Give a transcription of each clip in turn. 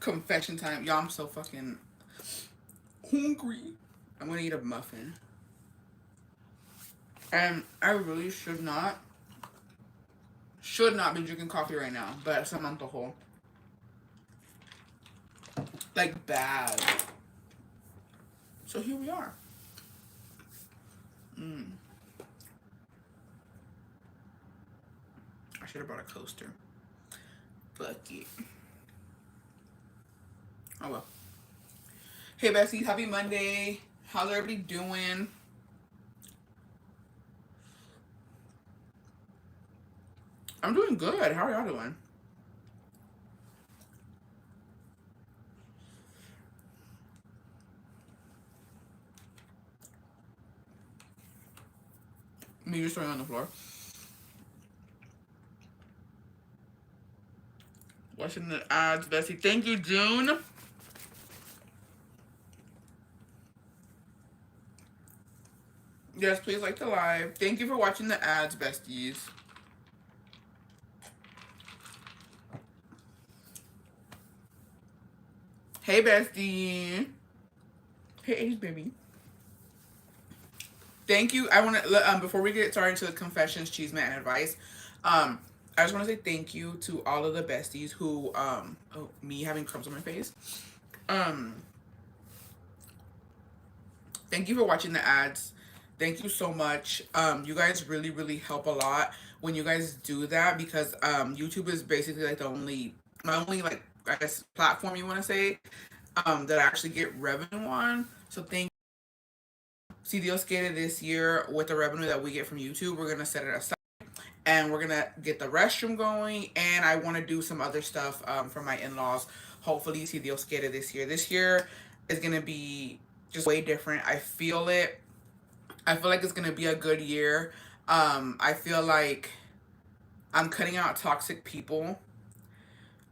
Confession time. Y'all, I'm so fucking hungry. I'm gonna eat a muffin. And I really should not be drinking coffee right now, but it's a month whole. Like bad. So here we are. Mm. I should have brought a coaster. Fuck it. Oh well. Hey besties, happy Monday. How's everybody doing? I'm doing good. How are y'all doing? Me just throwing on the floor. Watching the ads, Bessie. Thank you, June. Yes, please like the live. Thank you for watching the ads, besties. Hey, bestie. Hey, Ace, baby. Thank you. I want to before we get started to the confessions, cheese man, and advice. I just want to say thank you to all of the besties who oh, me having crumbs on my face. Um, Thank you for watching the ads. Thank you so much. You guys really help a lot when you guys do that because YouTube is basically like the only my only like I guess platform you want to say that I actually get revenue on. So thank see Dios Quiere this year with the revenue that we get from YouTube. We're gonna set it aside and we're gonna get the restroom going and I want to do some other stuff for my in-laws. Hopefully see Dios Quiere this year. This year is gonna be just way different. I feel it. I feel like it's gonna be a good year. I feel like I'm cutting out toxic people.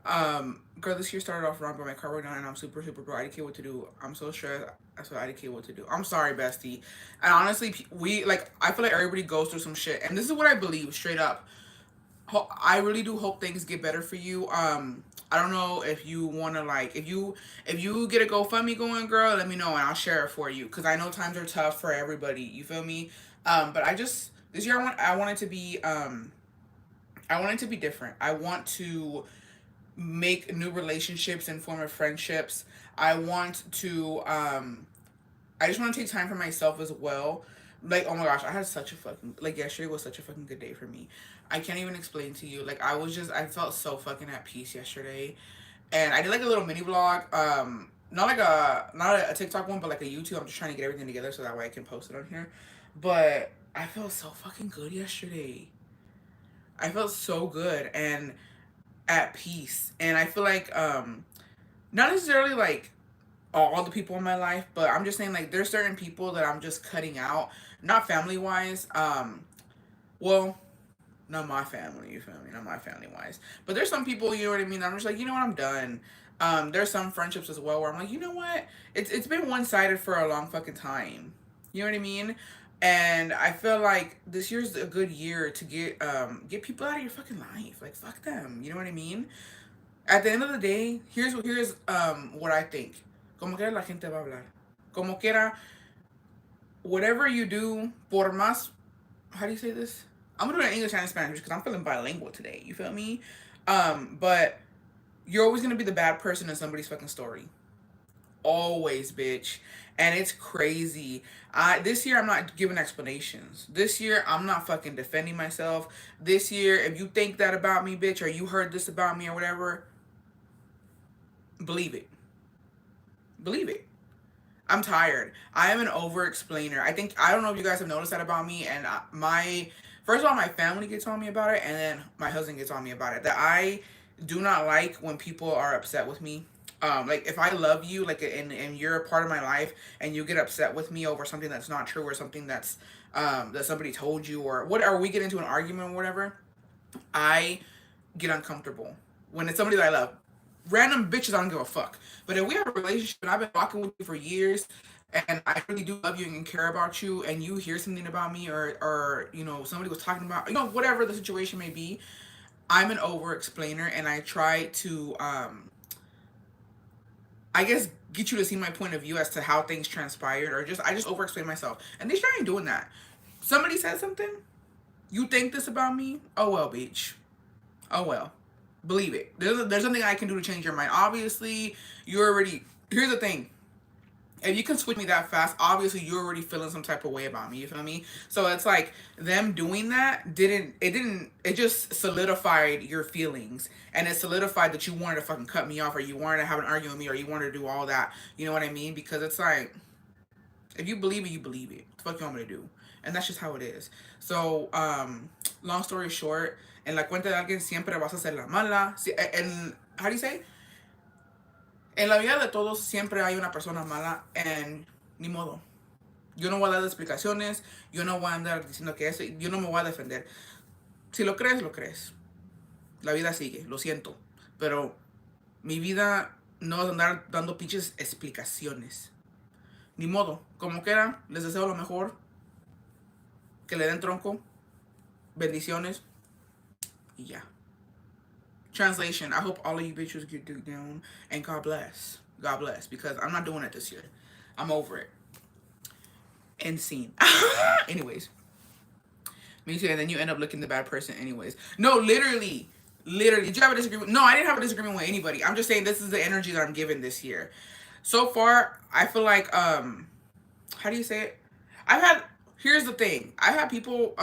Girl, this year started off wrong, but my car broke down and I'm super broke. I didn't care what to do. I'm so stressed. That's what I didn't care what to do. I'm sorry, bestie. And honestly, we like. I feel like everybody goes through some shit, and this is what I believe straight up. I really do hope things get better for you. I don't know if you want to like if you get a GoFundMe going, girl. Let me know and I'll share it for you because I know times are tough for everybody. You feel me? But I just this year I want it to be I want it to be different. I want to make new relationships and form of friendships. I want to I just want to take time for myself as well. Like, oh my gosh, I had such a fucking like yesterday was such a fucking good day for me. I can't even explain to you. Like I felt so fucking at peace yesterday. And I did like a little mini vlog. Not a TikTok one, but like a YouTube. I'm just trying to get everything together so that way I can post it on here. But I felt so fucking good yesterday. I felt so good and at peace. And I feel like not necessarily like all the people in my life, but I'm just saying like there's certain people that I'm just cutting out, not family wise. Well, not my family, you feel me? Not my family wise, but there's some people, you know what I mean. I'm just like, you know what, I'm done. There's some friendships as well where I'm like, you know what, it's been one sided for a long fucking time. You know what I mean? And I feel like this year's a good year to get people out of your fucking life. Like fuck them. You know what I mean? At the end of the day, here's what I think. Como quiera la gente va a hablar. Como quiera, whatever you do, por más, how do you say this? I'm gonna do it in English and Spanish because I'm feeling bilingual today. You feel me? But you're always gonna be the bad person in somebody's fucking story. Always, bitch. And it's crazy. This year I'm not giving explanations. This year I'm not fucking defending myself. This year, if you think that about me, bitch, or you heard this about me or whatever, believe it. Believe it. I'm tired. I am an over explainer. I don't know if you guys have noticed that about me. And my first of all, my family gets on me about it, and then my husband gets on me about it. That I do not like when people are upset with me. Like if I love you, like and you're a part of my life, and you get upset with me over something that's not true or something that's that somebody told you or whatever, we get into an argument or whatever. I get uncomfortable when it's somebody that I love. Random bitches, I don't give a fuck. But if we have a relationship and I've been walking with you for years, and I really do love you and care about you, and you hear something about me, or you know somebody was talking about, you know, whatever the situation may be, I'm an over explainer, and I try to I guess, get you to see my point of view as to how things transpired, or just I just over explain myself. And they ain't doing that. Somebody said something. You think this about me? Oh well, bitch. Oh well. Believe it. There's nothing I can do to change your mind. Obviously, you already. Here's the thing. If you can switch me that fast, obviously you're already feeling some type of way about me. You feel me? So it's like them doing that it just solidified your feelings, and it solidified that you wanted to fucking cut me off, or you wanted to have an argument with me, or you wanted to do all that. You know what I mean? Because it's like, if you believe it, you believe it. What the fuck you want me to do? And that's just how it is. So, long story short, en la cuenta de alguien siempre vas a ser la mala. En, how do you say? En la vida de todos siempre hay una persona mala, and ni modo. Yo no voy a dar explicaciones, yo no voy a andar diciendo que eso, yo no me voy a defender. Si lo crees, lo crees. La vida sigue, lo siento. Pero mi vida no va a andar dando pinches explicaciones. Ni modo. Como quiera, les deseo lo mejor. Que le den tronco. Bendiciones. Y ya. Translation, I hope all of you bitches get dick down, and God bless. God bless, because I'm not doing it this year. I'm over it. End scene. Anyways. Me too, and then you end up looking the bad person anyways. No, literally. Literally. Did you have a disagreement? No, I didn't have a disagreement with anybody. I'm just saying this is the energy that I'm given this year. So far, I feel like, how do you say it? Here's the thing. I've had people,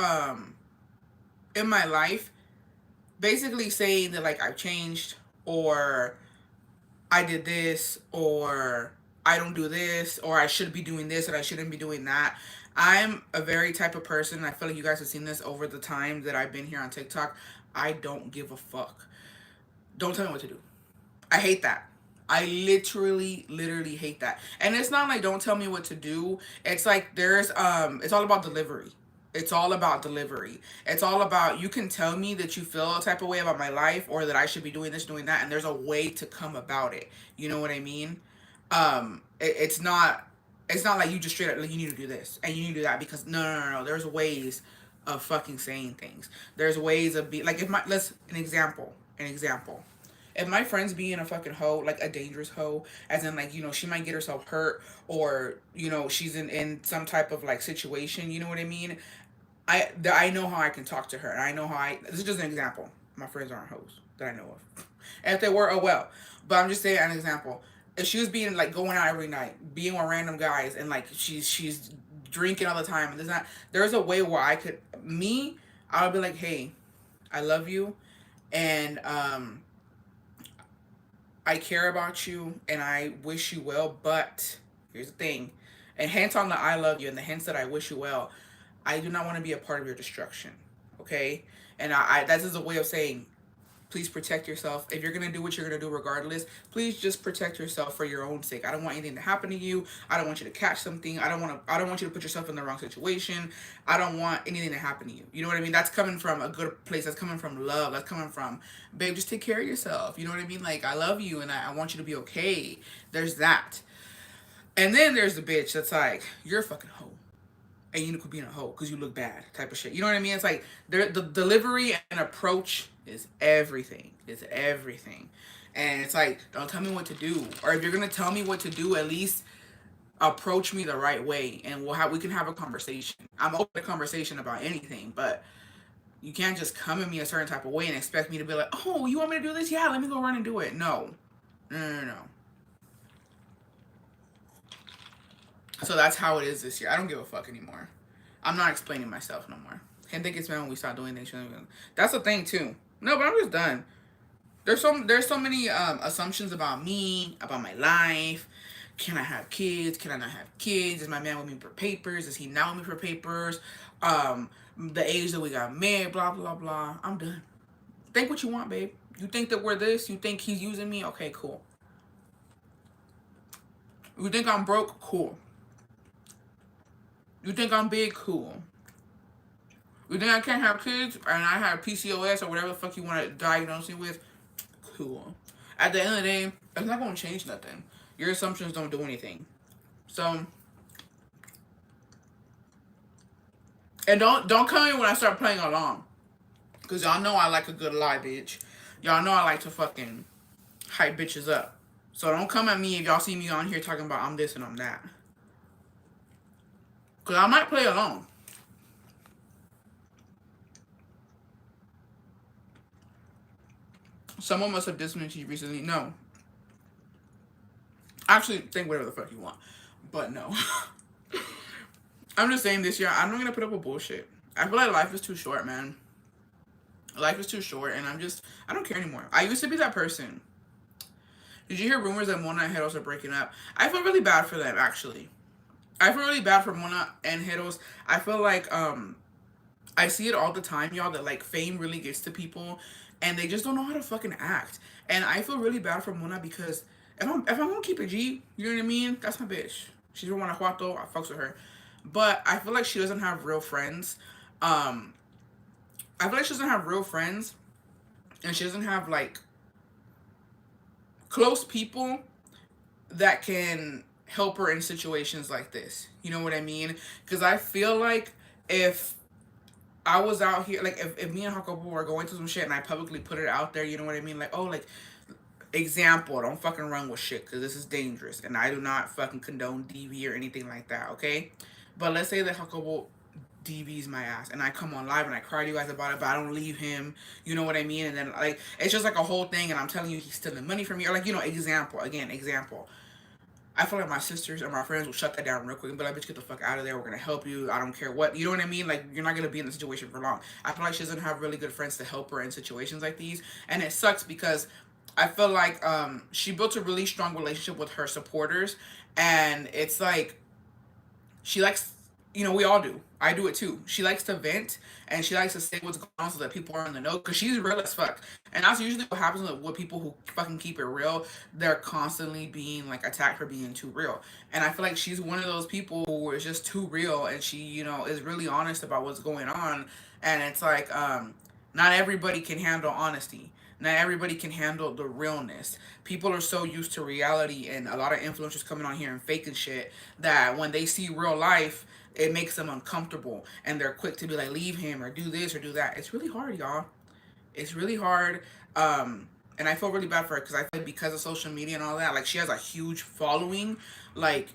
in my life basically saying that, like, I've changed, or I did this, or I don't do this, or I should be doing this and I shouldn't be doing that. I'm a very type of person, I feel like you guys have seen this over the time that I've been here on TikTok. I don't give a fuck. Don't tell me what to do. I hate that. I literally hate that. And it's not like don't tell me what to do. It's like it's all about delivery. It's all about delivery. It's all about, you can tell me that you feel a type of way about my life, or that I should be doing this, doing that, and there's a way to come about it. You know what I mean? It's not like you just straight up like, you need to do this and you need to do that, because no. There's ways of fucking saying things. There's ways of like, if an example. If my friend's being a fucking hoe, like a dangerous hoe, as in, like, she might get herself hurt, or, she's in some type of, like, situation, you know what I mean? I know how I can talk to her, and I know how this is just an example. My friends aren't hoes that I know of. And if they were, oh well. But I'm just saying an example. If she was being, like, going out every night, being with random guys, and, like, she's drinking all the time, and there's a way where I would be like, hey, I love you, and, I care about you, and I wish you well, but here's the thing. And hence on the I love you, and the hence that I wish you well, I do not want to be a part of your destruction, okay? And that is a way of saying, please protect yourself. If you're going to do what you're going to do regardless, please just protect yourself for your own sake. I don't want anything to happen to you. I don't want you to catch something. I don't want you to put yourself in the wrong situation. I don't want anything to happen to you. You know what I mean? That's coming from a good place. That's coming from love. That's coming from, babe, just take care of yourself. You know what I mean? Like, I love you, and I want you to be okay. There's that. And then there's the bitch that's like, you're a fucking hoe, and you could be in a hoe because you look bad type of shit. You know what I mean? It's like the delivery and approach is everything. It's everything. And it's like, don't tell me what to do. Or if you're going to tell me what to do, at least approach me the right way, and we can have a conversation. I'm open to conversation about anything, but you can't just come at me a certain type of way and expect me to be like, oh, you want me to do this? Yeah, let me go run and do it. No. So that's how it is this year. I don't give a fuck anymore. I'm not explaining myself no more. Gente gets mad when we start doing things. That's the thing too. No, but I'm just done. There's so many assumptions about me, about my life. Can I have kids? Can I not have kids? Is my man with me for papers? Is he not with me for papers? The age that we got married, blah blah blah. I'm done. Think what you want, babe. You think that we're this? You think he's using me? Okay, cool. You think I'm broke? Cool. You think I'm big? Cool. You think I can't have kids and I have PCOS or whatever the fuck you want to diagnose me with? Cool. At the end of the day, it's not going to change nothing. Your assumptions don't do anything. So, and don't come in when I start playing along. Because y'all know I like a good lie, bitch. Y'all know I like to fucking hype bitches up. So don't come at me if y'all see me on here talking about I'm this and I'm that. Because I might play along. Someone must have dissed me to you recently. No. Actually, think whatever the fuck you want. But no. I'm just saying this year, I'm not going to put up with bullshit. I feel like life is too short, man. Life is too short, and I don't care anymore. I used to be that person. Did you hear rumors that Mona and Heros are breaking up? I feel really bad for them, actually. I feel really bad for Mona and Heros. I feel like, I see it all the time, y'all, that like fame really gets to people and they just don't know how to fucking act. And I feel really bad for Mona because if I'm gonna keep it G, you know what I mean? That's my bitch. She's from Guanajuato. I fucks with her. But I feel like she doesn't have real friends. Um, I feel like she doesn't have real friends and she doesn't have like close people that can help her in situations like this. You know what I mean? Because I feel like if I was out here, like, if me and Jacobo were going through some shit and I publicly put it out there, you know what I mean? Like, oh, like, example, don't fucking run with shit because this is dangerous. And I do not fucking condone DV or anything like that, okay? But let's say that Jacobo DV's my ass and I come on live and I cry to you guys about it, but I don't leave him, you know what I mean? And then, like, it's just like a whole thing and I'm telling you he's stealing money from me. Or, like, you know, example, again, example. I feel like my sisters and my friends will shut that down real quick and be like, bitch, get the fuck out of there. We're going to help you. I don't care what. You know what I mean? Like, you're not going to be in the situation for long. I feel like she doesn't have really good friends to help her in situations like these. And it sucks because I feel like she built a really strong relationship with her supporters. And it's like, she likes, you know, we all do. I do it too. She likes to vent and she likes to say what's going on so that people are in the know because she's real as fuck. And that's usually what happens with people who fucking keep it real. They're constantly being like attacked for being too real. And I feel like she's one of those people who is just too real and she, you know, is really honest about what's going on. And it's like, not everybody can handle honesty. Not everybody can handle the realness. People are so used to reality and a lot of influencers coming on here and faking shit that when they see real life, it makes them uncomfortable and they're quick to be like, leave him or do this or do that. It's really hard, y'all. It's really hard. And I feel really bad for her because I feel like because of social media and all that, like she has a huge following. Like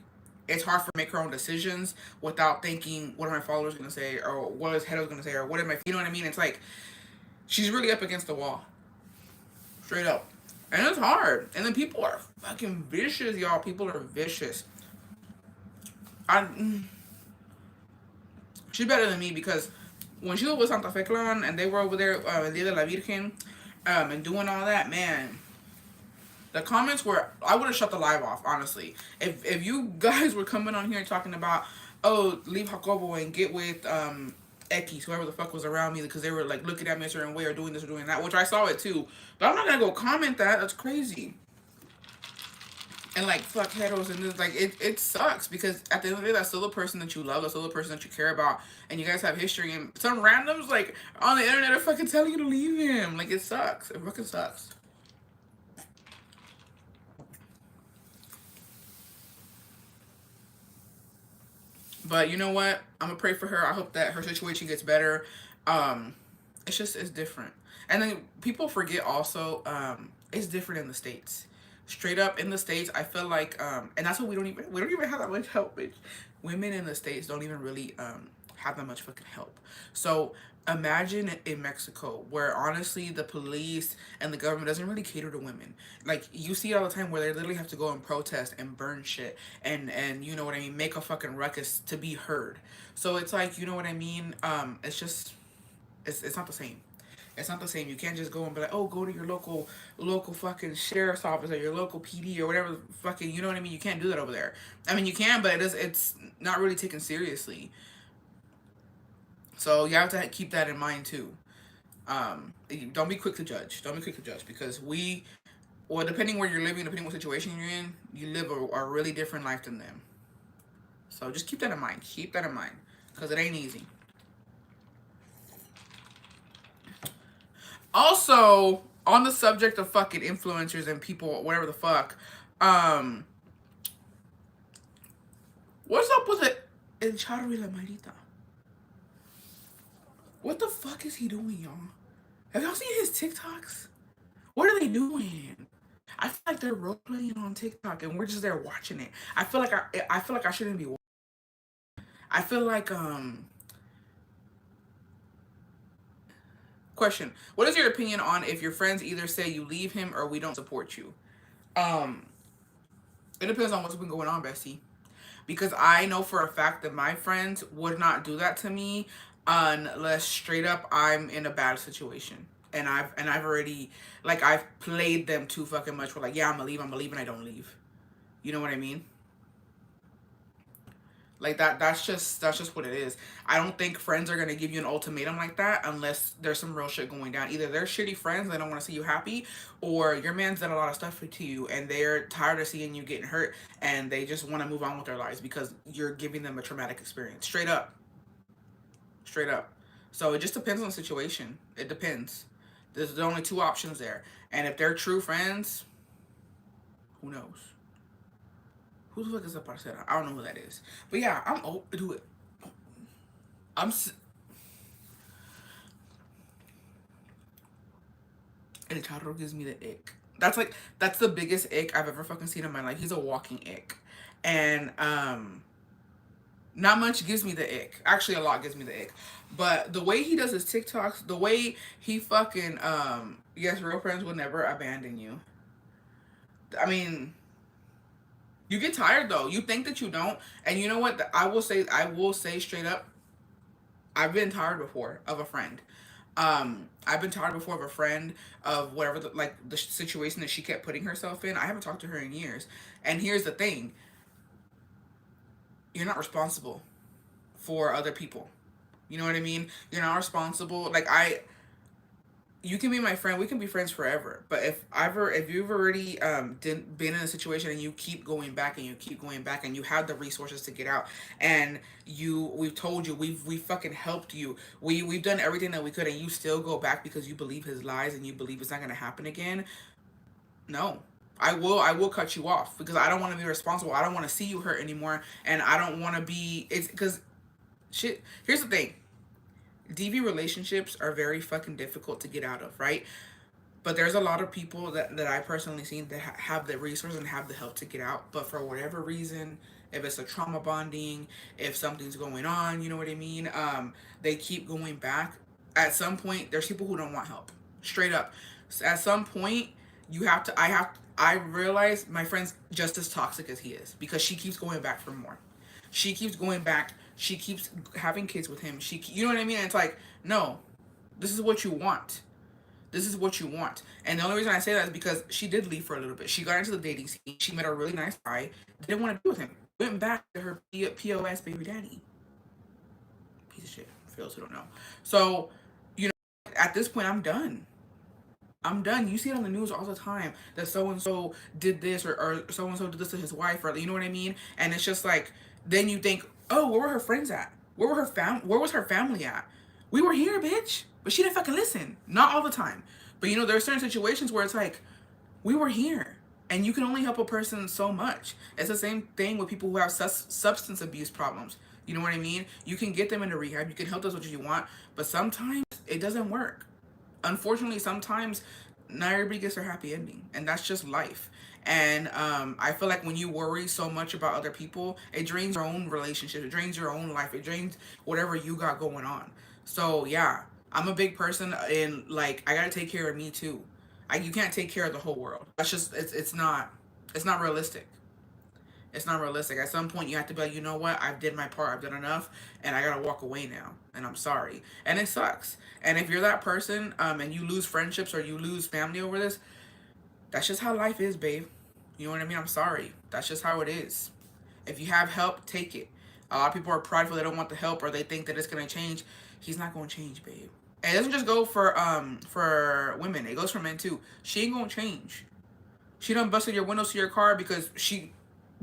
it's hard for her to make her own decisions without thinking, what are my followers gonna say, or what is Hedo gonna say, or what am I? You know what I mean? It's like she's really up against the wall, straight up, and it's hard. And then people are fucking vicious, y'all. People are vicious. I She's better than me because when she was with Santa Fe Clan and they were over there, Dia de la Virgen, and doing all that, man, the comments were, I would have shut the live off, honestly. If you guys were coming on here talking about, oh, leave Jacobo and get with Ekis, whoever the fuck was around me, because they were like looking at me a certain way or doing this or doing that, which I saw it too. But I'm not gonna go comment that. That's crazy. And like fuck heteros and this, like it sucks because at the end of the day that's still the person that you love, that's still the person that you care about, and you guys have history, and some randoms like on the internet are fucking telling you to leave him. Like it sucks. It fucking sucks. But you know what? I'm gonna pray for her. I hope that her situation gets better. Um, it's different. And then people forget also, it's different in the States. Straight up in the States, I feel like, and that's what we don't even have that much help, bitch. Women in the States don't even really have that much fucking help. So imagine in Mexico where honestly the police and the government doesn't really cater to women. Like you see it all the time where they literally have to go and protest and burn shit and you know what I mean, make a fucking ruckus to be heard. So it's like, you know what I mean? It's just it's not the same. It's not the same. You can't just go and be like, oh, go to your local fucking sheriff's office or your local PD or whatever fucking, you know what I mean? You can't do that over there. I mean, you can, but it's not really taken seriously. So you have to keep that in mind too. Don't be quick to judge. Don't be quick to judge because well, depending where you're living, depending what situation you're in, you live a really different life than them. So just keep that in mind. Keep that in mind because it ain't easy. Also, on the subject of fucking influencers and people, whatever the fuck, um, what's up with it? El Charro y la Marita. What the fuck is he doing, y'all? Have y'all seen his TikToks? What are they doing? I feel like they're role playing on TikTok and we're just there watching it. I feel like I shouldn't be. I feel like Question: what is your opinion on if your friends either say you leave him or we don't support you? Um, it depends on what's been going on, Bessie. Because I know for a fact that my friends would not do that to me unless straight up I'm in a bad situation. And I've already like I've played them too fucking much. We're like, yeah, I'm gonna leave, and I don't leave. You know what I mean? Like that's just what it is. I don't think friends are gonna give you an ultimatum like that unless there's some real shit going down. Either they're shitty friends, they don't want to see you happy, or your man's done a lot of stuff to you and they're tired of seeing you getting hurt and they just want to move on with their lives because you're giving them a traumatic experience. Straight up, straight up. So it just depends on the situation. It depends. There's only two options there, and if they're true friends, who knows? Who the fuck is a parcera? I don't know who that is. But yeah, I'm open to it. I'm El Charro gives me the ick. That's the biggest ick I've ever fucking seen in my life. He's a walking ick. And not much gives me the ick. Actually a lot gives me the ick. But the way he does his TikToks, the way he fucking yes, real friends will never abandon you. I mean, you get tired though. You think that you don't. And you know what? I will say straight up, I've been tired before of a friend. I've been tired before of a friend of whatever like the situation that she kept putting herself in. I haven't talked to her in years. And here's the thing: you're not responsible for other people. You know what I mean? You're not responsible. You can be my friend. We can be friends forever. But if you've already been in a situation and you keep going back and you keep going back and you have the resources to get out and we've told you we've fucking helped you. We've done everything that we could and you still go back because you believe his lies and you believe it's not gonna happen again. No. I will cut you off because I don't want to be responsible. I don't want to see you hurt anymore and I don't want to be it's because shit. Here's the thing. DV relationships are very fucking difficult to get out of, right? But there's a lot of people that I personally seen that have the resources and have the help to get out. But for whatever reason, if it's a trauma bonding, if something's going on, you know what I mean? They keep going back. At some point, there's people who don't want help. Straight up. So at some point, you have to. I realize my friend's just as toxic as he is because she keeps going back for more. She keeps going back. She keeps having kids with him. You know what I mean? And it's like, no, this is what you want. This is what you want. And the only reason I say that is because she did leave for a little bit. She got into the dating scene. She met a really nice guy. Didn't want to be with him. Went back to her POS baby daddy. Piece of shit. For those who don't know. So, you know, at this point, I'm done. I'm done. You see it on the news all the time that so and so did this or so and so did this to his wife or you know what I mean? And it's just like then you think, oh, where were her friends at? Where was her family at? We were here, bitch. But she didn't fucking listen. Not all the time. But you know, there are certain situations where it's like, we were here. And you can only help a person so much. It's the same thing with people who have substance abuse problems. You know what I mean? You can get them into rehab. You can help them as much as you want. But sometimes it doesn't work. Unfortunately, sometimes not everybody gets their happy ending, and that's just life. And I feel like when you worry so much about other people, it drains your own relationship, it drains your own life, it drains whatever you got going on. So yeah, I'm a big person, and like I gotta take care of me too. You can't take care of the whole world. That's just it's not realistic. It's not realistic. At some point, you have to be like, you know what? I've did my part. I've done enough, and I gotta walk away now. And I'm sorry. And it sucks. And if you're that person, and you lose friendships or you lose family over this, that's just how life is, babe. You know what I mean? I'm sorry. That's just how it is. If you have help, take it. A lot of people are prideful. They don't want the help, or they think that it's gonna change. He's not gonna change, babe. And it doesn't just go for women. It goes for men too. She ain't gonna change. She done busted your windows to your car because she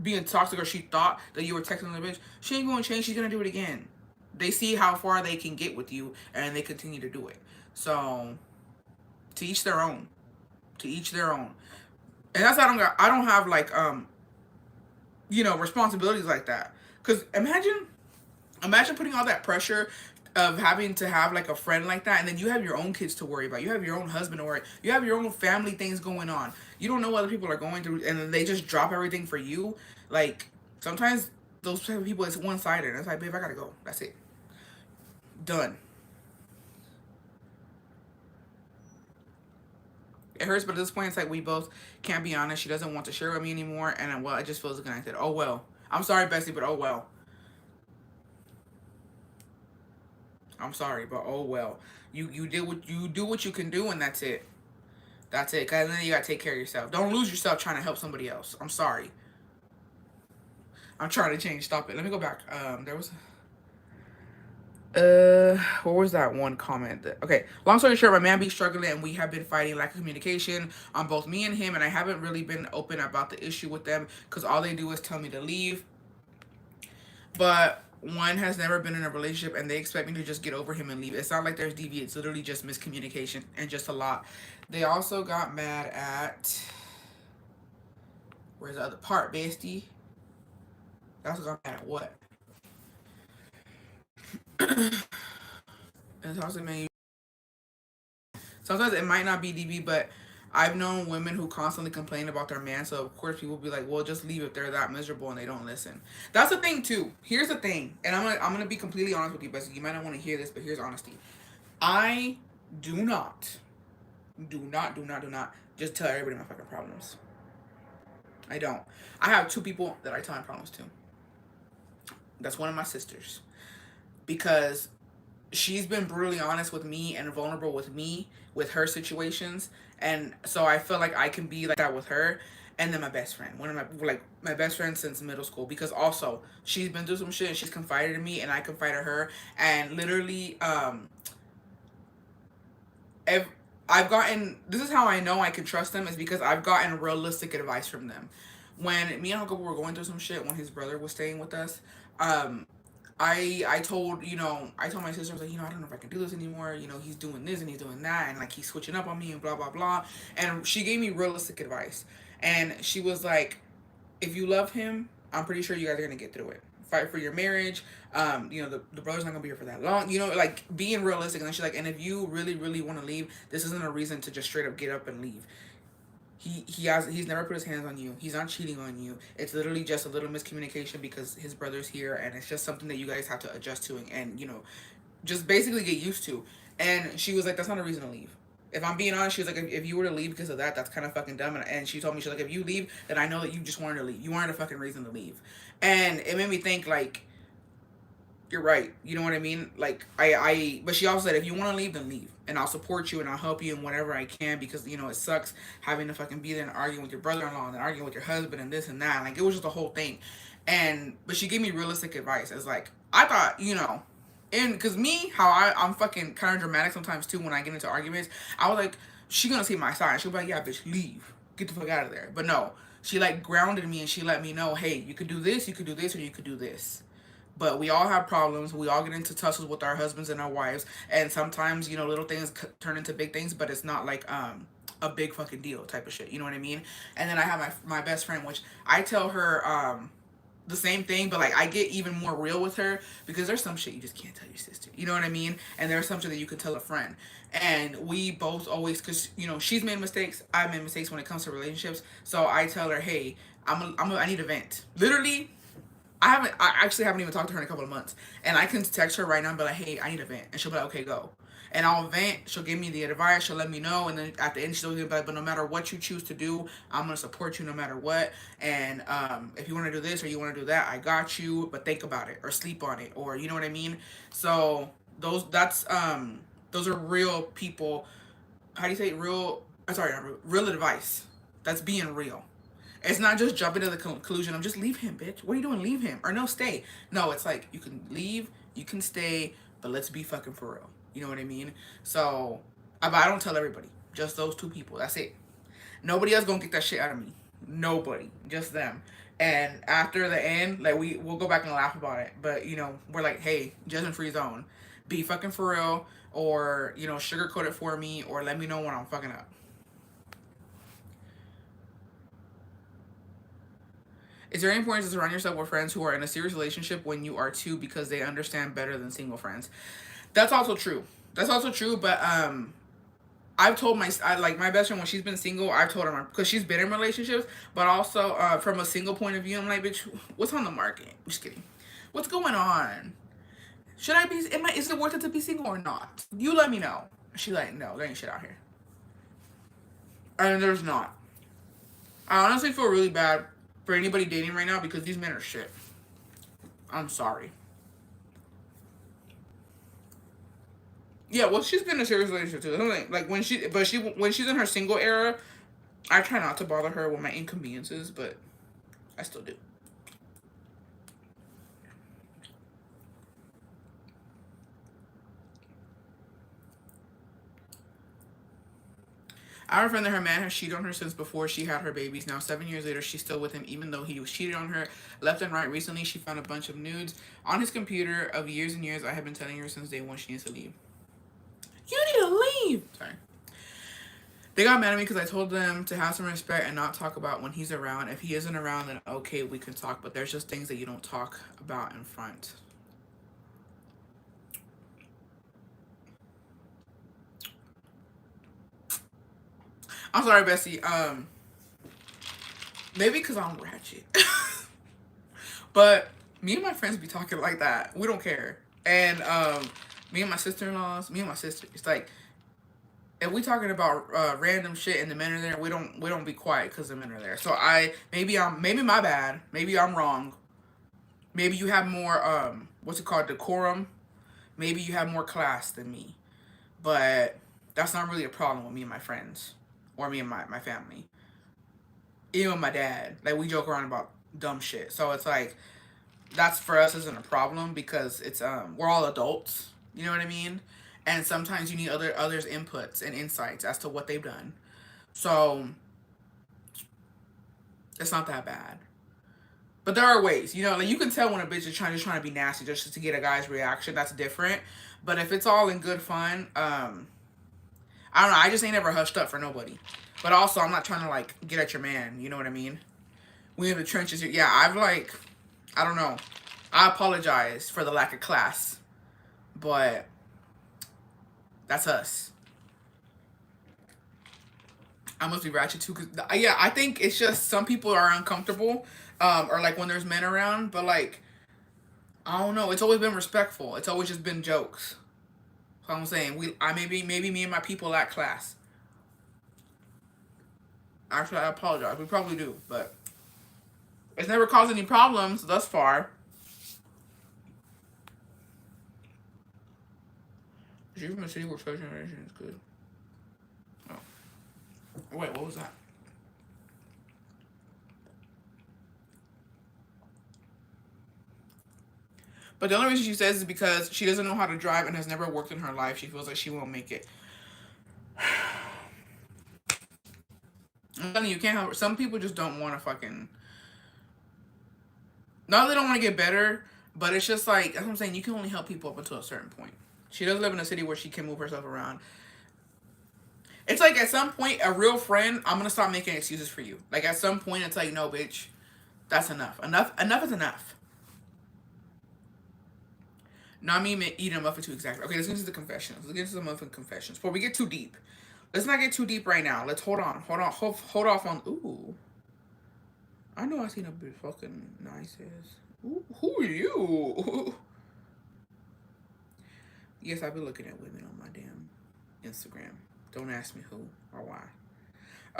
being toxic or she thought that you were texting the bitch. She ain't gonna change. She's gonna do it again. They see how far they can get with you and they continue to do it. So to each their own. To each their own. And that's why I don't have like responsibilities like that. Cause imagine putting all that pressure of having to have like a friend like that and then you have your own kids to worry about. You have your own husband to worry. You have your own family things going on. You don't know what other people are going through, and then they just drop everything for you. Like sometimes those type of people, it's one sided. It's like, babe, I gotta go. That's it. Done. It hurts, but at this point, it's like we both can't be honest. She doesn't want to share with me anymore, and well, it just feels disconnected. Oh well. I'm sorry, Bessie, but oh well. I'm sorry, but oh well. You did what you do what you can do, and that's it. That's it. Cause then you gotta take care of yourself. Don't lose yourself trying to help somebody else. I'm sorry. I'm trying to change. Stop it. Let me go back. There was what was that one comment okay, long story short, my man be struggling and we have been fighting lack of communication on both me and him, and I haven't really been open about the issue with them because all they do is tell me to leave. But one has never been in a relationship and they expect me to just get over him and leave. It's not like there's DV, it's literally just miscommunication and just a lot. They also got mad at, where's the other part, bestie? They also got mad at what? And also made, sometimes it might not be DB, but I've known women who constantly complain about their man, so of course people be like, well, just leave if they're that miserable and they don't listen. That's the thing too. Here's the thing, and I'm gonna be completely honest with you, Bessie. You might not want to hear this, but here's honesty. I do not, do not just tell everybody my fucking problems. I don't. I have two people that I tell my problems to. That's one of my sisters, because she's been brutally honest with me and vulnerable with me with her situations, and so I feel like I can be like that with her. And then my best friend, one of my best friends since middle school, because also she's been through some shit and she's confided in me and I confided in her, and literally if I've gotten, this is how I know I can trust them, is because I've gotten realistic advice from them. When me and Uncle were going through some shit when his brother was staying with us, um, I told, I told my sister, I was like, I don't know if I can do this anymore. He's doing this and he's doing that, and like he's switching up on me and blah blah blah. And she gave me realistic advice, and she was like, if you love him, I'm pretty sure you guys are gonna get through it. Fight for your marriage. The brother's not gonna be here for that long. Like being realistic. And then she's like, and if you really, really want to leave, this isn't a reason to just straight up get up and leave. He's never put his hands on you. He's not cheating on you. It's literally just a little miscommunication because his brother's here, and it's just something that you guys have to adjust to and just basically get used to. And she was like, that's not a reason to leave. If I'm being honest, she was like, if you were to leave because of that, that's kind of fucking dumb. And she told me, she's like, if you leave, then I know that you just wanted to leave. You wanted a fucking reason to leave. And it made me think, like, you're right. You know what I mean? Like, but she also said, if you want to leave, then leave. And I'll support you and I'll help you in whatever I can, because, it sucks having to fucking be there and arguing with your brother-in-law and then arguing with your husband and this and that. Like, it was just a whole thing. But she gave me realistic advice. It's like, I thought, and because me, how I'm fucking kind of dramatic sometimes too when I get into arguments, I was like, she gonna see my side. She'll be like, yeah, bitch, leave. Get the fuck out of there. But no, she like grounded me and she let me know, hey, you could do this, or you could do this. But we all have problems. We all get into tussles with our husbands and our wives, and sometimes little things turn into big things. But it's not like a big fucking deal type of shit. You know what I mean? And then I have my best friend, which I tell her the same thing, but like I get even more real with her, because there's some shit you just can't tell your sister. You know what I mean? And there's some shit that you could tell a friend. And we both always, because she's made mistakes, I've made mistakes when it comes to relationships. So I tell her, hey, I need a vent. Literally, I actually haven't even talked to her in a couple of months. And I can text her right now and be like, hey, I need a vent. And she'll be like, okay, go. And I'll vent, she'll give me the advice, she'll let me know, and then at the end she'll be like, but no matter what you choose to do, I'm going to support you no matter what. And if you want to do this or you want to do that, I got you, but think about it or sleep on it, or you know what I mean? So those are real people. How do you say real? I'm sorry, not real advice. That's being real. It's not just jumping to the conclusion of just leave him, bitch. What are you doing? Leave him. Or no, stay. No, it's like you can leave, you can stay, but let's be fucking for real. You know what I mean? So, I don't tell everybody. Just those two people. That's it. Nobody else gonna get that shit out of me. Nobody. Just them. And after the end, like we'll go back and laugh about it. But we're like, hey, judgment free zone. Be fucking for real, or sugarcoat it for me, or let me know when I'm fucking up. It's very important to surround yourself with friends who are in a serious relationship when you are too, because they understand better than single friends. That's also true. That's also true, but I've told like my best friend when she's been single, I've told her because she's been in relationships, but also from a single point of view, I'm like, bitch, what's on the market? I'm just kidding. What's going on? Should I be? Is it worth it to be single or not? You let me know. She like, no, there ain't shit out here, and there's not. I honestly feel really bad for anybody dating right now because these men are shit. I'm sorry. Yeah, well, she's been in a serious relationship too. Like when she's in her single era, I try not to bother her with my inconveniences, but I still do. I have a friend that her man has cheated on her since before she had her babies. Now, 7 years later, she's still with him, even though he was cheated on her left and right. Recently, she found a bunch of nudes on his computer of years and years. I have been telling her since day one she needs to leave. You need to leave. Sorry. They got mad at me because I told them to have some respect and not talk about when he's around. If he isn't around, then okay, we can talk. But there's just things that you don't talk about in front. I'm sorry, Bessie. Maybe because I'm ratchet. But me and my friends be talking like that. We don't care. And me and my sister-in-laws, me and my sister, it's like if we talking about random shit and the men are there, we don't be quiet because the men are there. So maybe my bad. Maybe I'm wrong. Maybe you have more what's it called, decorum. Maybe you have more class than me. But that's not really a problem with me and my friends or me and my family. Even with my dad, like we joke around about dumb shit. So it's like that's for us isn't a problem because it's we're all adults. You know what I mean? And sometimes you need others' inputs and insights as to what they've done. So it's not that bad. But there are ways, like you can tell when a bitch is trying to be nasty just to get a guy's reaction. That's different. But if it's all in good fun, I don't know. I just ain't ever hushed up for nobody. But also, I'm not trying to like get at your man. You know what I mean? We in the trenches. Yeah, I don't know. I apologize for the lack of class, but that's us. I must be ratchet too, cause yeah, I think it's just some people are uncomfortable, or like when there's men around. But like, I don't know. It's always been respectful. It's always just been jokes. So I'm saying I maybe me and my people lack class. Actually, I apologize. We probably do, but it's never caused any problems thus far. She from a city where first generation is good. Oh, wait, what was that? But the only reason she says is because she doesn't know how to drive and has never worked in her life. She feels like she won't make it. I'm telling you, you can't help it. Some people just don't want to fucking. Not that they don't want to get better, but it's just like, that's what I'm saying. You can only help people up until a certain point. She does live in a city where she can move herself around. It's like at some point, a real friend, I'm going to stop making excuses for you. Like at some point, it's like, no, bitch, that's enough. Enough is enough. Not me eating a muffin too exactly. Okay, let's get into the confessions. Let's get into the muffin confessions. Before we get too deep. Let's not get too deep right now. Let's hold on. Hold off on. Ooh. I know I seen a bit fucking nice ass. Ooh, who are you? Yes, I've been looking at women on my damn Instagram. Don't ask me who or why.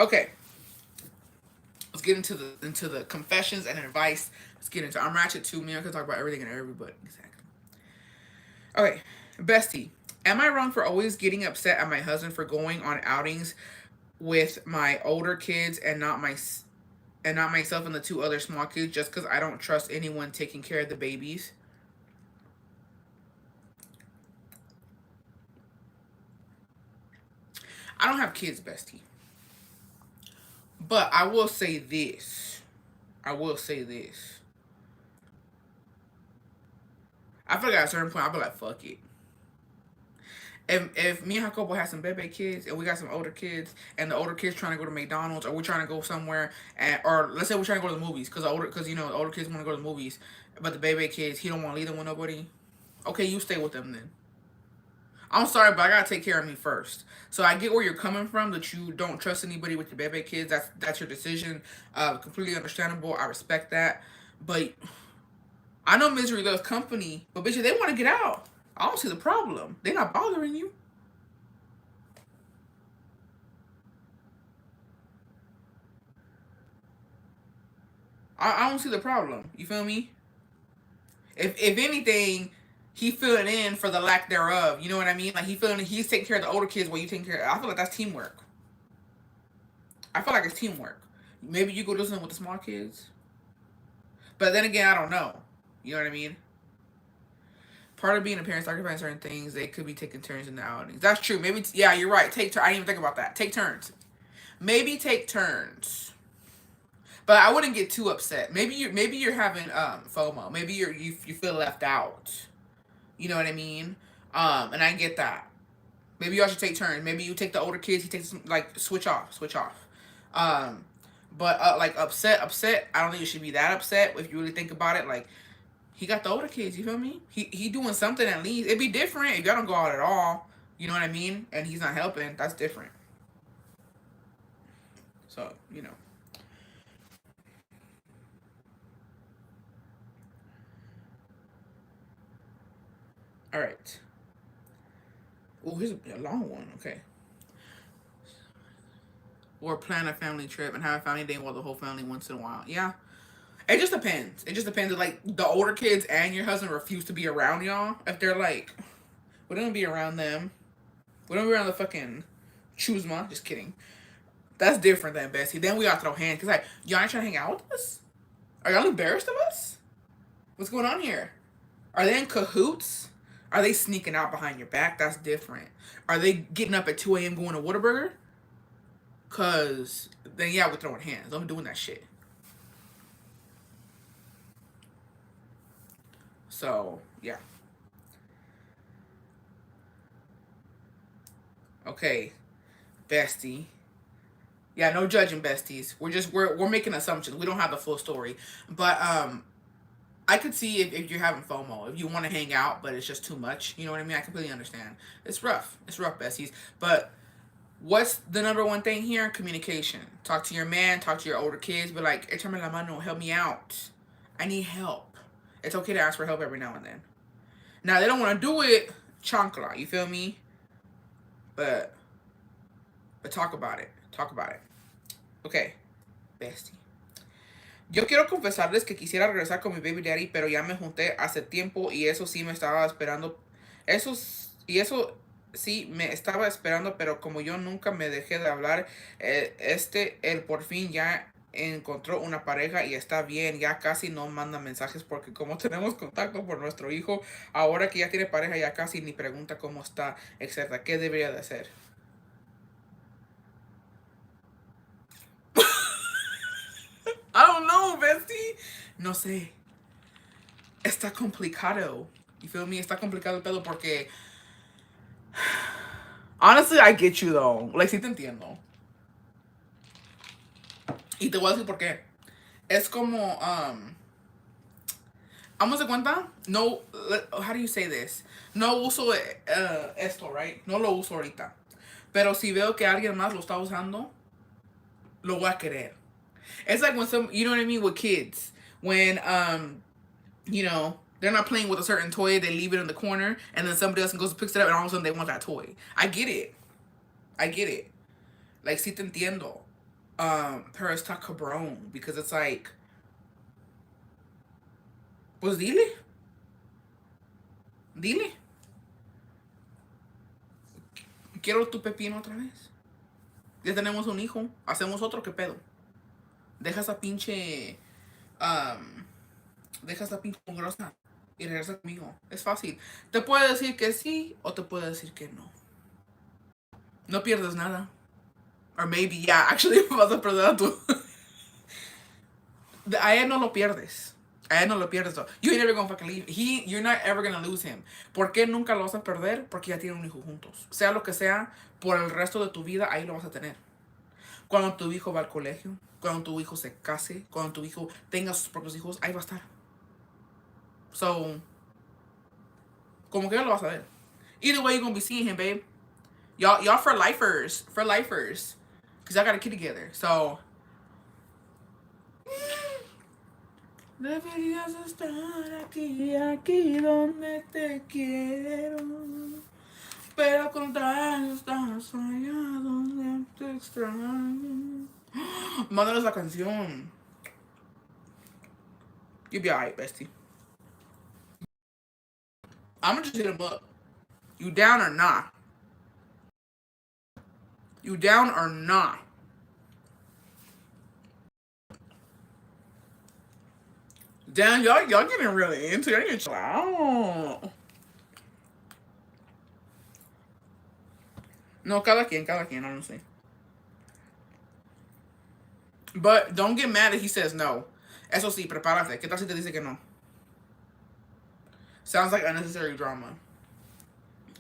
Okay. Let's get into the confessions and advice. Let's get into I'm ratchet too, man. I can talk about everything and everybody. Exactly. Okay, bestie, am I wrong for always getting upset at my husband for going on outings with my older kids and not myself and the two other small kids just because I don't trust anyone taking care of the babies? I don't have kids, bestie, but I will say this. I will say this. I feel like at a certain point I'll be like, fuck it. If me and Jacobo have some baby kids and we got some older kids and the older kids trying to go to McDonald's or we're trying to go somewhere or let's say we're trying to go to the movies because the older kids want to go to the movies, but the baby kids he don't want to leave them with nobody. Okay, you stay with them then. I'm sorry, but I gotta take care of me first. So I get where you're coming from, that you don't trust anybody with your baby kids. That's your decision. Completely understandable. I respect that. But I know misery loves company. But bitch, if they want to get out, I don't see the problem. They're not bothering you. I don't see the problem. You feel me? If anything, he filling in for the lack thereof. You know what I mean? Like he's taking care of the older kids while you taking care. I feel like that's teamwork. I feel like it's teamwork. Maybe you go do something with the small kids, but then again, I don't know. You know what I mean? Part of being a parent, sacrificing certain things, they could be taking turns in the outings. That's true. Maybe yeah, you're right. Take turn. I didn't even think about that. Take turns. Maybe take turns. But I wouldn't get too upset. Maybe you're having FOMO. Maybe you feel left out. You know what I mean? And I get that. Maybe y'all should take turns. Maybe you take the older kids. He takes some, like switch off. Um, but like upset. I don't think you should be that upset if you really think about it. Like he got the older kids. You feel me? He doing something at least. It'd be different if y'all don't go out at all. You know what I mean? And he's not helping. That's different. So you know. All right. Oh, here's a long one. Okay. Or plan a family trip and have a family day while the whole family once in a while. Yeah. It just depends. It just depends. Like the older kids and your husband refuse to be around y'all. If they're like, we don't be around them. We don't be around the fucking chuzma. Just kidding. That's different than Bessie. Then we gotta throw hands. Cause like, y'all ain't trying to hang out with us? Are y'all embarrassed of us? What's going on here? Are they in cahoots? Are they sneaking out behind your back? That's different. Are they getting up at 2 a.m. going to Whataburger? Cause then yeah, we're throwing hands. I'm doing that shit. So yeah. Okay, bestie. Yeah, no judging, besties. We're making assumptions. We don't have the full story, but I could see if you're having FOMO, if you want to hang out, but it's just too much. You know what I mean? I completely understand. It's rough. It's rough, besties. But what's the number one thing here? Communication. Talk to your man. Talk to your older kids. But like, échame la mano. Help me out. I need help. It's okay to ask for help every now and then. Now they don't want to do it. Chancla. You feel me? But talk about it. Talk about it. Okay, bestie. Yo quiero confesarles que quisiera regresar con mi baby daddy, pero ya me junté hace tiempo y eso sí me estaba esperando. Eso sí me estaba esperando, pero como yo nunca me dejé de hablar, él por fin ya encontró una pareja y está bien, ya casi no manda mensajes porque como tenemos contacto por nuestro hijo, ahora que ya tiene pareja ya casi ni pregunta cómo está, etcétera. ¿Qué debería de hacer? I don't know, bestie. No sé. Está complicado. You feel me? Está complicado el pedo porque. Honestly, I get you though. Like, sí te entiendo. Y te voy a decir por qué. Es como, vamos de cuenta, no, how do you say this? No uso esto, right? No lo uso ahorita. Pero si veo que alguien más lo está usando, lo voy a querer. It's like when you know what I mean, with kids. When, you know, they're not playing with a certain toy, they leave it in the corner, and then somebody else goes and picks it up, and all of a sudden they want that toy. I get it. I get it. Like, sí te entiendo. Pero está cabrón, because it's like, pues dile. Dile. Quiero tu pepino otra vez. Ya tenemos un hijo. Hacemos otro, ¿qué pedo? Deja esa pinche. Deja esa pinche mugrosa y regresa conmigo. Es fácil. Te puede decir que sí o te puede decir que no. No pierdes nada. Or maybe, yeah, actually vas a perder a tu. A él no lo pierdes. A él no lo pierdes. Though. You ain't never gonna fucking leave. You're not ever gonna lose him. ¿Por qué nunca lo vas a perder? Porque ya tienen un hijo juntos. Sea lo que sea, por el resto de tu vida, ahí lo vas a tener. Cuando tu hijo va al colegio, cuando tu hijo se case, cuando tu hijo tenga sus propios hijos, ahí va a estar. So, como que ya lo vas a ver. Either way, you're gonna be seeing him, babe. Y'all for lifers. For lifers. Cause y'all got a kid together. So deberías estar aquí, aquí donde te quiero. Pero contrario estás allá donde te extraño. Mándanos la canción. You'll be alright, bestie. I'm gonna just hit him up. You down or not? You down or not? Damn, y'all getting really into it. I need to chill out. No, cada quien, honestly. But don't get mad if he says no. Eso sí, prepárate. ¿Qué tal si te dice que no? Sounds like unnecessary drama.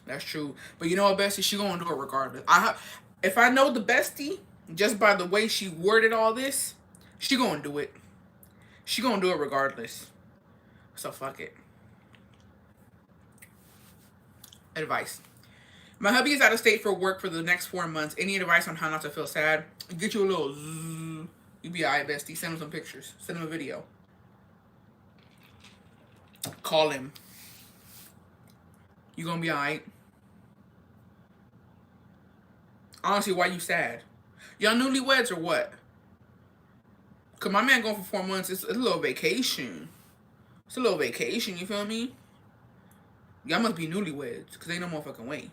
That's true. But you know what, bestie? She gonna do it regardless. If I know the bestie, just by the way she worded all this, she gonna do it. She gonna do it regardless. So fuck it. Advice. My hubby is out of state for work for the next 4 months. Any advice on how not to feel sad? Get you a little zzz. You be alright, bestie. Send him some pictures. Send him a video. Call him. You gonna be alright? Honestly, why you sad? Y'all newlyweds or what? Cause my man going for 4 months. It's a little vacation. It's a little vacation. You feel me? Y'all must be newlyweds. Cause ain't no motherfucking way.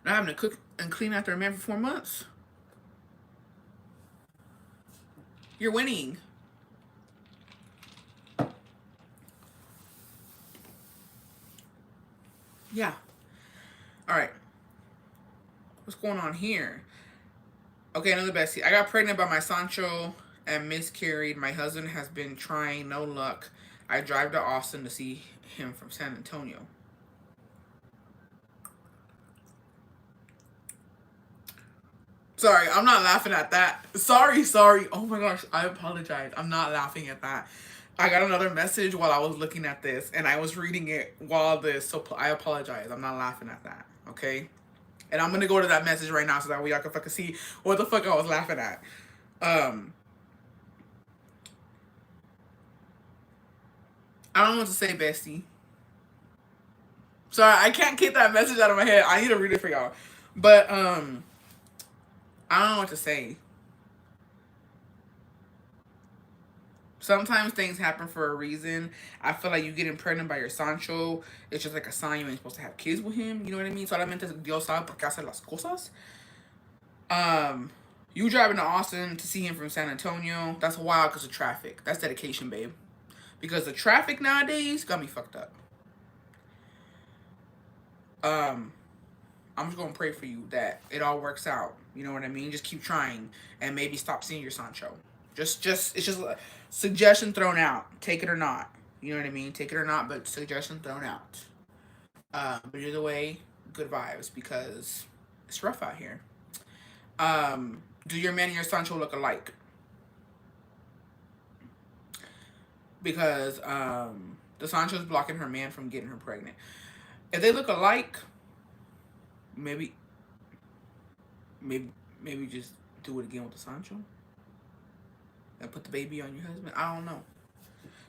Not having to cook and clean after a man for 4 months. You're winning. Yeah. All right. What's going on here? Okay, another bestie. I got pregnant by my Sancho and miscarried. My husband has been trying, no luck. I drive to Austin to see him from San Antonio. Sorry, I'm not laughing at that. Sorry. Oh my gosh, I apologize. I'm not laughing at that. I got another message while I was looking at this, and I was reading it while this, so I apologize. I'm not laughing at that, okay? And I'm gonna go to that message right now so that way y'all can fucking see what the fuck I was laughing at. I don't know what to say, bestie. Sorry, I can't get that message out of my head. I need to read it for y'all. But, I don't know what to say. Sometimes things happen for a reason. I feel like you getting pregnant by your Sancho, it's just like a sign you ain't supposed to have kids with him. You know what I mean? Solamente Dios sabe por qué hace las cosas. You driving to Austin to see him from San Antonio, that's wild because of traffic. That's dedication, babe. Because the traffic nowadays got me fucked up. I'm just gonna pray for you that it all works out. You know what I mean? Just keep trying and maybe stop seeing your Sancho. Just it's just a suggestion thrown out. Take it or not. You know what I mean? Take it or not, but suggestion thrown out. But either way, good vibes because it's rough out here. Do your man and your Sancho look alike? Because the Sancho's blocking her man from getting her pregnant. If they look alike, maybe just do it again with the Sancho and put the baby on your husband. I don't know.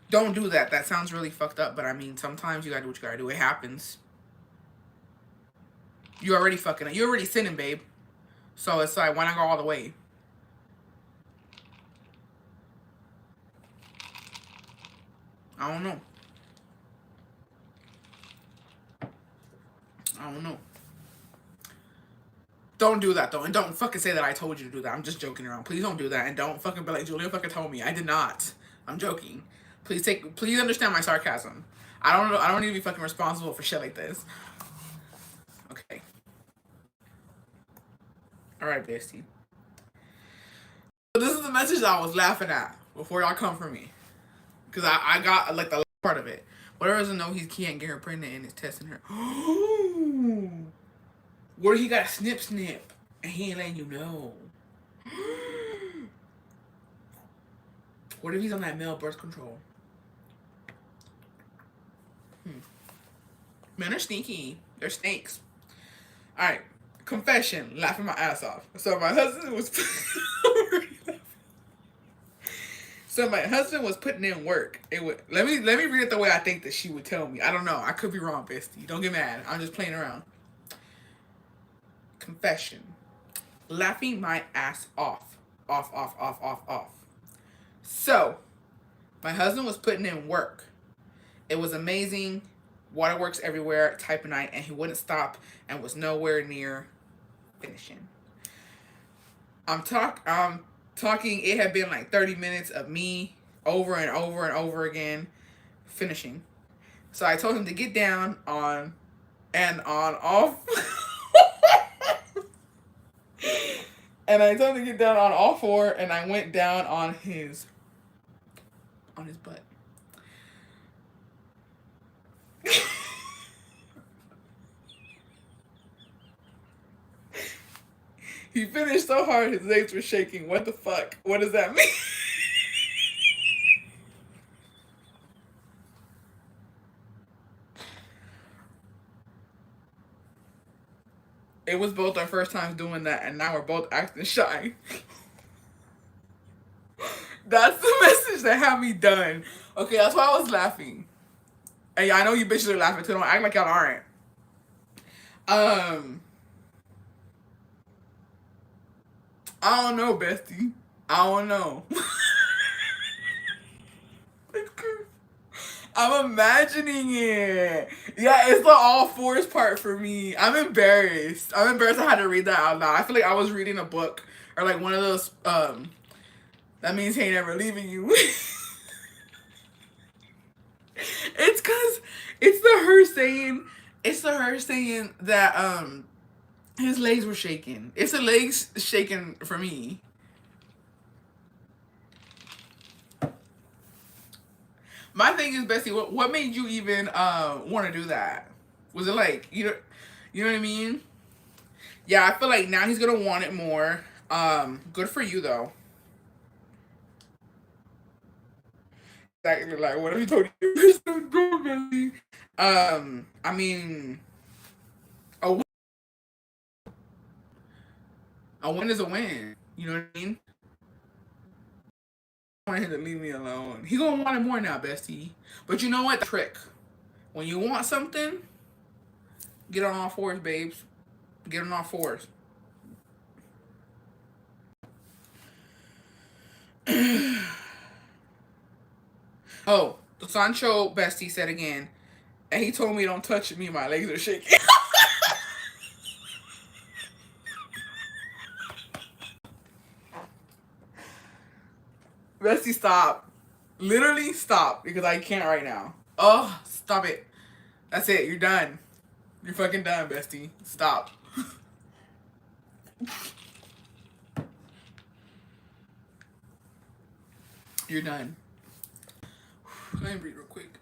Don't do that. That sounds really fucked up, but I mean, sometimes you gotta do what you gotta do. It happens. You're already fucking it. You're already sinning, babe. So it's like, why not go all the way? I don't know. Don't do that though, and don't fucking say that I told you to do that. I'm just joking around. Please don't do that, and don't fucking be like, Julia fucking told me. I did not. I'm joking. Please understand my sarcasm. I don't need to be fucking responsible for shit like this. Okay. All right, bestie. So this is the message that I was laughing at before y'all come for me, because I got like the last part of it. Whatever doesn't know he can't get her pregnant and is testing her. What if he got a snip and he ain't letting you know? What if he's on that male birth control? Men are sneaky. They're snakes. All right. Confession. Laughing my ass off. So my husband was. So my husband was putting in work. It would let me read it the way I think that she would tell me. I don't know. I could be wrong, bestie. Don't get mad. I'm just playing around. Confession. Laughing my ass off. Off, off, off, off, off. So, my husband was putting in work. It was amazing. Waterworks everywhere, type of night, and he wouldn't stop and was nowhere near finishing. I'm talking, it had been like 30 minutes of me over and over and over again finishing. So I told him to get down on and on off. And I told him to get down on all four, and I went down on his butt. He finished so hard his legs were shaking. What the fuck? What does that mean? It was both our first times doing that, and now we're both acting shy. That's the message that had me done. Okay, that's why I was laughing. And yeah, I know you bitches are laughing too. Don't act like y'all aren't. Um, I don't know, bestie. I don't know. I'm imagining it. Yeah, it's the all fours part for me. I'm embarrassed. I'm embarrassed I had to read that out loud. I feel like I was reading a book or like one of those that means he ain't ever leaving you. It's cause it's the her saying that his legs were shaking. It's the legs shaking for me. My thing is, Bessie, what made you even want to do that? Was it like you know what I mean? Yeah, I feel like now he's gonna want it more. Good for you though. Like what have you told you? Go, Bessie. I mean, a win, a win is a win. You know what I mean? I want him to leave me alone. He gonna want it more now, Bestie. But you know what? The trick. When you want something, get on all fours, babes. Get on all fours. Oh, the Sancho bestie said again, and he told me don't touch me, my legs are shaking. Bestie, stop. Literally stop because I can't right now. Oh, stop it. That's it. You're done. You're fucking done, bestie. Stop. You're done. Let me breathe real quick.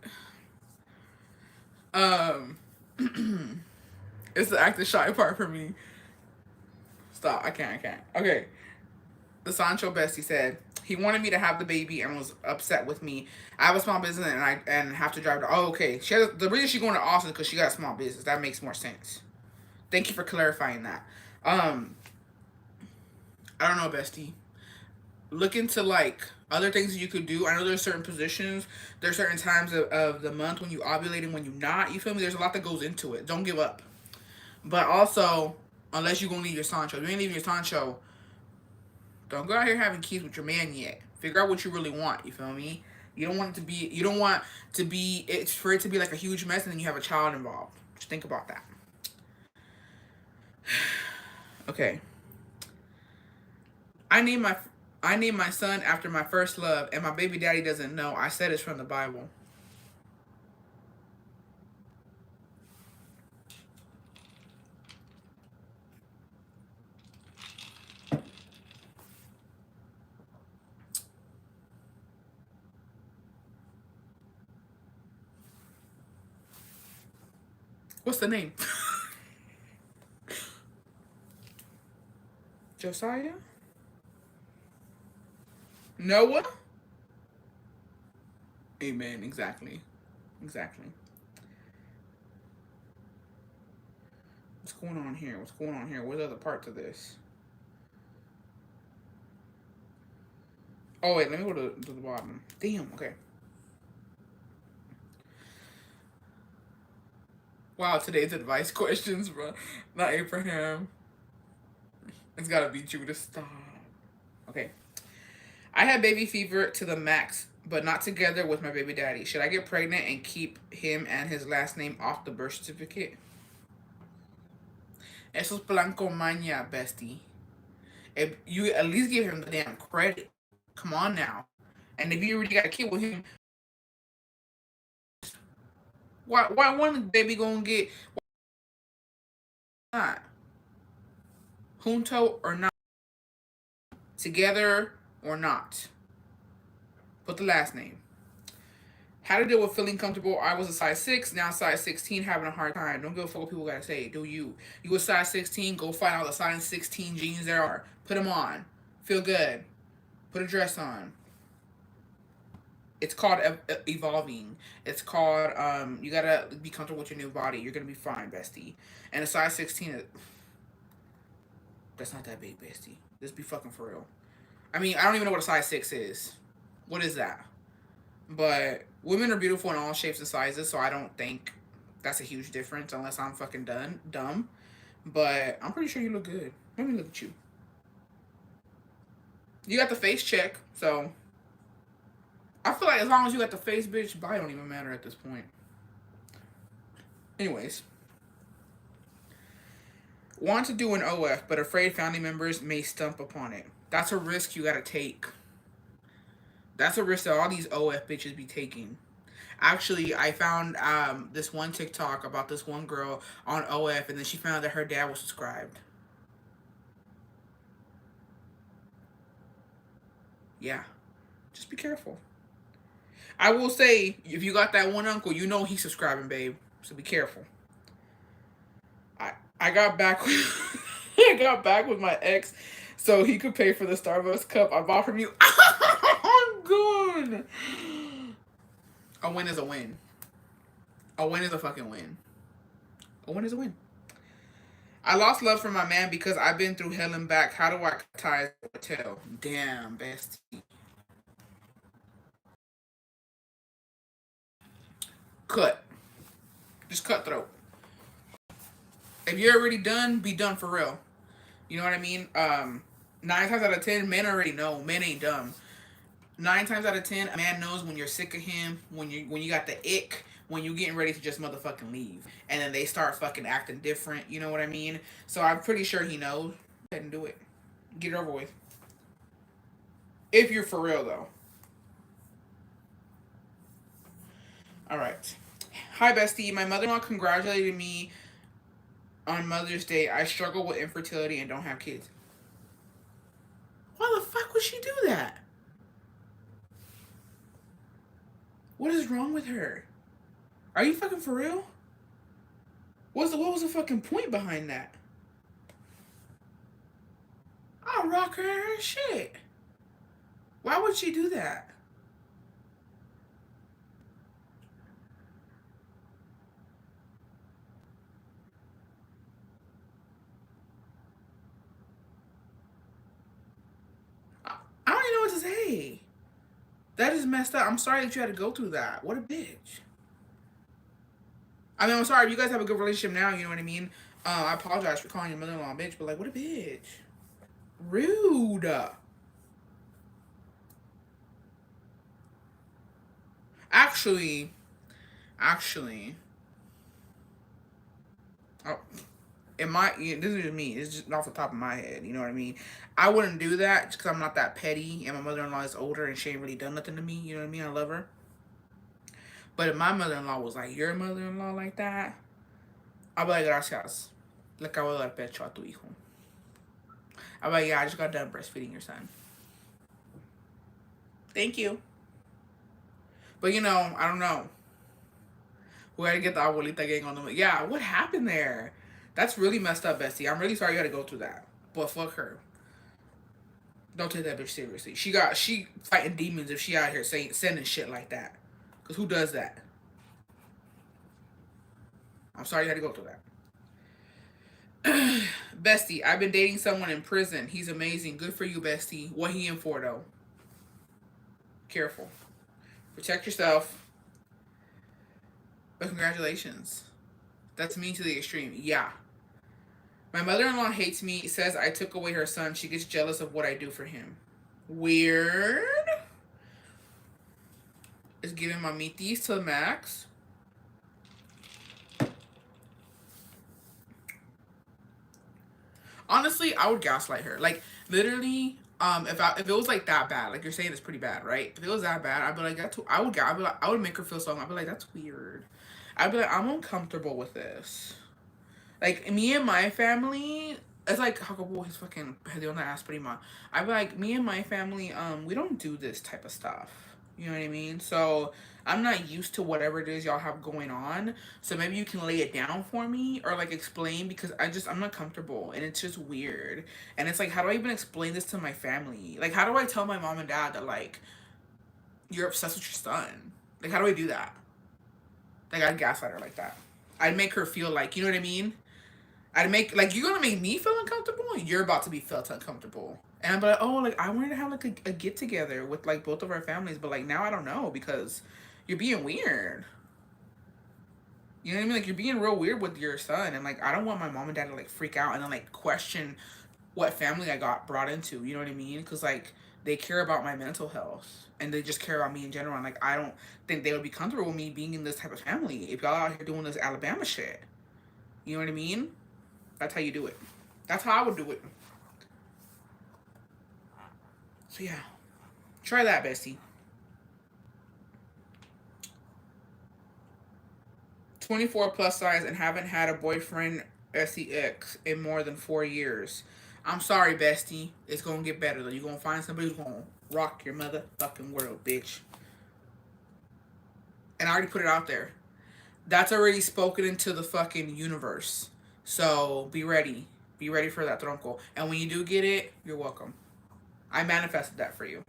Um, it's the acting shy part for me. Stop. I can't. Okay. The Sancho bestie said he wanted me to have the baby and was upset with me. I have a small business and I have to drive to. Oh, okay. The reason she's going to Austin is because she got a small business. That makes more sense. Thank you for clarifying that. I don't know, bestie. Look into like other things that you could do. I know there's certain positions, there's certain times of the month when you ovulate and when you not. You feel me? There's a lot that goes into it. Don't give up. But also, unless you're gonna leave your Sancho, if you ain't leaving your Sancho, don't go out here having kids with your man yet. Figure out what you really want. You feel me? You don't want it to be. You don't want to be. It's for it to be like a huge mess, and then you have a child involved. Just think about that. Okay. I named my I named my son after my first love, and my baby daddy doesn't know. I said it's from the Bible. What's the name? Josiah? Noah? Amen. Exactly. Exactly. What's going on here? What's going on here? Where's the other part to this? Oh wait, let me go to the bottom. Damn. Okay. Wow, today's advice questions, bro. Not Abraham. It's gotta be Judah. Stop. Okay. I had baby fever to the max, but not together with my baby daddy. Should I get pregnant and keep him and his last name off the birth certificate? Eso es blanco maña, bestie. If you at least give him the damn credit. Come on now. And if you already got a kid with him, why one baby gonna get not? Junto or not? Together or not? Put the last name. How to deal with feeling comfortable. I was a size 6, now size 16, having a hard time. Don't give a fuck what people gotta say. Do you? You a size 16, go find all the size 16 jeans there are. Put them on. Feel good. Put a dress on. It's called evolving. It's called, you gotta be comfortable with your new body. You're gonna be fine, bestie. And a size 16, that's not that big, bestie. Let's be fucking for real. I mean, I don't even know what a size 6 is. What is that? But women are beautiful in all shapes and sizes, so I don't think that's a huge difference unless I'm fucking dumb. But I'm pretty sure you look good. Let me look at you. You got the face check, so I feel like as long as you got the face, bitch, body don't even matter at this point. Anyways. Want to do an OF, but afraid family members may stump upon it. That's a risk you gotta take. That's a risk that all these OF bitches be taking. Actually, I found this one TikTok about this one girl on OF, and then she found that her dad was subscribed. Yeah, just be careful. I will say, if you got that one uncle, you know he's subscribing, babe. So be careful. I got back with I got back with my ex, so he could pay for the Starbucks cup I bought from you. I'm good. A win is a win. A win is a fucking win. A win is a win. I lost love for my man because I've been through hell and back. How do I ties tell? Damn, bestie. Cut. Just cutthroat. If you're already done, be done for real. You know what I mean? 9 times out of 10, men already know. Men ain't dumb. 9 times out of 10, a man knows when you're sick of him, when you got the ick, when you're getting ready to just motherfucking leave, and then they start fucking acting different. You know what I mean? So I'm pretty sure he knows. Go ahead and do it. Get it over with. If you're for real though. All right. Hi bestie. My mother-in-law congratulated me on Mother's Day. I struggle with infertility and don't have kids. Why the fuck would she do that? What is wrong with her? Are you fucking for real? What was the fucking point behind that? I'll rock her shit. Why would she do that? I don't even know what to say. That is messed up. I'm sorry that you had to go through that. What a bitch. I mean, I'm sorry if you guys have a good relationship now. You know what I mean. I apologize for calling your mother-in-law a bitch, but like, what a bitch. Rude. Actually, actually, oh, this is just me. It's just off the top of my head. You know what I mean? I wouldn't do that just because I'm not that petty, and my mother-in-law is older, and she ain't really done nothing to me. You know what I mean? I love her. But if my mother-in-law was like your mother-in-law like that, I'll be like, gracias. Le acabo de dar pecho a tu hijo. I'll be like, yeah, I just got done breastfeeding your son. Thank you. But you know, I don't know. We gotta get the abuelita gang on the. Yeah, what happened there? That's really messed up, Bestie. I'm really sorry you had to go through that. But fuck her. Don't take that bitch seriously. She fighting demons if she out here sending shit like that. Cause who does that? I'm sorry you had to go through that. Bestie, I've been dating someone in prison. He's amazing. Good for you, bestie. What he in for though? Careful. Protect yourself. But congratulations. That's mean to the extreme. Yeah. My mother-in-law hates me, says I took away her son. She gets jealous of what I do for him. Weird. It's giving my meaties to the max. Honestly, I would gaslight her. Like, literally, if it was like that bad, like you're saying it's pretty bad, right? If it was that bad, I'd be like, that's I'd be like, I would make her feel something. I'd be like, that's weird. I'd be like, I'm uncomfortable with this. Like me and my family, it's like Jacobo is fucking on the ass prima. I be like, me and my family, we don't do this type of stuff. You know what I mean? So I'm not used to whatever it is y'all have going on. So maybe you can lay it down for me or like explain because I'm not comfortable and it's just weird. And it's like, how do I even explain this to my family? Like, how do I tell my mom and dad that like you're obsessed with your son? Like, how do I do that? Like, I'd gaslight her like that. I'd make her feel like, you know what I mean? I'd make like you're gonna make me feel uncomfortable. You're about to be felt uncomfortable, and I'm like, oh, like I wanted to have like a get together with like both of our families, but like now I don't know because you're being weird. You know what I mean? Like you're being real weird with your son, and like I don't want my mom and dad to like freak out and then like question what family I got brought into. You know what I mean? Because like they care about my mental health and they just care about me in general. And like I don't think they would be comfortable with me being in this type of family if y'all out here doing this Alabama shit. You know what I mean? That's how you do it. That's how I would do it. So yeah, try that, Bessie. 24 plus size and haven't had a boyfriend sex in more than 4 years. I'm sorry, Bestie. It's gonna get better though. You're gonna find somebody who's gonna rock your motherfucking world, bitch. And I already put it out there. That's already spoken into the fucking universe. So be ready. Be ready for that tronco. And when you do get it, you're welcome. I manifested that for you.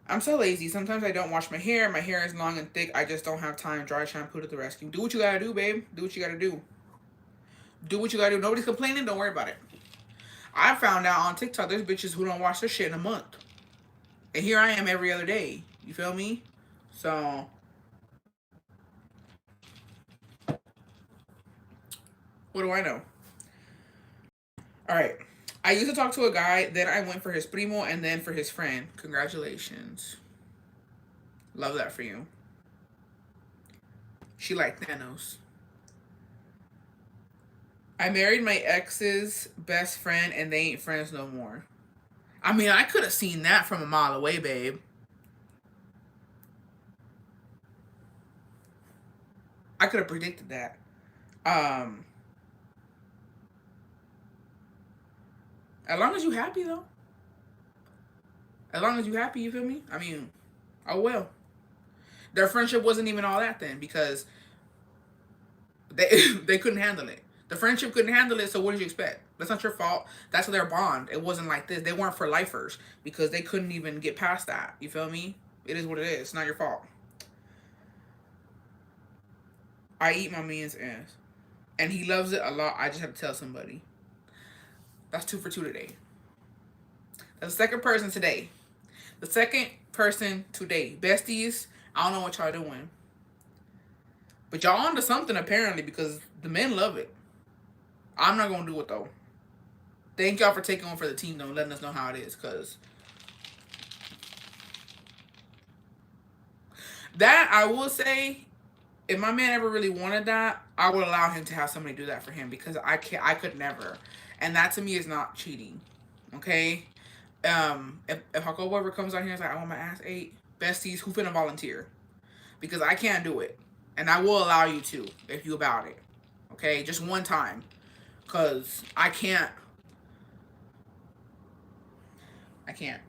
I'm so lazy. Sometimes I don't wash my hair. My hair is long and thick. I just don't have time. Dry shampoo to the rescue. Do what you gotta do, babe. Do what you gotta do. Do what you gotta do. Nobody's complaining. Don't worry about it. I found out on TikTok there's bitches who don't wash their shit in a month. And here I am every other day. You feel me? So, what do I know? Alright. I used to talk to a guy, then I went for his primo, and then for his friend. Congratulations. Love that for you. She like Thanos. I married my ex's best friend, and they ain't friends no more. I mean, I could have seen that from a mile away, babe. I could have predicted that. Um, as long as you happy though. As long as you happy, you feel me? I mean, oh well. Their friendship wasn't even all that then because they they couldn't handle it. The friendship couldn't handle it, so what did you expect? That's not your fault. That's their bond. It wasn't like this. They weren't for lifers because they couldn't even get past that. You feel me? It is what it is. It's not your fault. I eat my man's ass. And he loves it a lot. I just have to tell somebody. That's 2 for 2 today. That's the second person today. The second person today. Besties, I don't know what y'all doing. But y'all onto something apparently because the men love it. I'm not going to do it though. Thank y'all for taking on for the team though, letting us know how it is. Because that, I will say, if my man ever really wanted that, I would allow him to have somebody do that for him because I could never. And that to me is not cheating. Okay? If Jacobo ever comes out here and is like, I want my ass ate, besties, who finna volunteer? Because I can't do it. And I will allow you to if you about it. Okay? Just one time. Because I can't. I can't.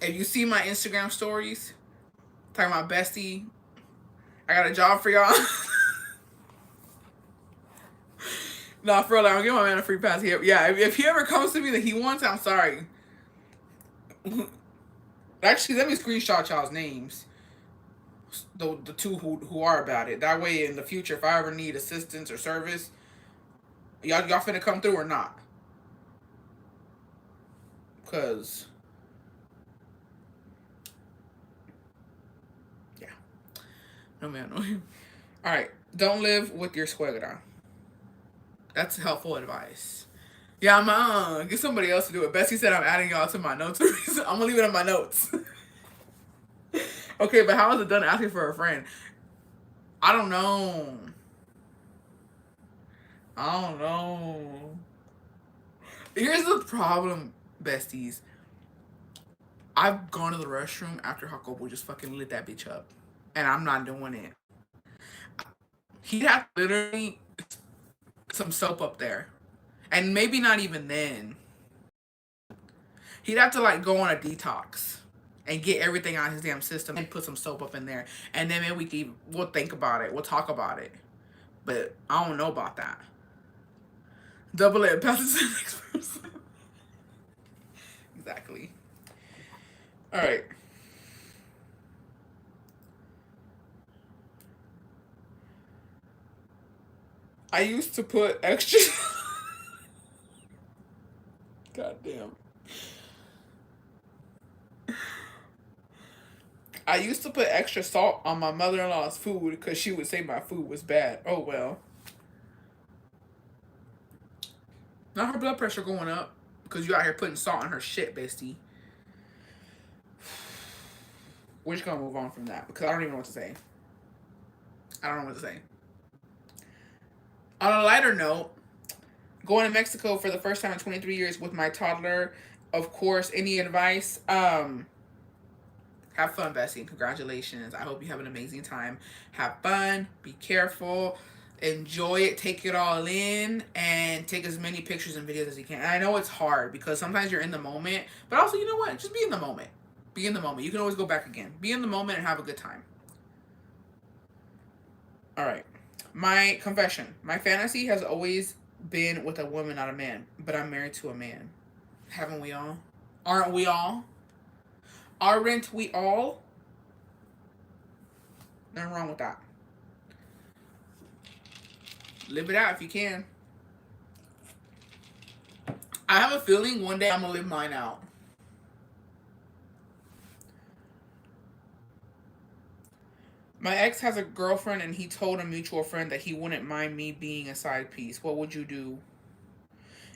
If you see my Instagram stories, talking about bestie, I got a job for y'all. Nah, for real, I'll give my man a free pass here. Yeah, if he ever comes to me that he wants, I'm sorry. Actually, let me screenshot y'all's names. the two who are about it. That way, in the future, if I ever need assistance or service, y'all finna come through or not? Cause yeah, no man, no. All right, don't live with your suegra. That's helpful advice. Yeah, I'm get somebody else to do it. Bessie said I'm adding y'all to my notes. I'm gonna leave it in my notes. Okay, but how is it done asking for a friend? I don't know. I don't know. Here's the problem, besties. I've gone to the restroom after Jacobo just fucking lit that bitch up. And I'm not doing it. He'd have literally some soap up there. And maybe not even then. He'd have to like go on a detox and get everything out of his damn system and put some soap up in there. And then maybe we'll think about it. We'll talk about it. But I don't know about that. Double it, pass it to the next person. Exactly. All right. I used to put extra. Goddamn. I used to put extra salt on my mother-in-law's food because she would say my food was bad. Oh well. Not her blood pressure going up because you out here putting salt on her shit, bestie. We're just gonna move on from that because I don't even know what to say. I don't know what to say. On a lighter note, going to Mexico for the first time in 23 years with my toddler. Of course, any advice? Have fun, Bessie. Congratulations. I hope you have an amazing time. Have fun. Be careful. Enjoy it. Take it all in. And take as many pictures and videos as you can. And I know it's hard because sometimes you're in the moment. But also, you know what? Just be in the moment. Be in the moment. You can always go back again. Be in the moment and have a good time. All right. My confession. My fantasy has always been with a woman, not a man. But I'm married to a man. Haven't we all? Aren't we all? Aren't we all? Nothing wrong with that. Live it out if you can. I have a feeling one day I'm gonna live mine out. My ex has a girlfriend and he told a mutual friend that he wouldn't mind me being a side piece. What would you do?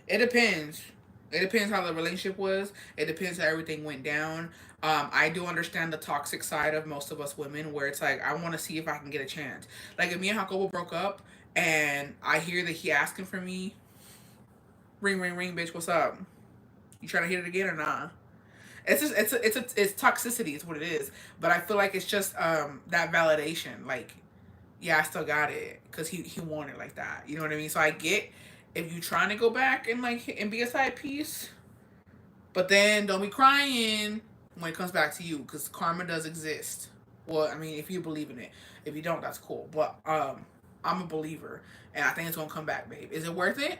It depends. It depends how the relationship was. It depends how everything went down. I do understand the toxic side of most of us women where it's like, I want to see if I can get a chance. Like if me and Jacobo broke up and I hear that he asking for me, ring, ring, ring, bitch, what's up? You trying to hit it again or not? It's just it's toxicity. It's what it is. But I feel like it's just that validation. Like, yeah, I still got it because he wanted it like that. You know what I mean? So I get if you trying to go back and like and be a side piece, but then don't be crying when it comes back to you because karma does exist. Well, I mean, if you believe in it. If you don't, that's cool. But I'm a believer, and I think it's gonna come back, babe. Is it worth it?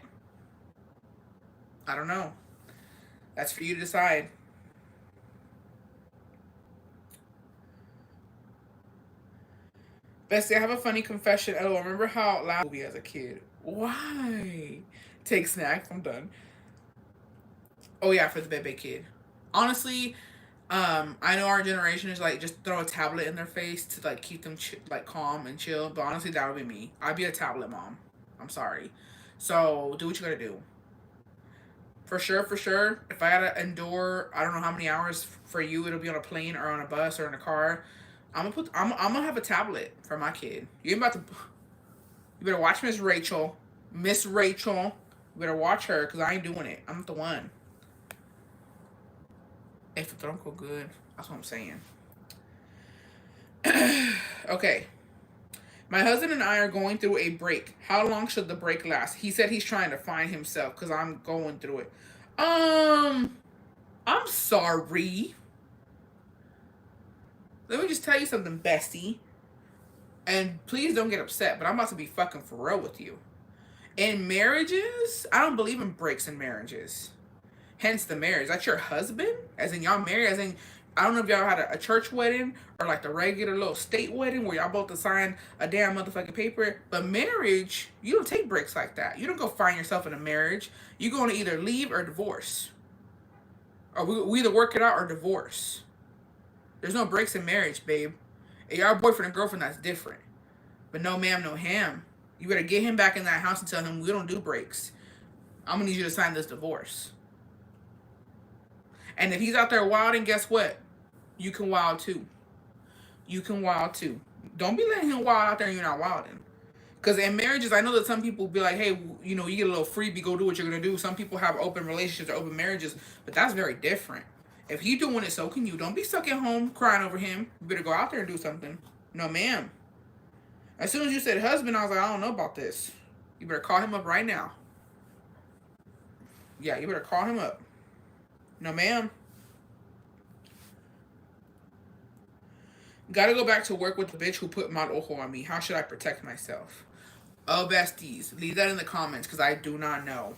I don't know. That's for you to decide. Bestie, I have a funny confession. Oh, remember how loud movie as a kid? Why? Take snacks. I'm done. Oh yeah, for the Bebe kid. Honestly, I know our generation is like just throw a tablet in their face to like keep them like calm and chill. But honestly, that would be me. I'd be a tablet mom. I'm sorry. So do what you gotta do. For sure, for sure. If I gotta endure, I don't know how many hours for you, it'll be on a plane or on a bus or in a car. I'm gonna have a tablet for my kid. You ain't about to. You better watch Miss Rachel. Miss Rachel. You better watch her because I ain't doing it. I'm not the one. If it don't go good, that's what I'm saying. Okay. My husband and I are going through a break. How long should the break last? He said he's trying to find himself because I'm going through it. I'm sorry. Let me just tell you something, bestie. And please don't get upset, but I'm about to be fucking for real with you. In marriages, I don't believe in breaks in marriages. Hence the marriage. That's your husband? As in y'all married? As in I don't know if y'all had a church wedding or like the regular little state wedding where y'all both to sign a damn motherfucking paper. But marriage, you don't take breaks like that. You don't go find yourself in a marriage. You're going to either leave or divorce. Or we either work it out or divorce. There's no breaks in marriage, babe. If y'all boyfriend and girlfriend, that's different. But no ma'am, no ham. You better get him back in that house and tell him we don't do breaks. I'm going to need you to sign this divorce. And if he's out there wilding, guess what? You can wild too. You can wild too. Don't be letting him wild out there and you're not wilding. Because in marriages, I know that some people be like, hey, you know, you get a little freebie, go do what you're going to do. Some people have open relationships or open marriages, but that's very different. If he doing it, so can you. Don't be stuck at home crying over him. You better go out there and do something. No, ma'am. As soon as you said husband, I was like, I don't know about this. You better call him up right now. Yeah, you better call him up. No, ma'am. Gotta go back to work with the bitch who put mal ojo on me. How should I protect myself? Oh, besties, leave that in the comments because I do not know.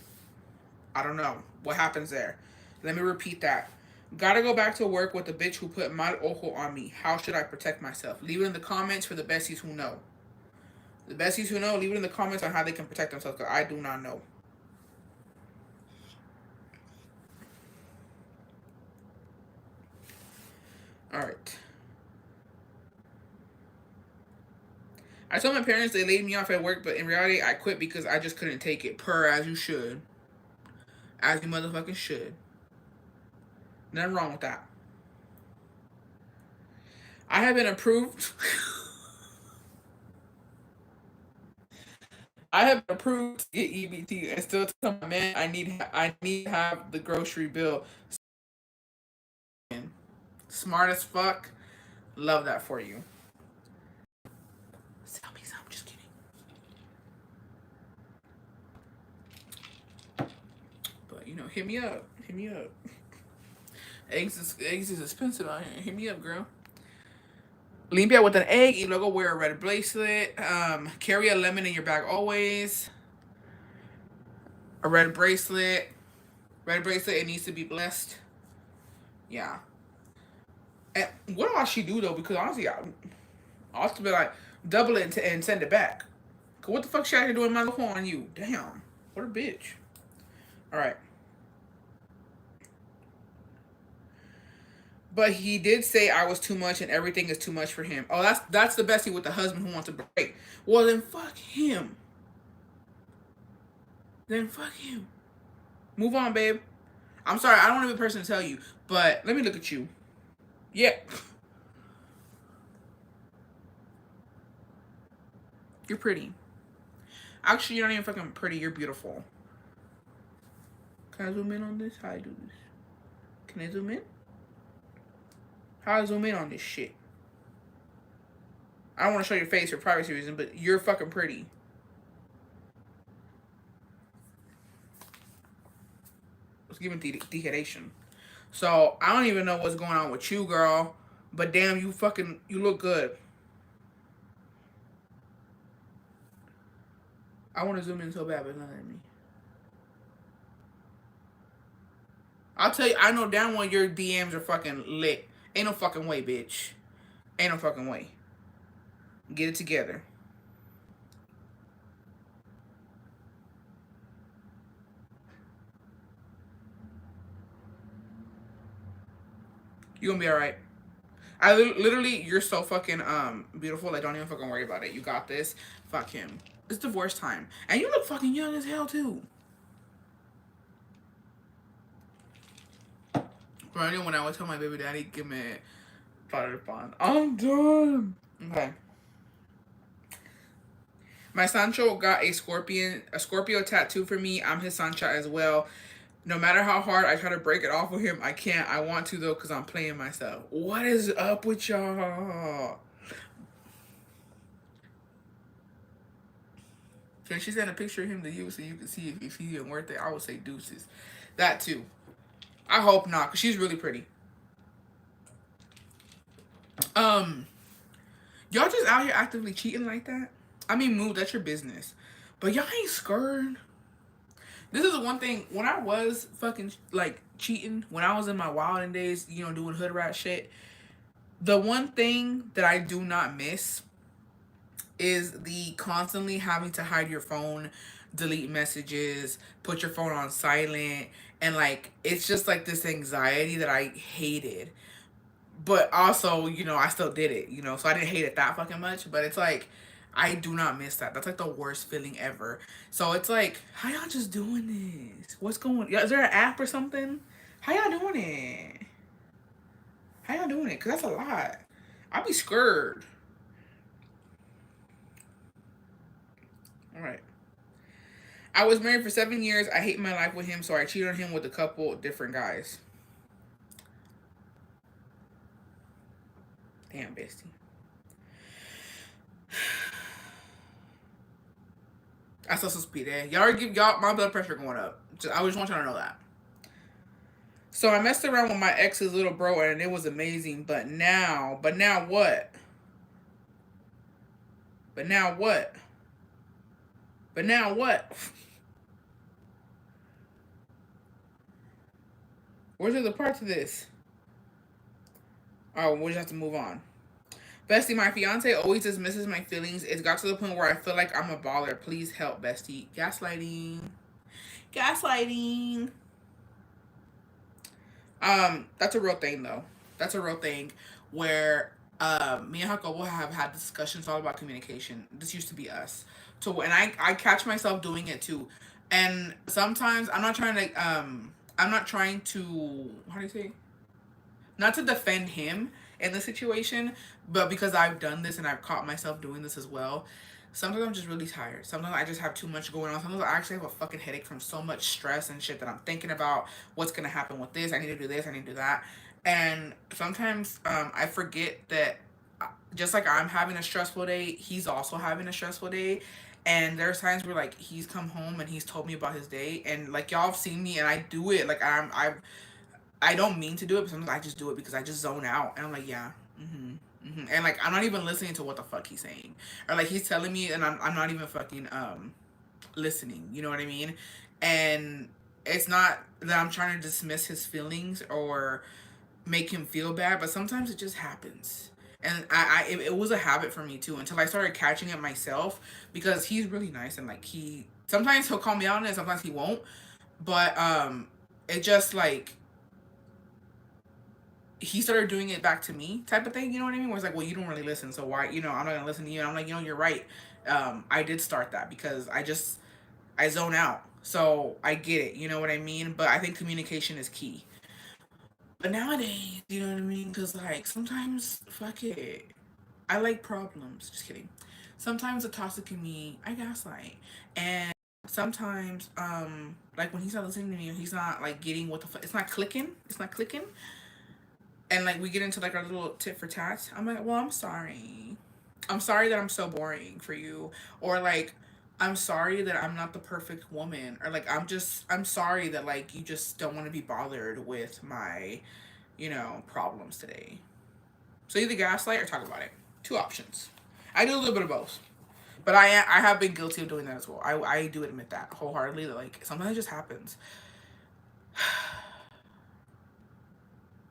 I don't know what happens there. Let me repeat that. Gotta go back to work with the bitch who put mal ojo on me. How should I protect myself? Leave it in the comments for the besties who know. The besties who know, leave it in the comments on how they can protect themselves because I do not know. All right. I told my parents they laid me off at work, but in reality, I quit because I just couldn't take it. Per as you should. As you motherfucking should. Nothing wrong with that. I have been approved. I have been approved to get EBT and still tell my man I need to have the grocery bill. Smart as fuck. Love that for you. Sell me some. Just kidding. But you know, hit me up. Hit me up. Eggs is expensive out here. Hit me up, girl. Limpia with an egg. Y luego wear a red bracelet. Carry a lemon in your bag always. A red bracelet. Red bracelet. It needs to be blessed. Yeah. And what do she do though? Because honestly, I ought to be like double it and send it back. Cause what the fuck she out here doing my little on you? Damn. What a bitch. All right. But he did say I was too much and everything is too much for him. Oh, that's the bestie with the husband who wants to break. Well, then fuck him. Then fuck him. Move on, babe. I'm sorry, I don't want to be the person to tell you, but let me look at you. Yeah. You're pretty. Actually, you're not even fucking pretty. You're beautiful. Can I zoom in on this? How I do this? Can I zoom in? How I zoom in on this shit? I don't want to show your face for privacy reasons, but you're fucking pretty. It's giving dehydration. So, I don't even know what's going on with you, girl. But damn, you look good. I want to zoom in so bad, but it's not letting me. I'll tell you, I know damn well your DMs are fucking lit. Ain't no fucking way, bitch. Ain't no fucking way. Get it together. You gonna be alright. I literally, you're so fucking beautiful. Like, don't even fucking worry about it. You got this. Fuck him. It's divorce time. And you look fucking young as hell, too. Right when I would tell my baby daddy, give me fire bond. I'm done. Okay. My Sancho got a Scorpio tattoo for me. I'm his Sancha as well. No matter how hard I try to break it off with him, I can't. I want to, though, because I'm playing myself. What is up with y'all? Can she send a picture of him to you so you can see if he's even worth it? I would say deuces. That, too. I hope not, because she's really pretty. Y'all just out here actively cheating like that? I mean, move, that's your business. But y'all ain't scared. This is the one thing, when I was fucking, like, cheating, when I was in my wilding days, you know, doing hood rat shit, the one thing that I do not miss is the constantly having to hide your phone, delete messages, put your phone on silent, and like it's just like this anxiety that I hated. But also, you know, I still did it, you know, so I didn't hate it that fucking much. But it's like I do not miss that. That's like the worst feeling ever. So it's like, how y'all just doing this? What's going? Is there an app or something? How y'all doing it? How y'all doing it? Cause that's a lot. I'll be scared. All right. I was married for 7 years. I hate my life with him, so I cheated on him with a couple different guys. Damn, bestie. I saw some speed there. Y'all give y'all my blood pressure going up. I just want y'all to know that. So I messed around with my ex's little bro and it was amazing. But now what? But now what? But now what? Where's the other part to this? Oh, we'll just have to move on. Bestie, my fiance always dismisses my feelings. It's got to the point where I feel like I'm a baller. Please help, bestie. Gaslighting. Gaslighting. That's a real thing though. That's a real thing where me and Jacobo have had discussions all about communication. This used to be us. So and I catch myself doing it too. And sometimes I'm not trying to how do you say? Not to defend him in the situation, but because I've done this and I've caught myself doing this as well. Sometimes I'm just really tired. Sometimes I just have too much going on. Sometimes I actually have a fucking headache from so much stress and shit that I'm thinking about what's gonna happen with this. I need to do this. I need to do that. And sometimes I forget that just like I'm having a stressful day, he's also having a stressful day. And there's times where like he's come home and he's told me about his day, and like y'all have seen me and I do it. Like I don't mean to do it, but sometimes I just do it because I just zone out, and I'm like, yeah, and like I'm not even listening to what the fuck he's saying, or like he's telling me, and I'm not even fucking listening. You know what I mean? And it's not that I'm trying to dismiss his feelings or make him feel bad, but sometimes it just happens. And it was a habit for me too until I started catching it myself because he's really nice and like he sometimes he'll call me out on it, sometimes he won't, but it just like he started doing it back to me type of thing, you know what I mean? Where it's like, well, you don't really listen, so why, you know, I'm not gonna listen to you. And I'm like, you know, you're right. I did start that because I zone out. So I get it, you know what I mean? But I think communication is key. But nowadays, you know what I mean? Because like sometimes, fuck it. I like problems. Just kidding. Sometimes the toxic in me, I gaslight. And sometimes, like when he's not listening to me or he's not like getting what the fuck, it's not clicking. It's not clicking. And like we get into like our little tit for tat. I'm like, well, I'm sorry. I'm sorry that I'm so boring for you. Or like, I'm sorry that I'm not the perfect woman. Or like, I'm sorry that like you just don't want to be bothered with my, you know, problems today. So either gaslight or talk about it. Two options. I do a little bit of both. But I have been guilty of doing that as well. I do admit that wholeheartedly that like sometimes it just happens.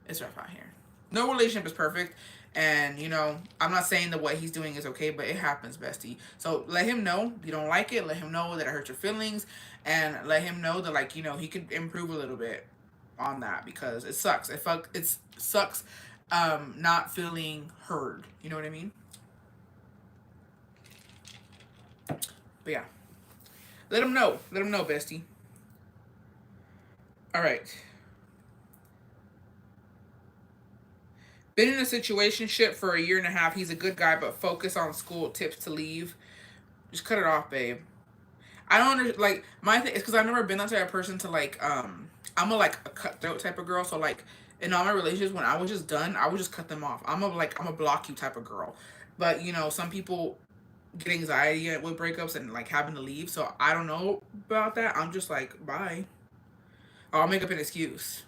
It's rough out here. No relationship is perfect. And, you know, I'm not saying that what he's doing is okay, but it happens, bestie. So let him know you don't like it. Let him know that it hurts your feelings. And let him know that, like, you know, he could improve a little bit on that because it sucks. It sucks not feeling heard. You know what I mean? But yeah. Let him know. Let him know, bestie. All right. Been in a situationship for a year and a half. He's a good guy, but focus on school. Tips to leave. Just cut it off, babe. I don't like my thing is because I've never been that type of person to like I'm a like a cutthroat type of girl. So like in all my relationships, when I was just done, I would just cut them off. I'm a block you type of girl. But you know, some people get anxiety with breakups and like having to leave. So I don't know about that. I'm just like bye. Or I'll make up an excuse.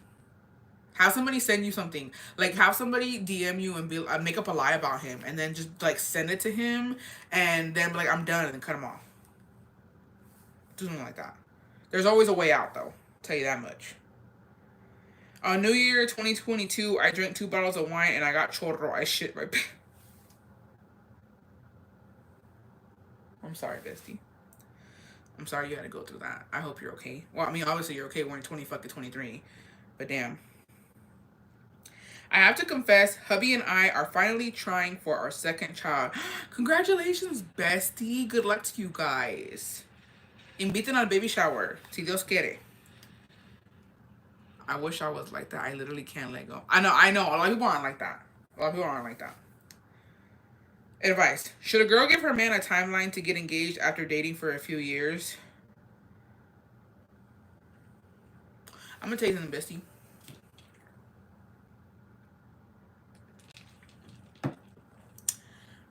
Have somebody send you something. Like have somebody DM you and be make up a lie about him, and then just like send it to him, and then be like I'm done, and then cut him off. Do something like that. There's always a way out, though. I'll tell you that much. On New Year 2022, I drank 2 bottles of wine and I got chorro. I shit my pants. I'm sorry, bestie. I'm sorry you had to go through that. I hope you're okay. Well, I mean, obviously you're okay. We're in 23, but damn. I have to confess, hubby and I are finally trying for our second child. Congratulations, bestie. Good luck to you guys. Inviten al baby shower, si Dios quiere. I wish I was like that. I literally can't let go. I know. A lot of people aren't like that. A lot of people aren't like that. Advice. Should a girl give her man a timeline to get engaged after dating for a few years? I'm going to tell you something, bestie.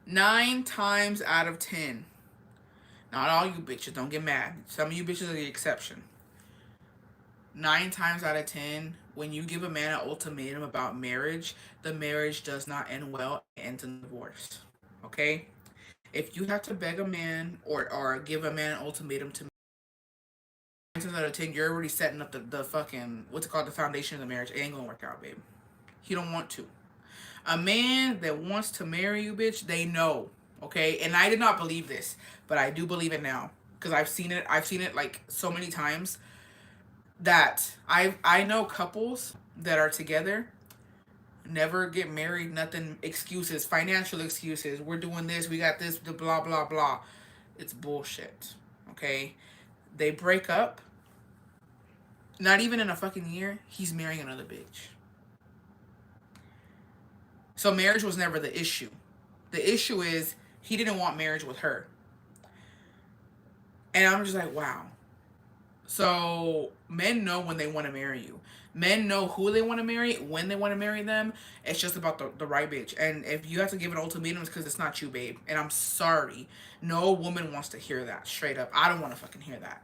9 times out of 10. Not all you bitches. Don't get mad. Some of you bitches are the exception. 9 times out of 10, when you give a man an ultimatum about marriage, the marriage does not end well. It ends in divorce. Okay? If you have to beg a man or give a man an ultimatum to 9 times out of 10, you're already setting up the fucking, what's it called, the foundation of the marriage. It ain't gonna work out, babe. He don't want to. A man that wants to marry you, bitch, they know. Okay? And I did not believe this, but I do believe it now. Because I've seen it like so many times that I know couples that are together, never get married, nothing, excuses, financial excuses. We're doing this, we got this, blah, blah, blah. It's bullshit. Okay? They break up. Not even in a fucking year, he's marrying another bitch. So marriage was never the issue. The issue is he didn't want marriage with her. And I'm just like, wow. So men know when they want to marry you. Men know who they want to marry, when they want to marry them. It's just about the right bitch. And if you have to give an ultimatum, it's because it's not you, babe. And I'm sorry. No woman wants to hear that, straight up. I don't want to fucking hear that.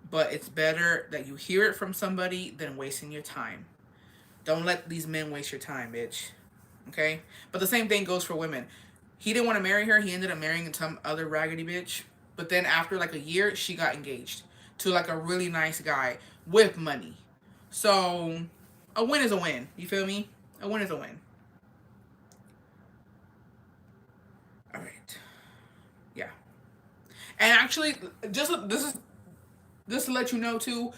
But it's better that you hear it from somebody than wasting your time. Don't let these men waste your time, bitch. Okay? But the same thing goes for women. He didn't want to marry her. He ended up marrying some other raggedy bitch. But then after like a year, she got engaged to like a really nice guy with money. So a win is a win. You feel me? A win is a win. All right. Yeah. And actually, just to let you know too,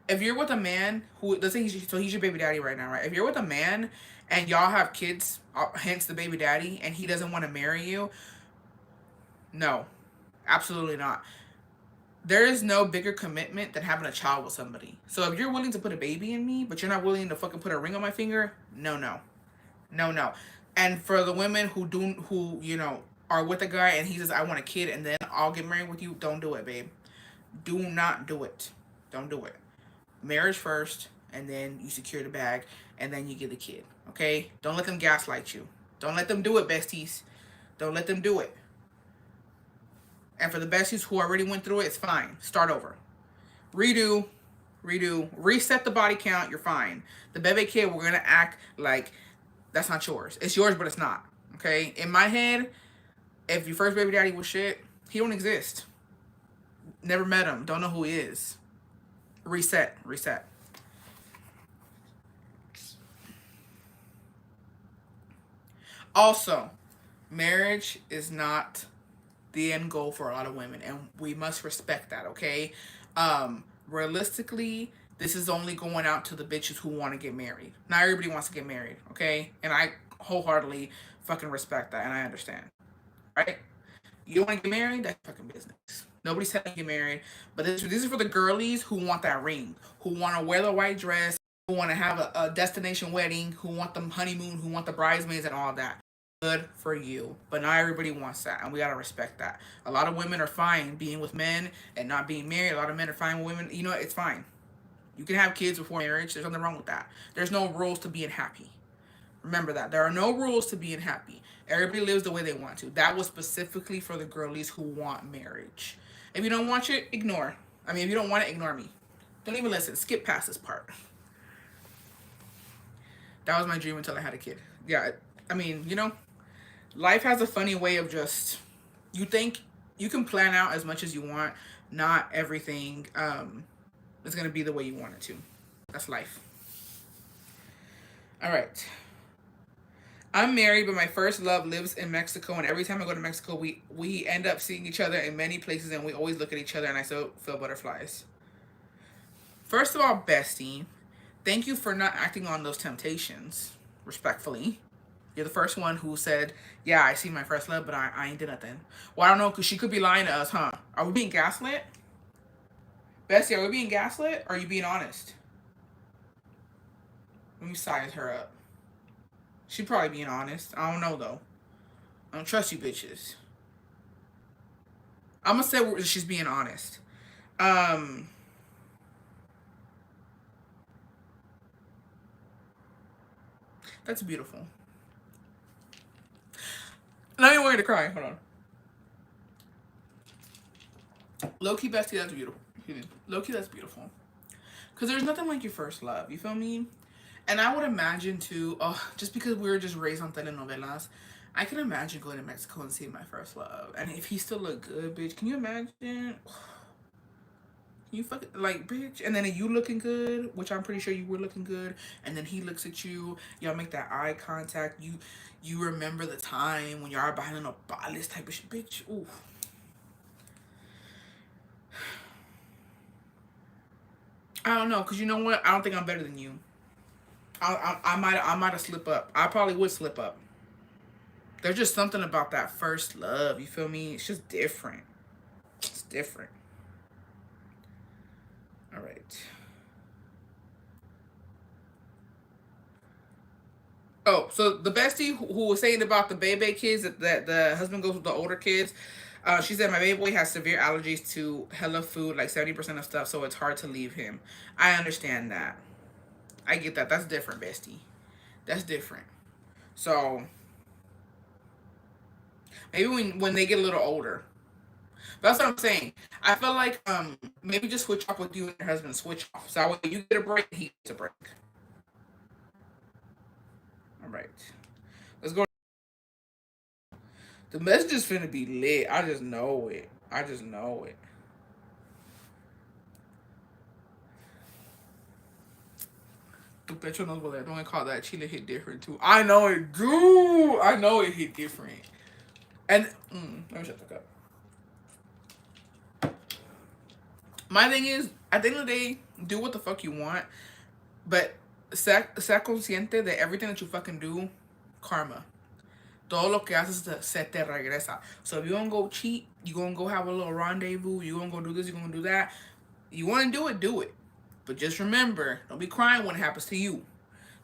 if you're with a man who, let's say he's your baby daddy right now, right? If you're with a man and y'all have kids, hence the baby daddy, and he doesn't want to marry you, no, absolutely not. There is no bigger commitment than having a child with somebody. So if you're willing to put a baby in me, but you're not willing to fucking put a ring on my finger, no, no, no, no. And for the women who are with a guy and he says I want a kid and then I'll get married with you, don't do it, babe. Do not do it. Don't do it. Marriage first, and then you secure the bag, and then you get the kid. Okay? Don't let them gaslight you. Don't let them do it, besties. Don't let them do it. And for the besties who already went through it, it's fine. Start over. Redo. Reset the body count. You're fine. The baby kid, we're gonna act like that's not yours. It's yours, but it's not. Okay? In my head, if your first baby daddy was shit, he don't exist. Never met him. Don't know who he is. Reset. Also, marriage is not the end goal for a lot of women, and we must respect that, okay? Realistically, this is only going out to the bitches who want to get married. Not everybody wants to get married, okay? And I wholeheartedly fucking respect that, and I understand, right? You want to get married? That's fucking business. Nobody's telling you to get married, but this is for the girlies who want that ring, who want to wear the white dress, who want to have a destination wedding, who want the honeymoon, who want the bridesmaids and all that. Good for you, but not everybody wants that, and we gotta respect that. A lot of women are fine being with men and not being married. A lot of men are fine with women. You know, it's fine. You can have kids before marriage. There's nothing wrong with that. There's no rules to being happy. Remember that. There are no rules to being happy. Everybody lives the way they want to. That was specifically for the girlies who want marriage. If you don't want it, ignore. I mean, if you don't want it, ignore me. Don't even listen. Skip past this part. That was my dream until I had a kid. Yeah, I mean, life has a funny way of just, you think you can plan out as much as you want. Not everything is going to be the way you want it to. That's life. All right. I'm married, but my first love lives in Mexico, and every time I go to Mexico, we end up seeing each other in many places, and we always look at each other, and I still feel butterflies. First of all, bestie, thank you for not acting on those temptations. Respectfully, you're the first one who said, "Yeah, I see my first love, but I ain't did nothing." Well, I don't know, cause she could be lying to us, huh? Are we being gaslit, bestie? Are we being gaslit? Or are you being honest? Let me size her up. She probably being honest. I don't know though. I don't trust you bitches. I'm gonna say she's being honest. Um, that's beautiful. Now you're going to cry. Hold on. Low key, bestie, that's beautiful. Low key, that's beautiful. Cause there's nothing like your first love. You feel me? And I would imagine too. Oh, just because we were just raised on telenovelas, I can imagine going to Mexico and seeing my first love. And if he still look good, bitch, can you imagine? You fucking like, bitch, and then you looking good, which I'm pretty sure you were looking good, and then he looks at you, y'all make that eye contact, you remember the time when y'all behind a this type of shit, bitch. Ooh, I don't know, cause you know what? I don't think I'm better than you. I might have slip up. I probably would slip up. There's just something about that first love. You feel me? It's just different. It's different. All right. Oh, so the bestie who was saying about the baby kids that the husband goes with the older kids, she said my baby boy has severe allergies to hella food, like 70% of stuff, so it's hard to leave him. I understand that. I get that. That's different, bestie. That's different. So maybe when they get a little older. But that's what I'm saying. I feel like maybe just switch off with you and your husband. Switch off. So that way you get a break, he gets a break. All right. Let's go. The message is finna be lit. I just know it. I just know it. Tu pecho no boleto. Don't call that Chile hit different too. I know it do. I know it hit different. And let me shut the fuck up. My thing is, at the end of the day, do what the fuck you want, but sea consciente that everything that you fucking do, karma. Todo lo que haces se te regresa. So if you gonna go cheat, you gonna go have a little rendezvous, you gonna go do this, you gonna do that. You wanna do it, do it. But just remember, don't be crying when it happens to you.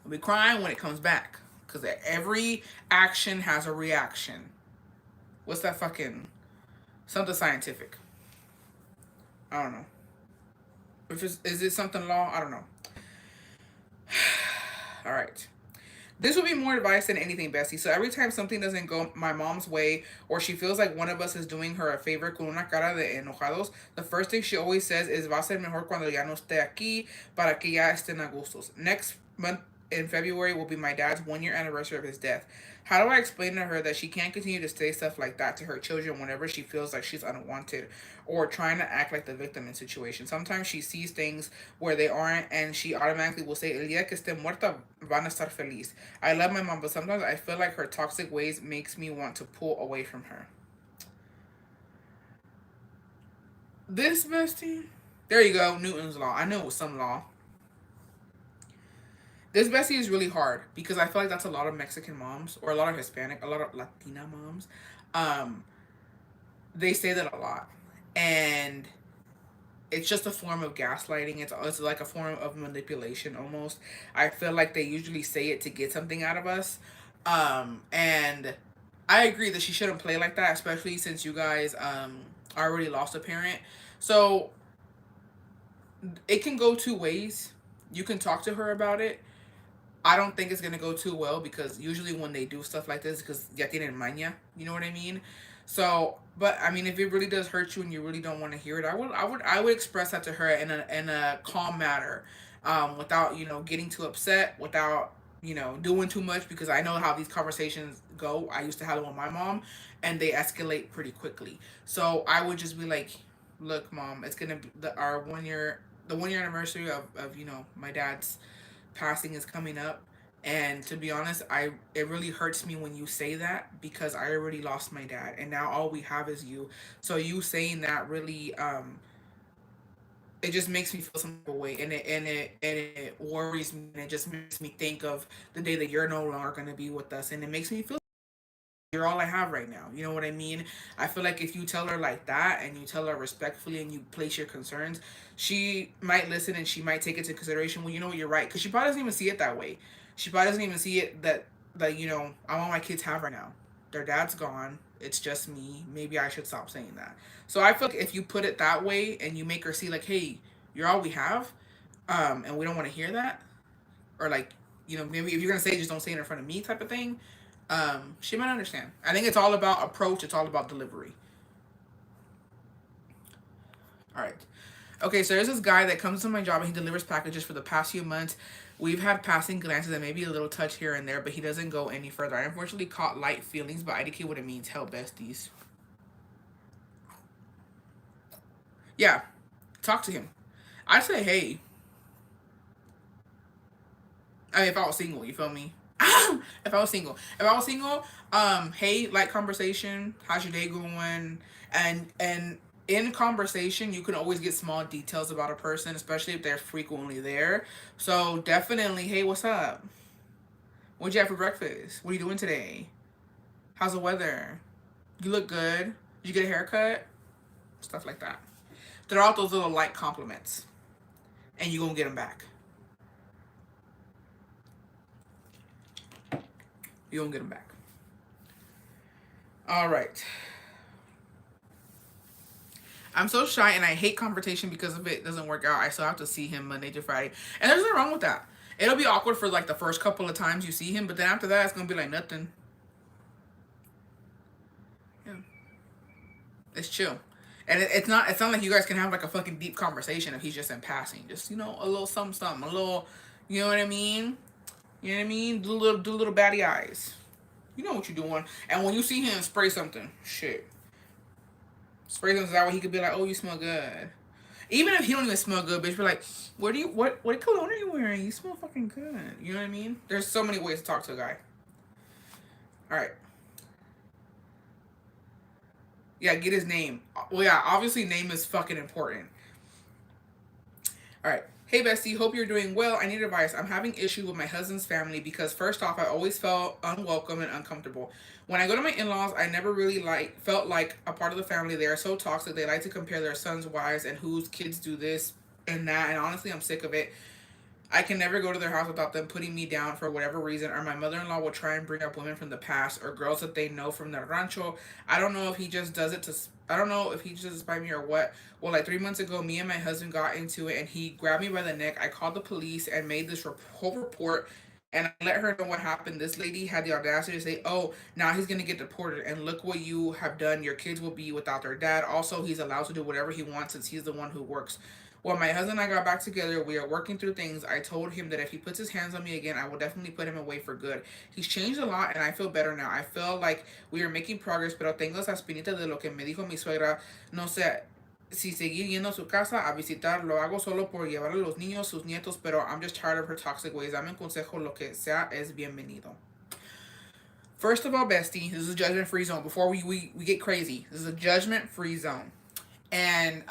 Don't be crying when it comes back. Because every action has a reaction. What's that fucking something scientific? I don't know. If is it something law? I don't know. All right. This would be more advice than anything, Bessie. So every time something doesn't go my mom's way, or she feels like one of us is doing her a favor con una cara de enojados, the first thing she always says is, va a ser mejor cuando ya no esté aquí, para que ya estén a gustos. Next month in February will be my dad's 1 year anniversary of his death. How do I explain to her that she can't continue to say stuff like that to her children whenever she feels like she's unwanted or trying to act like the victim in situations? Sometimes she sees things where they aren't and she automatically will say, El día que esté muerta van a estar feliz. I love my mom, but sometimes I feel like her toxic ways makes me want to pull away from her. This bestie? There you go, Newton's law. I knew it was some law. This bestie is really hard because I feel like that's a lot of Mexican moms or a lot of Hispanic, a lot of Latina moms. Um, they say that a lot, and it's just a form of gaslighting. It's like a form of manipulation almost. I feel like they usually say it to get something out of us, and I agree that she shouldn't play like that, especially since you guys already lost a parent. So it can go two ways. You can talk to her about it. I don't think it's gonna go too well because usually when they do stuff like this, because ya tienen maña, you know what I mean. So, but I mean, if it really does hurt you and you really don't want to hear it, I would express that to her in a calm manner, without getting too upset, without doing too much because I know how these conversations go. I used to have them with my mom, and they escalate pretty quickly. So I would just be like, "Look, mom, it's gonna be our 1 year." the 1 year anniversary of my dad's passing is coming up. And to be honest, I it really hurts me when you say that, because I already lost my dad and now all we have is you. So you saying that really, it just makes me feel some type of way, and it worries me, and it just makes me think of the day that you're no longer going to be with us, and it makes me feel you're all I have right now. You know what I mean? I feel like if you tell her like that and you tell her respectfully and you place your concerns, she might listen and she might take it into consideration. Well, you know what, you're right, because she probably doesn't even see it that way. She probably doesn't even see it that I want my kids have right now. Their dad's gone. It's just me. Maybe I should stop saying that. So I feel like if you put it that way and you make her see like, hey, you're all we have, and we don't want to hear that, or like, maybe if you're gonna say it, just don't say it in front of me, type of thing. She might understand. I think it's all about approach. It's all about delivery. All right. Okay, so there's this guy that comes to my job and he delivers packages for the past few months. We've had passing glances and maybe a little touch here and there, but he doesn't go any further. I unfortunately caught light feelings, but I did what it means. Hell, besties. Yeah, talk to him. I'd say, hey, I mean, if I was single, you feel me? If I was single, hey, light conversation. How's your day going? And in conversation, you can always get small details about a person, especially if they're frequently there. So definitely, hey, what's up? What'd you have for breakfast? What are you doing today? How's the weather? You look good. Did you get a haircut? Stuff like that. They're all those little light compliments, and you gonna get them back. You gonna get them back. All right. I'm so shy and I hate confrontation because if it doesn't work out, I still have to see him Monday to Friday. And there's nothing wrong with that. It'll be awkward for like the first couple of times you see him, but then after that, it's gonna be like nothing. Yeah, it's chill, and it's not. It's not like you guys can have like a fucking deep conversation if he's just in passing. Just a little something, something, a little. You know what I mean? You know what I mean? Do little batty eyes. You know what you're doing. And when you see him, spray something. Shit, spray something so that way he could be like, "Oh, you smell good." Even if he don't even smell good, bitch, be like, what cologne are you wearing? You smell fucking good. You know what I mean? There's so many ways to talk to a guy. All right. Yeah, get his name. Well, yeah, obviously name is fucking important. All right. Hey, bestie. Hope you're doing well. I need advice. I'm having issue with my husband's family because first off, I always felt unwelcome and uncomfortable. When I go to my in-laws, I never really felt like a part of the family. They are so toxic. They like to compare their sons' wives and whose kids do this and that. And honestly, I'm sick of it. I can never go to their house without them putting me down for whatever reason, or my mother in law will try and bring up women from the past or girls that they know from the rancho. I don't know if he just does it to. I don't know if he just spite me or what. Well, like 3 months ago, me and my husband got into it, and he grabbed me by the neck. I called the police and made this whole report. And I let her know what happened. This lady had the audacity to say, "Oh, now he's gonna get deported, and look what you have done. Your kids will be without their dad. Also, he's allowed to do whatever he wants since he's the one who works." When my husband and I got back together, we are working through things. I told him that if he puts his hands on me again, I will definitely put him away for good. He's changed a lot and I feel better now. I feel like we are making progress, pero tengo esa espinita de lo que me dijo mi suegra. No sé si seguir yendo a su casa a visitar. Lo hago solo por llevar a los niños, sus nietos, pero I'm just tired of her toxic ways. Dame un consejo, lo que sea es bienvenido. First of all, bestie, this is a judgment free zone. Before we get crazy, this is a judgment free zone. And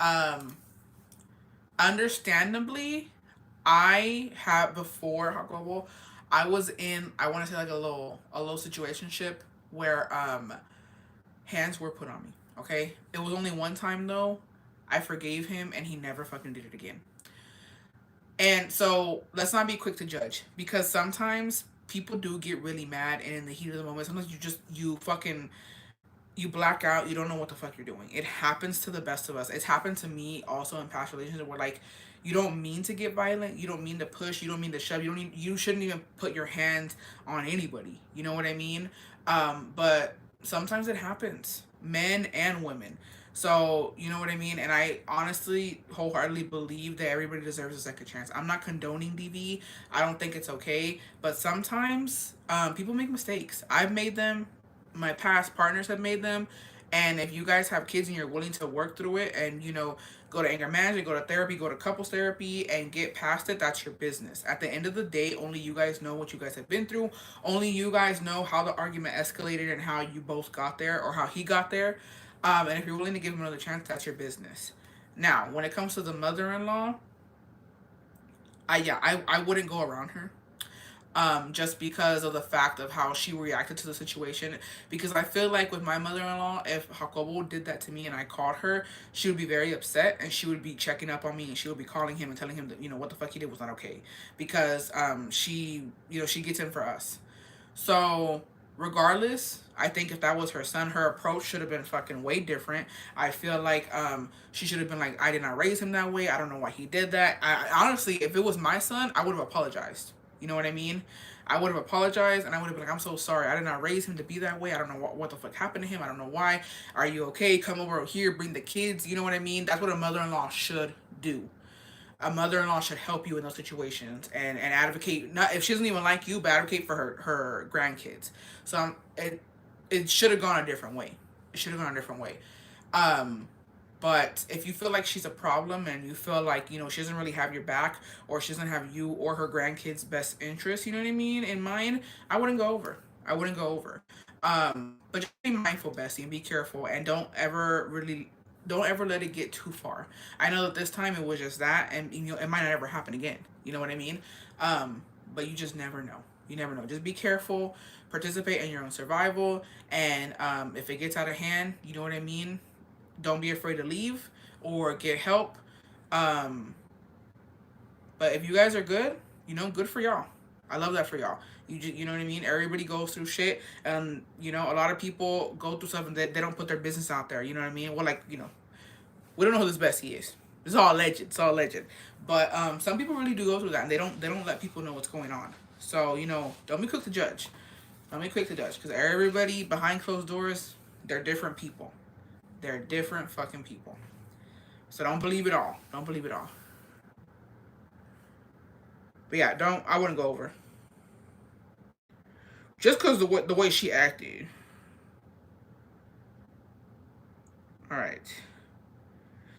understandably, I have before Hot Global, I was in, I want to say like a little situationship where hands were put on me. Okay, it was only one time though. I forgave him and he never fucking did it again. And so let's not be quick to judge, because sometimes people do get really mad, and in the heat of the moment, sometimes you fucking you black out. You don't know what the fuck you're doing. It happens to the best of us. It's happened to me also in past relationships where like you don't mean to get violent. You don't mean to push. You don't mean to shove. You shouldn't even put your hand on anybody. You know what I mean? But sometimes it happens, men and women. So you know what I mean. And I honestly, wholeheartedly believe that everybody deserves a second chance. I'm not condoning DV. I don't think it's okay. But sometimes people make mistakes. I've made them, my past partners have made them, and if you guys have kids and you're willing to work through it and Go to anger management, go to therapy, go to couples therapy, and get past it. That's your business. At the end of the day, only you guys know what you guys have been through. Only you guys know how the argument escalated and how you both got there or how he got there. And if you're willing to give him another chance, that's your business. Now, when it comes to the mother-in-law, I wouldn't go around her, just because of the fact of how she reacted to the situation. Because I feel like with my mother-in-law, if Jacobo did that to me and I called her, she would be very upset and she would be checking up on me and she would be calling him and telling him that, what the fuck he did was not okay. Because she, she gets in for us. So regardless, I think if that was her son, her approach should have been fucking way different. I feel like she should have been like, I did not raise him that way. I don't know why he did that. I honestly, if it was my son, I would have apologized. You know what I mean? I would have apologized and I would have been like, I'm so sorry. I did not raise him to be that way. I don't know what the fuck happened to him. I don't know why. Are you okay? Come over here, bring the kids. You know what I mean? That's what a mother-in-law should do. A mother-in-law should help you in those situations and advocate, not if she doesn't even like you, but advocate for her grandkids. So it should have gone a different way. It should have gone a different way. Um, but if you feel like she's a problem and you feel like, she doesn't really have your back or she doesn't have you or her grandkids' best interest, you know what I mean, in mind, I wouldn't go over. I wouldn't go over. But just be mindful, Bessie, and be careful and don't ever let it get too far. I know that this time it was just that and it might not ever happen again. You know what I mean? But you just never know. You never know. Just be careful, participate in your own survival, and if it gets out of hand, you know what I mean? Don't be afraid to leave or get help. Um, but if you guys are good, good for y'all. I love that for y'all. You know what I mean? Everybody goes through shit, and a lot of people go through stuff and they don't put their business out there. You know what I mean? Well, like we don't know who this Bessie is. It's all legend. It's all legend. But some people really do go through that, and they don't let people know what's going on. So don't be quick to judge. Don't be quick to judge, because everybody behind closed doors, they're different people. They're different fucking people. So don't believe it all. Don't believe it all. But yeah, I wouldn't go over. Just because the way she acted. All right.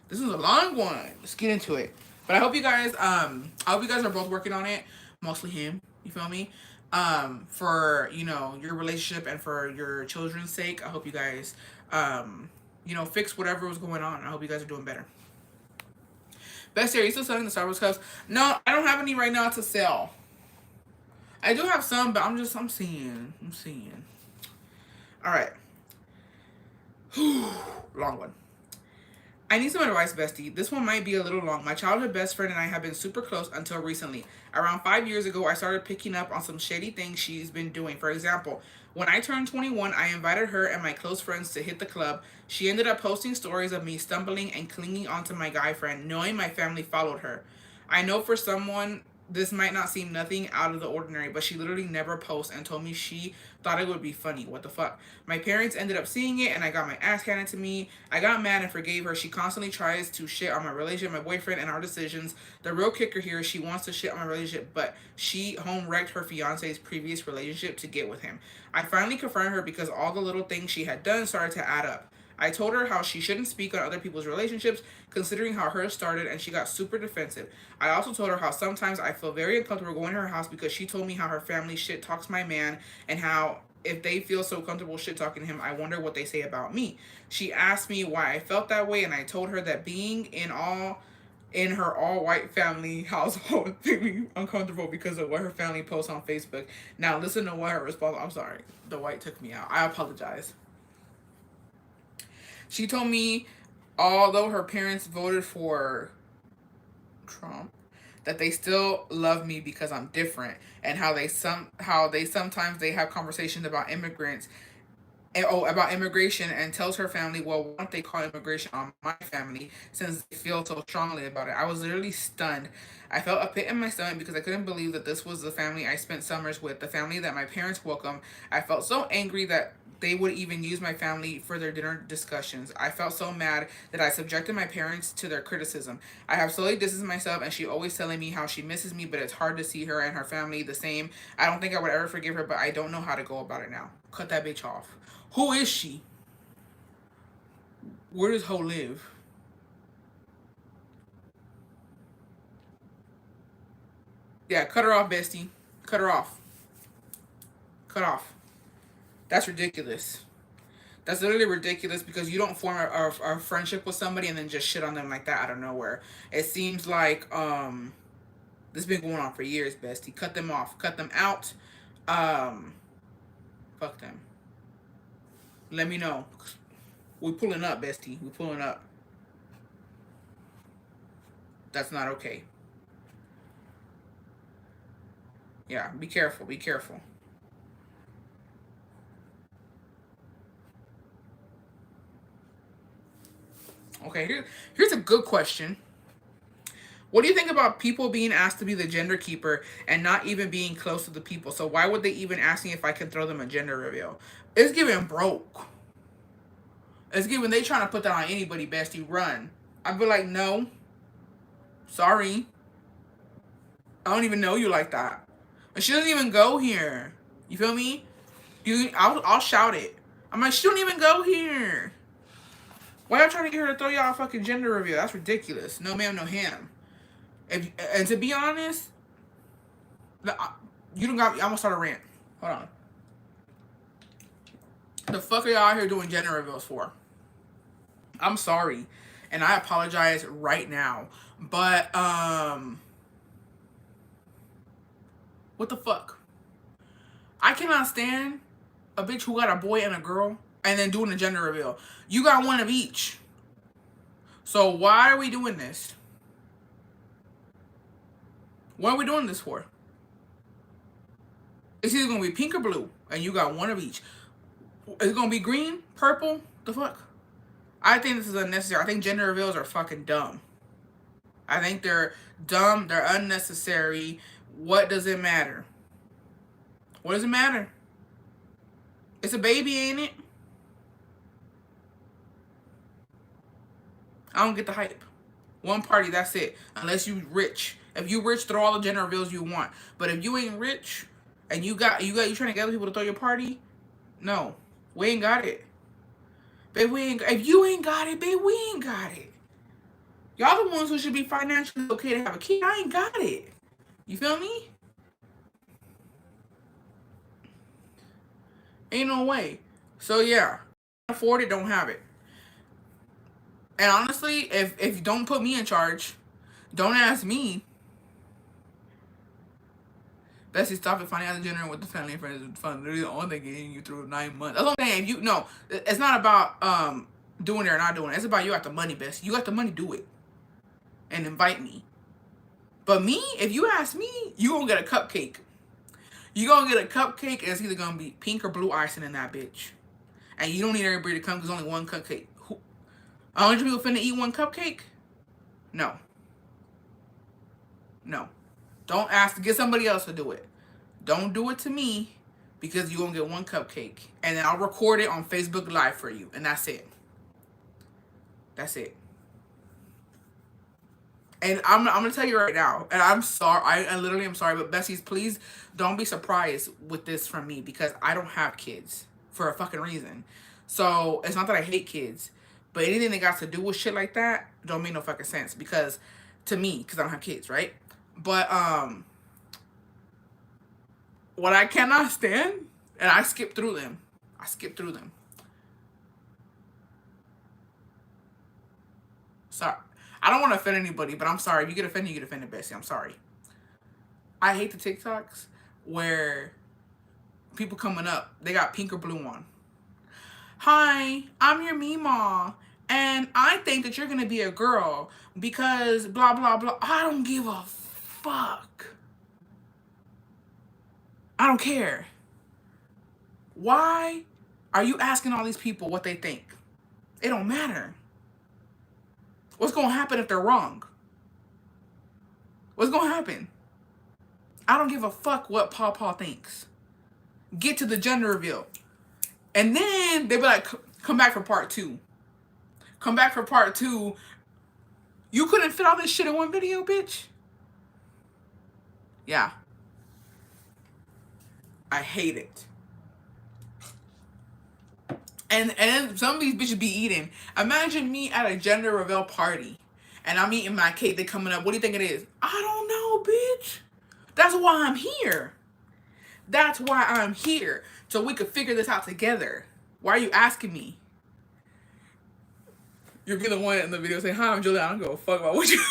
This is a long one. Let's get into it. But I hope you guys are both working on it. Mostly him. You feel me? For your relationship and for your children's sake. I hope you guys fix whatever was going on. I hope you guys are doing better. Bestie, are you still selling the Starbucks cups? No, I don't have any right now to sell. I do have some, but I'm seeing. All right. Long one. I need some advice, Bestie. This one might be a little long. My childhood best friend and I have been super close until recently. Around 5 years ago, I started picking up on some shady things she's been doing. For example, when I turned 21, I invited her and my close friends to hit the club. She ended up posting stories of me stumbling and clinging onto my guy friend, knowing my family followed her. I know for someone this might not seem nothing out of the ordinary, but she literally never posts and told me she thought it would be funny. What the fuck? My parents ended up seeing it and I got my ass handed to me. I got mad and forgave her. She constantly tries to shit on my relationship, my boyfriend, and our decisions. The real kicker here is she wants to shit on my relationship, but she home wrecked her fiance's previous relationship to get with him. I finally confronted her because all the little things she had done started to add up. I told her how she shouldn't speak on other people's relationships, considering how hers started, and she got super defensive. I also told her how sometimes I feel very uncomfortable going to her house because she told me how her family shit talks my man, and how if they feel so comfortable shit talking him, I wonder what they say about me. She asked me why I felt that way, and I told her that being in her all white family household made me uncomfortable because of what her family posts on Facebook. Now listen to what her response. I'm sorry, the white took me out. I apologize. She told me, although her parents voted for Trump, that they still love me because I'm different, and how they sometimes they have conversations about immigrants about immigration, and tells her family, well, why don't they call immigration on my family since they feel so strongly about it? I was literally stunned. I felt a pit in my stomach because I couldn't believe that this was the family I spent summers with, the family that my parents welcomed. I felt so angry that they would even use my family for their dinner discussions. I felt so mad that I subjected my parents to their criticism. I have slowly distanced myself, and she always telling me how she misses me, but it's hard to see her and her family the same. I don't think I would ever forgive her, but I don't know how to go about it now. Cut that bitch off. Who is she? Where does Ho live? Yeah, cut her off, bestie. Cut her off. Cut off. That's ridiculous. That's literally ridiculous because you don't form a friendship with somebody and then just shit on them like that out of nowhere. It seems like this has been going on for years, bestie. Cut them off. Cut them out. Um, Fuck them. Let me know. We pulling up, bestie. We pulling up. That's not okay. Yeah, be careful. Be careful. Okay, here's a good question. What do you think about people being asked to be the gender keeper and not even being close to the people? So why would they even ask me if I can throw them a gender reveal? It's giving broke. It's giving they trying to put that on anybody, bestie. Run. I'd be like, no. Sorry. I don't even know you like that. And she doesn't even go here. You feel me? I'll shout it. I'm like, she don't even go here. Why y'all trying to get her to throw y'all a fucking gender reveal? That's ridiculous. No ma'am, no ham. And to be honest, you don't got. I'm gonna start a rant. Hold on. The fuck are y'all out here doing gender reveals for? I'm sorry, and I apologize right now. But what the fuck? I cannot stand a bitch who got a boy and a girl and then doing a gender reveal. You got one of each. So why are we doing this? What are we doing this for? It's either gonna be pink or blue, and you got one of each. Is it gonna be green, purple? The fuck? I think this is unnecessary. I think gender reveals are fucking dumb. I think they're dumb. They're unnecessary. What does it matter? What does it matter? It's a baby, ain't it? I don't get the hype. One party, that's it. Unless you rich. If you rich, throw all the gender reveals you want. But if you ain't rich and you trying to get other people to throw your party, no, we ain't got it. Babe, we ain't. If you ain't got it, babe, we ain't got it. Y'all the ones who should be financially okay to have a kid. I ain't got it. You feel me? Ain't no way. So yeah, afford it, don't have it. And honestly, if you don't put me in charge, don't ask me. Bessie, stop it. Finding out the gender with the family and friends is fun. Literally the only thing getting you through 9 months. That's what I'm saying. If you no, it's not about doing it or not doing it. It's about you got the money, Bessie. You got the money, do it. And invite me. But me, if you ask me, you gonna get a cupcake. You gonna get a cupcake and it's either gonna be pink or blue icing in that bitch. And you don't need everybody to come because only one cupcake. Who, 100 people finna eat one cupcake? No. No. Don't ask to get somebody else to do it. Don't do it to me because you're going to get one cupcake. And then I'll record it on Facebook Live for you. And that's it. That's it. And I'm going to tell you right now. And I'm sorry. I literally am sorry. But Bessies, please don't be surprised with this from me. Because I don't have kids. For a fucking reason. So it's not that I hate kids. But anything that got to do with shit like that don't make no fucking sense. Because to me, because I don't have kids, right? But what I cannot stand, and I skip through them. I skip through them. Sorry. I don't want to offend anybody, but I'm sorry. If you get offended, you get offended, Bessie. I'm sorry. I hate the TikToks where people coming up, they got pink or blue on. Hi, I'm your Meemaw, and I think that you're going to be a girl because blah, blah, blah. I don't give a fuck. I don't care. Why are you asking all these people what they think? It don't matter. What's going to happen if they're wrong? What's going to happen? I don't give a fuck what Paw thinks. Get to the gender reveal. And then they be like, come back for part 2. Come back for part 2. You couldn't fit all this shit in one video, bitch? Yeah. I hate it. And then some of these bitches be eating. Imagine me at a gender reveal party. And I'm eating my cake. They coming up. What do you think it is? I don't know, bitch. That's why I'm here. That's why I'm here. So we could figure this out together. Why are you asking me? You'll be the one in the video saying, "Hi, I'm Julia. I don't give a fuck about what you."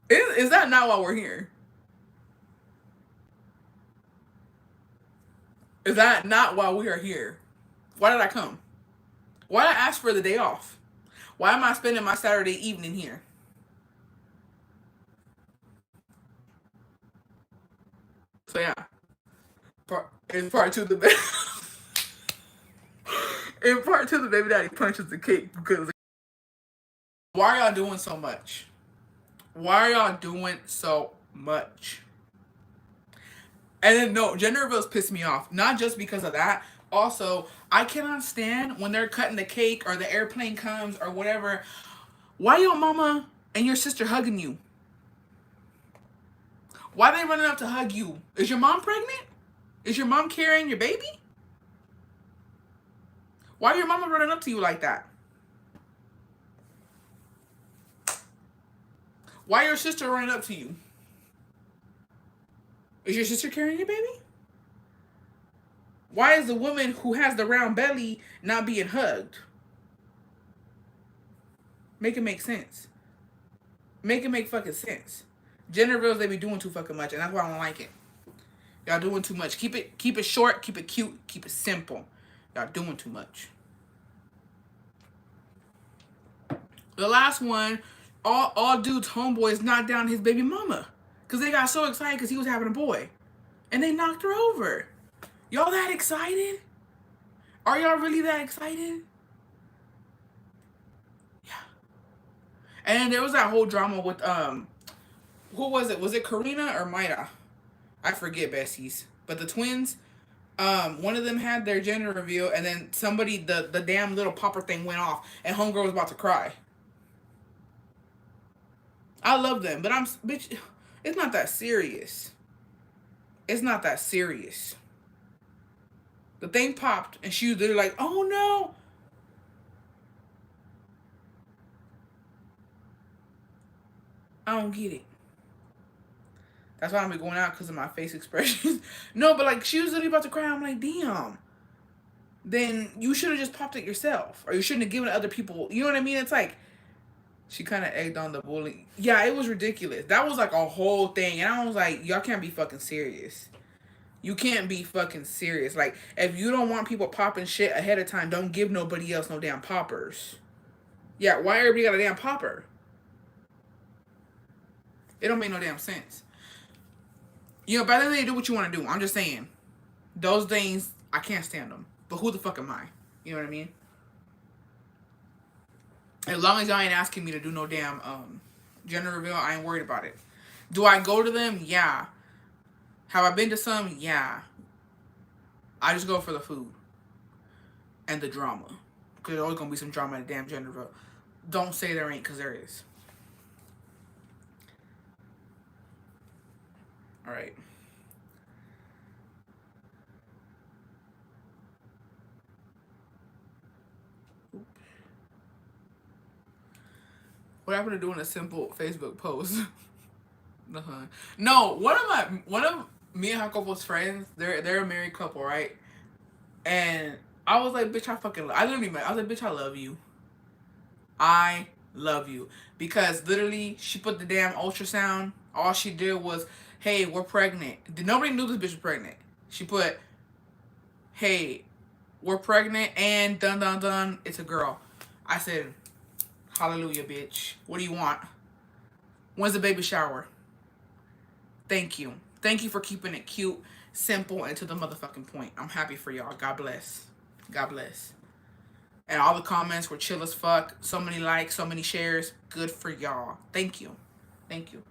Is that not why we're here? Is that not why we are here? Why did I come? Why did I ask for the day off? Why am I spending my Saturday evening here? So yeah, in part two, in part two, the baby daddy punches the cake because why are y'all doing so much? Why are y'all doing so much? And then no, gender reveals piss me off. Not just because of that. Also, I cannot stand when they're cutting the cake or the airplane comes or whatever. Why your mama and your sister hugging you? Why they running up to hug you? Is your mom pregnant? Is your mom carrying your baby? Why your mama running up to you like that? Why your sister running up to you? Is your sister carrying your baby? Why is the woman who has the round belly not being hugged? Make it make sense. Make it make fucking sense. Gender reveals they be doing too fucking much, and that's why I don't like it. Y'all doing too much. Keep it short, keep it cute, keep it simple. Y'all doing too much. The last one, all dudes homeboys knocked down his baby mama. Cause they got so excited because he was having a boy. And they knocked her over. Y'all that excited? Are y'all really that excited? Yeah. And there was that whole drama with who was it? Was it Karina or Maida? I forget, besties. But the twins, one of them had their gender reveal, and then somebody, the damn little popper thing went off, and homegirl was about to cry. I love them, but bitch, it's not that serious. It's not that serious. The thing popped, and she was literally like, "Oh no." I don't get it. That's why I'm going out because of my face expressions. No, but like she was literally about to cry. I'm like, damn. Then you should have just popped it yourself, or you shouldn't have given it other people. You know what I mean? It's like she kind of egged on the bully. Yeah, it was ridiculous. That was like a whole thing, and I was like, y'all can't be fucking serious. You can't be fucking serious. Like, if you don't want people popping shit ahead of time, don't give nobody else no damn poppers. Yeah, why everybody got a damn popper? It don't make no damn sense. You know, by the way, do what you want to do. I'm just saying. Those things, I can't stand them. But who the fuck am I? You know what I mean? As long as y'all ain't asking me to do no damn gender reveal, I ain't worried about it. Do I go to them? Yeah. Have I been to some? Yeah. I just go for the food. And the drama. Because there's always going to be some drama in the damn gender reveal. Don't say there ain't, because there is. Alright. What happened to doing a simple Facebook post? No, one of me and Jacopo's friends, they're a married couple, right? And I was like, bitch, I literally met, I was like, bitch, I love you. I love you. Because literally, she put the damn ultrasound. All she did was, hey, we're pregnant. Nobody knew this bitch was pregnant. She put, hey, we're pregnant and dun dun dun, it's a girl. I said, hallelujah, bitch. What do you want? When's the baby shower? Thank you. Thank you for keeping it cute, simple, and to the motherfucking point. I'm happy for y'all. God bless. God bless. And all the comments were chill as fuck. So many likes, so many shares. Good for y'all. Thank you. Thank you.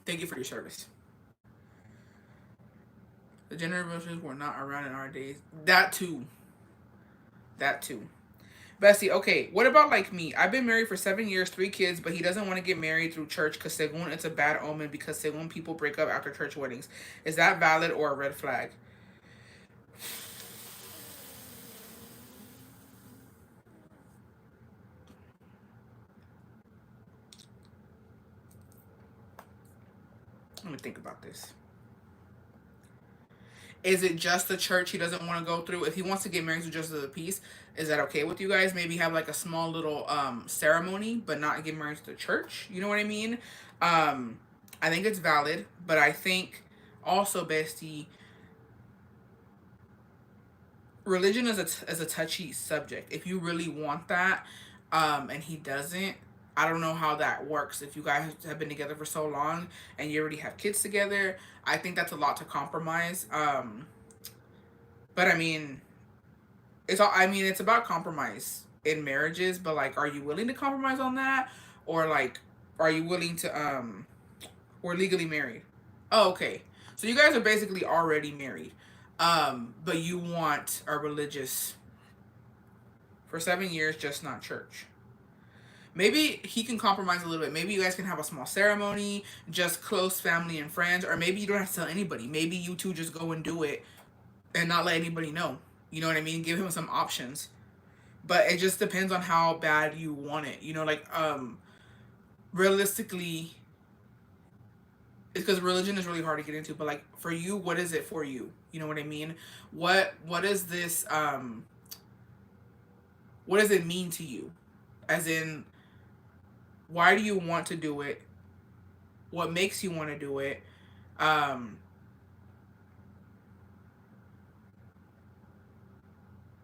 Thank you for your service. The gender revolutions were not around in our days. That too. That too. Bessie, okay, what about like me? I've been married for 7 years, 3 kids, but he doesn't want to get married through church because según it's a bad omen because según people break up after church weddings. Is that valid or a red flag? Let me think about this. Is it just the church he doesn't want to go through? If he wants to get married to just of the peace, is that okay with you guys? Maybe have like a small little ceremony, but not get married to the church. You know what I mean? Um, I think it's valid, but I think also, bestie, religion is a touchy subject. If you really want that, and he doesn't, I don't know how that works. If you guys have been together for so long and you already have kids together, I think that's a lot to compromise. But I mean, it's all. I mean, it's about compromise in marriages. But like, are you willing to compromise on that, or like, are you willing to? We're legally married. Oh, okay. So you guys are basically already married. But you want a religious for 7 years, just not church. Maybe he can compromise a little bit. Maybe you guys can have a small ceremony, just close family and friends, or maybe you don't have to tell anybody. Maybe you two just go and do it and not let anybody know. You know what I mean? Give him some options. But it just depends on how bad you want it. You know, like realistically, it's because religion is really hard to get into. But like for you, what is it for you? You know what I mean? What is this? What does it mean to you? As in, why do you want to do it? What makes you want to do it? Um,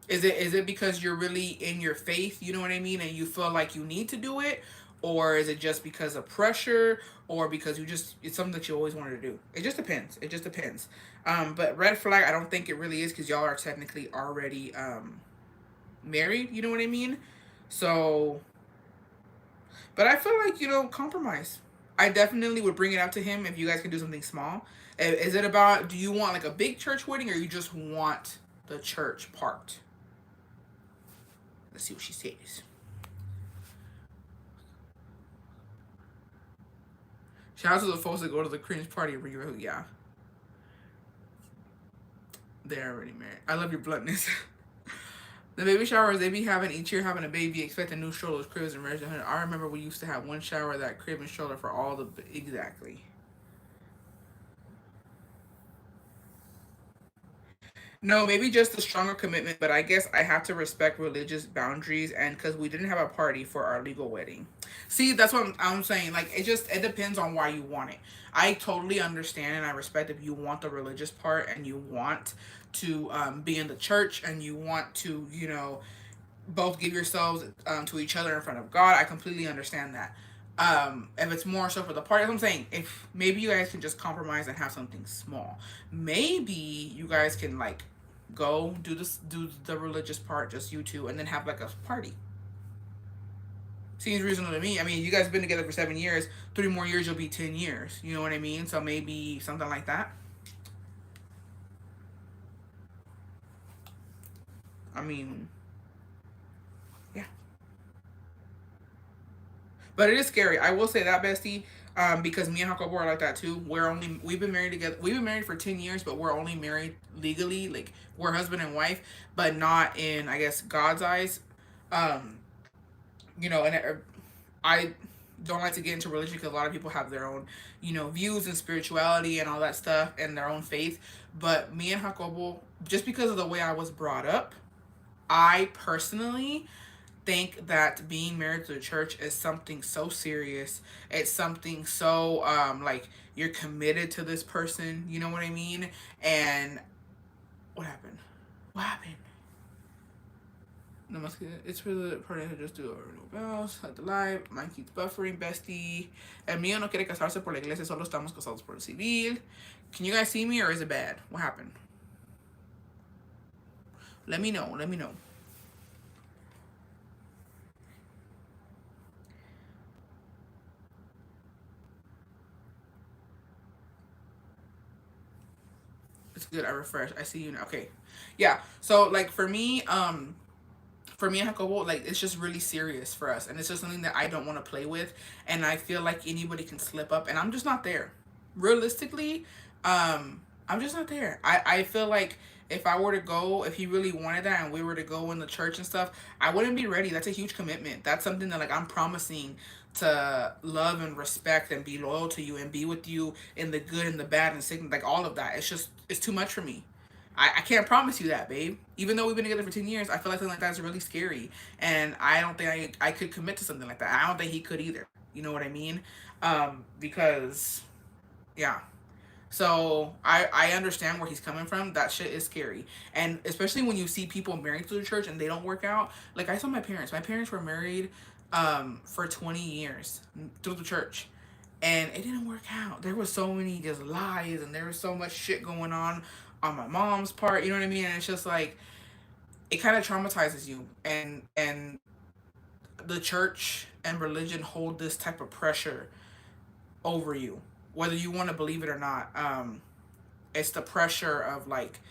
is it because you're really in your faith, you know what I mean, and you feel like you need to do it, or is it just because of pressure, or because you just it's something that you always wanted to do? It just depends. It just depends. But red flag, I don't think it really is because y'all are technically already married. You know what I mean? So, but I feel like compromise. I definitely would bring it up to him if you guys can do something small. Is it about? Do you want like a big church wedding, or you just want the church part? Let's see what she says. Shout out to the folks that go to the cringe party where you yeah, they're already married. I love your bluntness. The baby showers they be having each year, having a baby, expecting new strollers, cribs, and marriage. I remember we used to have one shower, that crib and stroller for all the exactly. No, maybe just a stronger commitment, but I guess I have to respect religious boundaries and because we didn't have a party for our legal wedding. See, that's what I'm saying. Like, it depends on why you want it. I totally understand and I respect if you want the religious part and you want to be in the church and you want to, both give yourselves to each other in front of God. I completely understand that. If it's more so for the party, as I'm saying, if maybe you guys can just compromise and have something small, maybe you guys can like go do the religious part, just you two, and then have like a party. Seems reasonable to me. I mean, you guys have been together for 7 years. 3 more years, you'll be 10 years. You know what I mean? So maybe something like that. I mean, yeah. But it is scary. I will say that, bestie, because me and Jacobo are like that too. We've been married together. We've been married for 10 years, but we're only married legally. Like we're husband and wife, but not in I guess God's eyes. Um, and I don't like to get into religion because a lot of people have their own, views and spirituality and all that stuff and their own faith. But me and Jacobo, just because of the way I was brought up, I personally think that being married to the church is something so serious. It's something so like you're committed to this person, you know what I mean? And what happened? What happened? No más que it's for the party to just do our new vows, at the live, mine keeps buffering, bestie. El mío no quiere casarse por la iglesia, solo estamos casados por el civil. Can you guys see me or is it bad? What happened? Let me know. Let me know. It's good. I refresh. I see you now. Okay. Yeah. So like for me and Jacobo, like it's just really serious for us, and it's just something that I don't want to play with, and I feel like anybody can slip up, and I'm just not there. Realistically, I'm just not there. I feel like if I were to go, if he really wanted that, and we were to go in the church and stuff, I wouldn't be ready. That's a huge commitment. That's something that like I'm promising to love and respect and be loyal to you and be with you in the good and the bad and sickness, like all of that. It's too much for me. I can't promise you that, babe. Even though we've been together for 10 years, I feel like something like that's really scary. And I don't think I could commit to something like that. I don't think he could either. You know what I mean? Because, yeah. So I understand where he's coming from. That shit is scary. And especially when you see people married to the church and they don't work out. Like I saw my parents. My parents were married for 20 years through the church. And it didn't work out. There was so many just lies and there was so much shit going on my mom's part, you know what I mean? And it's just like it kind of traumatizes you, and the church and religion hold this type of pressure over you, whether you want to believe it or not. It's the pressure of like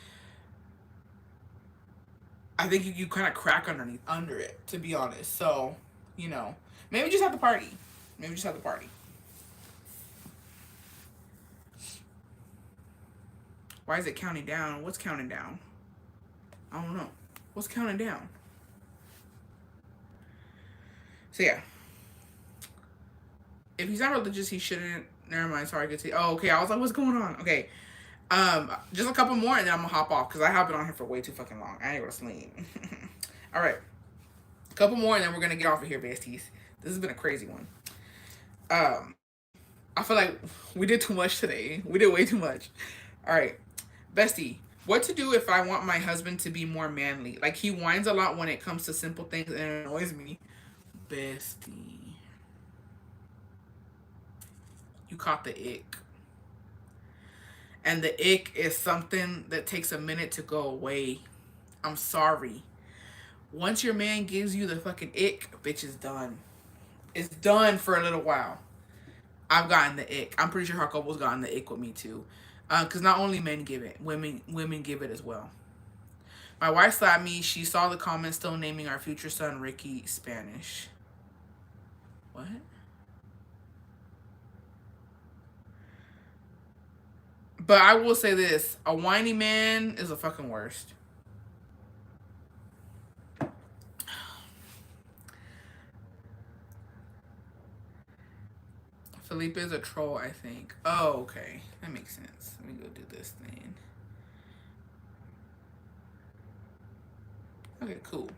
I think you kind of crack under it, to be honest. So, you know, maybe just have the party. Maybe just have the party. Why is it counting down? What's counting down? I don't know. What's counting down? So yeah, if he's not religious, he shouldn't. Never mind. Sorry, good to see. Oh, okay. I was like, what's going on? Okay. Just a couple more, and then I'm gonna hop off because I have been on here for way too fucking long. I ain't gonna sleep. All right, a couple more, and then we're gonna get off of here, besties. This has been a crazy one. Um, I feel like we did too much today. We did way too much. All right, bestie. What to do if I want my husband to be more manly? Like he whines a lot when it comes to simple things and it annoys me. Bestie, you caught the ick. And the ick is something that takes a minute to go away. I'm sorry. Once your man gives you the fucking ick, bitch, is done. It's done for a little while. I've gotten the ick. I'm pretty sure Jacobo's gotten the ick with me too. Because not only men give it, women give it as well. My wife slapped me. She saw the comments still naming our future son Ricky Spanish. What? But I will say this: a whiny man is the fucking worst. Felipe is a troll, I think. Oh, okay. That makes sense. Let me go do this thing. Okay, cool.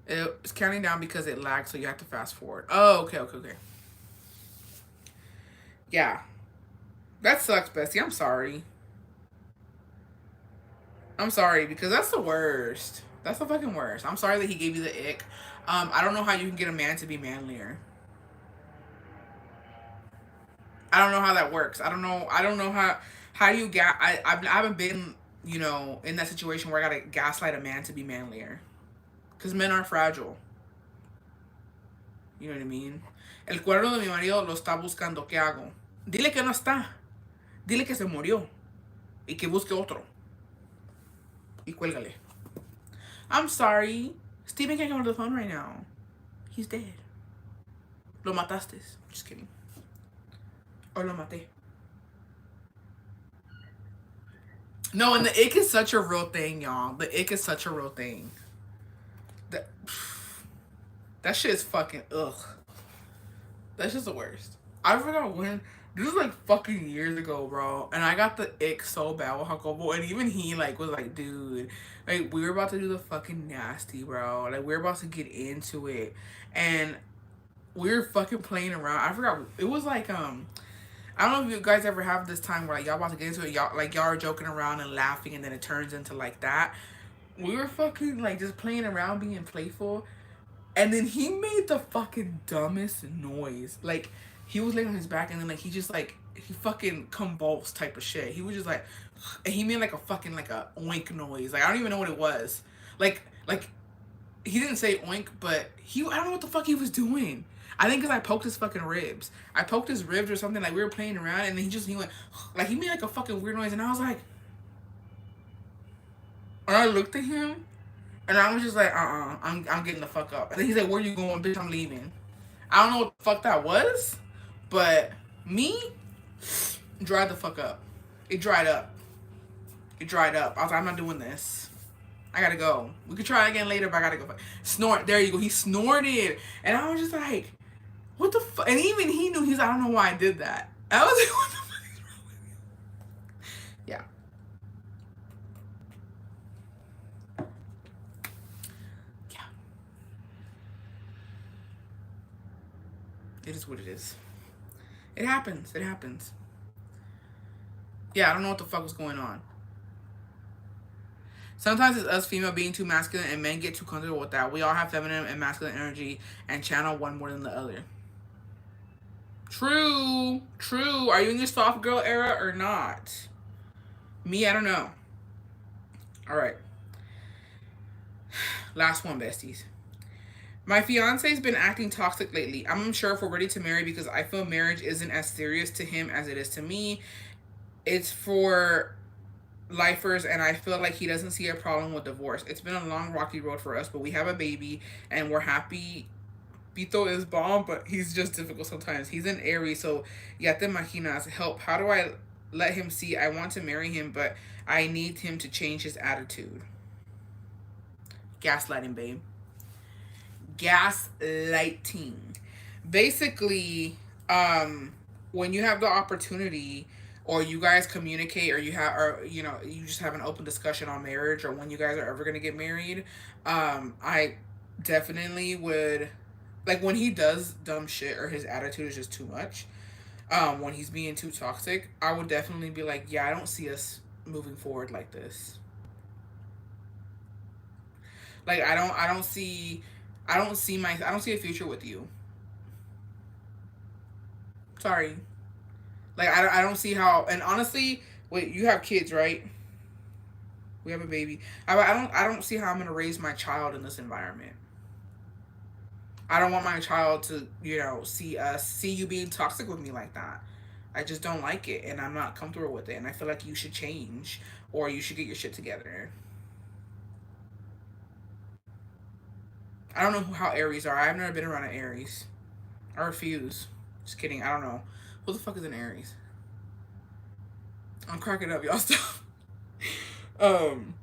It's counting down because it lags, so you have to fast forward. Oh, okay. Yeah. That sucks, Bessie. I'm sorry. I'm sorry because that's the worst. That's the fucking worst. I'm sorry that he gave you the ick. I don't know how you can get a man to be manlier. I don't know how that works. I don't know how you get. I haven't been in that situation where I gotta gaslight a man to be manlier. Because men are fragile. You know what I mean? El cuerno de mi marido lo está buscando. ¿Qué hago? Dile que no está. Dile que se murió. Y que busque otro. Y cuélgale. I'm sorry. Steven can't come to the phone right now. He's dead. Lo mataste. Just kidding. Or lo maté. No, and the ick is such a real thing, y'all. The ick is such a real thing. That shit is fucking ugh. That's just the worst. I forgot when. This was like fucking years ago, bro. And I got the ick so bad with Jacobo. And even he like was like, dude, like we were about to do the fucking nasty, bro. Like we were about to get into it. And we were fucking playing around. I forgot it was like I don't know if you guys ever have this time where like y'all about to get into it, y'all are joking around and laughing and then it turns into like that. We were fucking like just playing around being playful. And then he made the fucking dumbest noise. Like, he was laying on his back and then, like, he just, like, he fucking convulsed type of shit. He was just, like, and he made, like, a fucking, like, a oink noise. Like, I don't even know what it was. Like, he didn't say oink, but I don't know what the fuck he was doing. I think because I poked his fucking ribs. I poked his ribs or something. Like, we were playing around and then he went, like, he made, like, a fucking weird noise. And I was like, and I looked at him. And I was just like, I'm getting the fuck up. And then he's like, where you going, bitch? I'm leaving. I don't know what the fuck that was, but me, dried the fuck up. It dried up. I was like, I'm not doing this. I gotta go. We could try again later, but I gotta go. Snort. There you go. He snorted. And I was just like, what the fuck? And even he knew. He's like, I don't know why I did that. I was like, what the fuck is wrong with you? Yeah. Yeah. It is what it is. It happens. It happens. Yeah, I don't know what the fuck was going on. Sometimes it's us female being too masculine and men get too comfortable with that. We all have feminine and masculine energy and channel one more than the other. True. True. Are you in your soft girl era or not? Me, I don't know. All right. Last one, besties. My fiance's been acting toxic lately. I'm unsure if we're ready to marry because I feel marriage isn't as serious to him as it is to me. It's for lifers, and I feel like he doesn't see a problem with divorce. It's been a long, rocky road for us, but we have a baby, and we're happy. Pito is bomb, but he's just difficult sometimes. He's an Aries, so ya te imaginas. Help. How do I let him see I want to marry him, but I need him to change his attitude? Gaslighting, babe. Gaslighting. Basically, when you have the opportunity, or you guys communicate, or you have, or you just have an open discussion on marriage, or when you guys are ever gonna get married, I definitely would, like, when he does dumb shit or his attitude is just too much, when he's being too toxic, I would definitely be like, yeah, I don't see us moving forward like this. Like, I don't see a future with you. Sorry. Like, I don't see how. And honestly, wait, you have kids, right? We have a baby. I don't see how I'm gonna raise my child in this environment. I don't want my child to, see you being toxic with me like that. I just don't like it, and I'm not comfortable with it, and I feel like you should change, or you should get your shit together. I don't know how Aries are. I've never been around an Aries. I refuse. Just kidding. I don't know. Who the fuck is an Aries? I'm cracking up, y'all. Stop. um,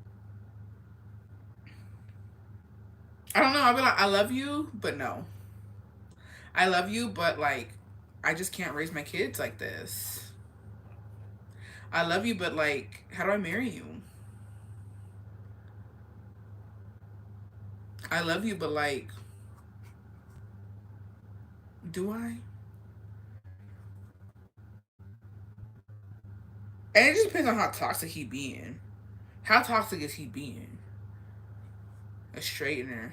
I don't know. I'll be like, I love you, but no. I love you, but like, I just can't raise my kids like this. I love you, but like, how do I marry you? I love you, but like, do I? And it just depends on how toxic he being. How toxic is he being? A straightener.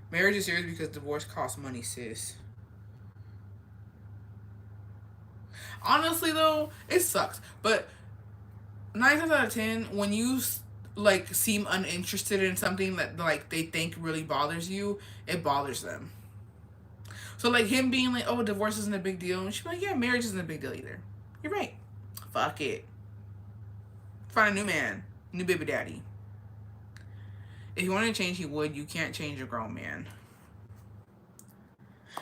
Marriage is serious because divorce costs money, sis. Honestly, though, it sucks. But 9 times out of 10, when you like seem uninterested in something that like they think really bothers you, it bothers them. So like him being like, "Oh, divorce isn't a big deal," and she's like, "Yeah, marriage isn't a big deal either." You're right. Fuck it. Find a new man, new baby daddy. If you want to change, he would. You can't change a grown man.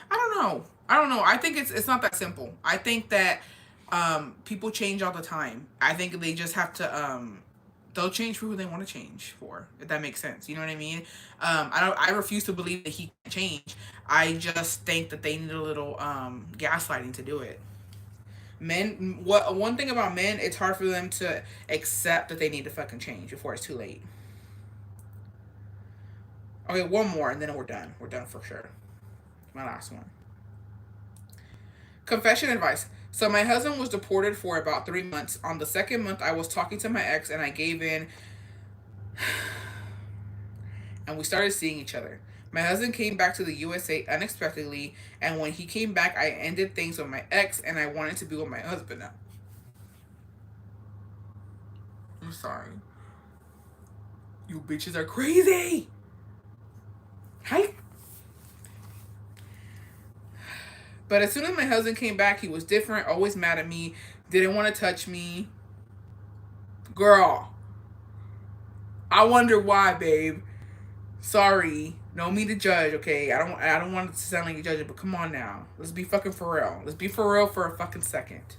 I don't know. I don't know. I think it's not that simple. I think that people change all the time. I think they just have to they'll change for who they want to change for. If that makes sense, you know what I mean. I refuse to believe that he can change. I just think that they need a little gaslighting to do it. Men, what one thing about men, it's hard for them to accept that they need to fucking change before it's too late. Okay, one more and then we're done. We're done for sure. My last one. Confession advice. So my husband was deported for about 3 months. On the second month, I was talking to my ex and I gave in, and we started seeing each other. My husband came back to the USA unexpectedly, and when he came back, I ended things with my ex and I wanted to be with my husband now. I'm sorry. You bitches are crazy. Hi. But as soon as my husband came back, he was different, always mad at me, didn't want to touch me. Girl, I wonder why, babe. Sorry. No me to judge, okay? I don't want it to sound like you judge it, but come on now. Let's be fucking for real. Let's be for real for a fucking second.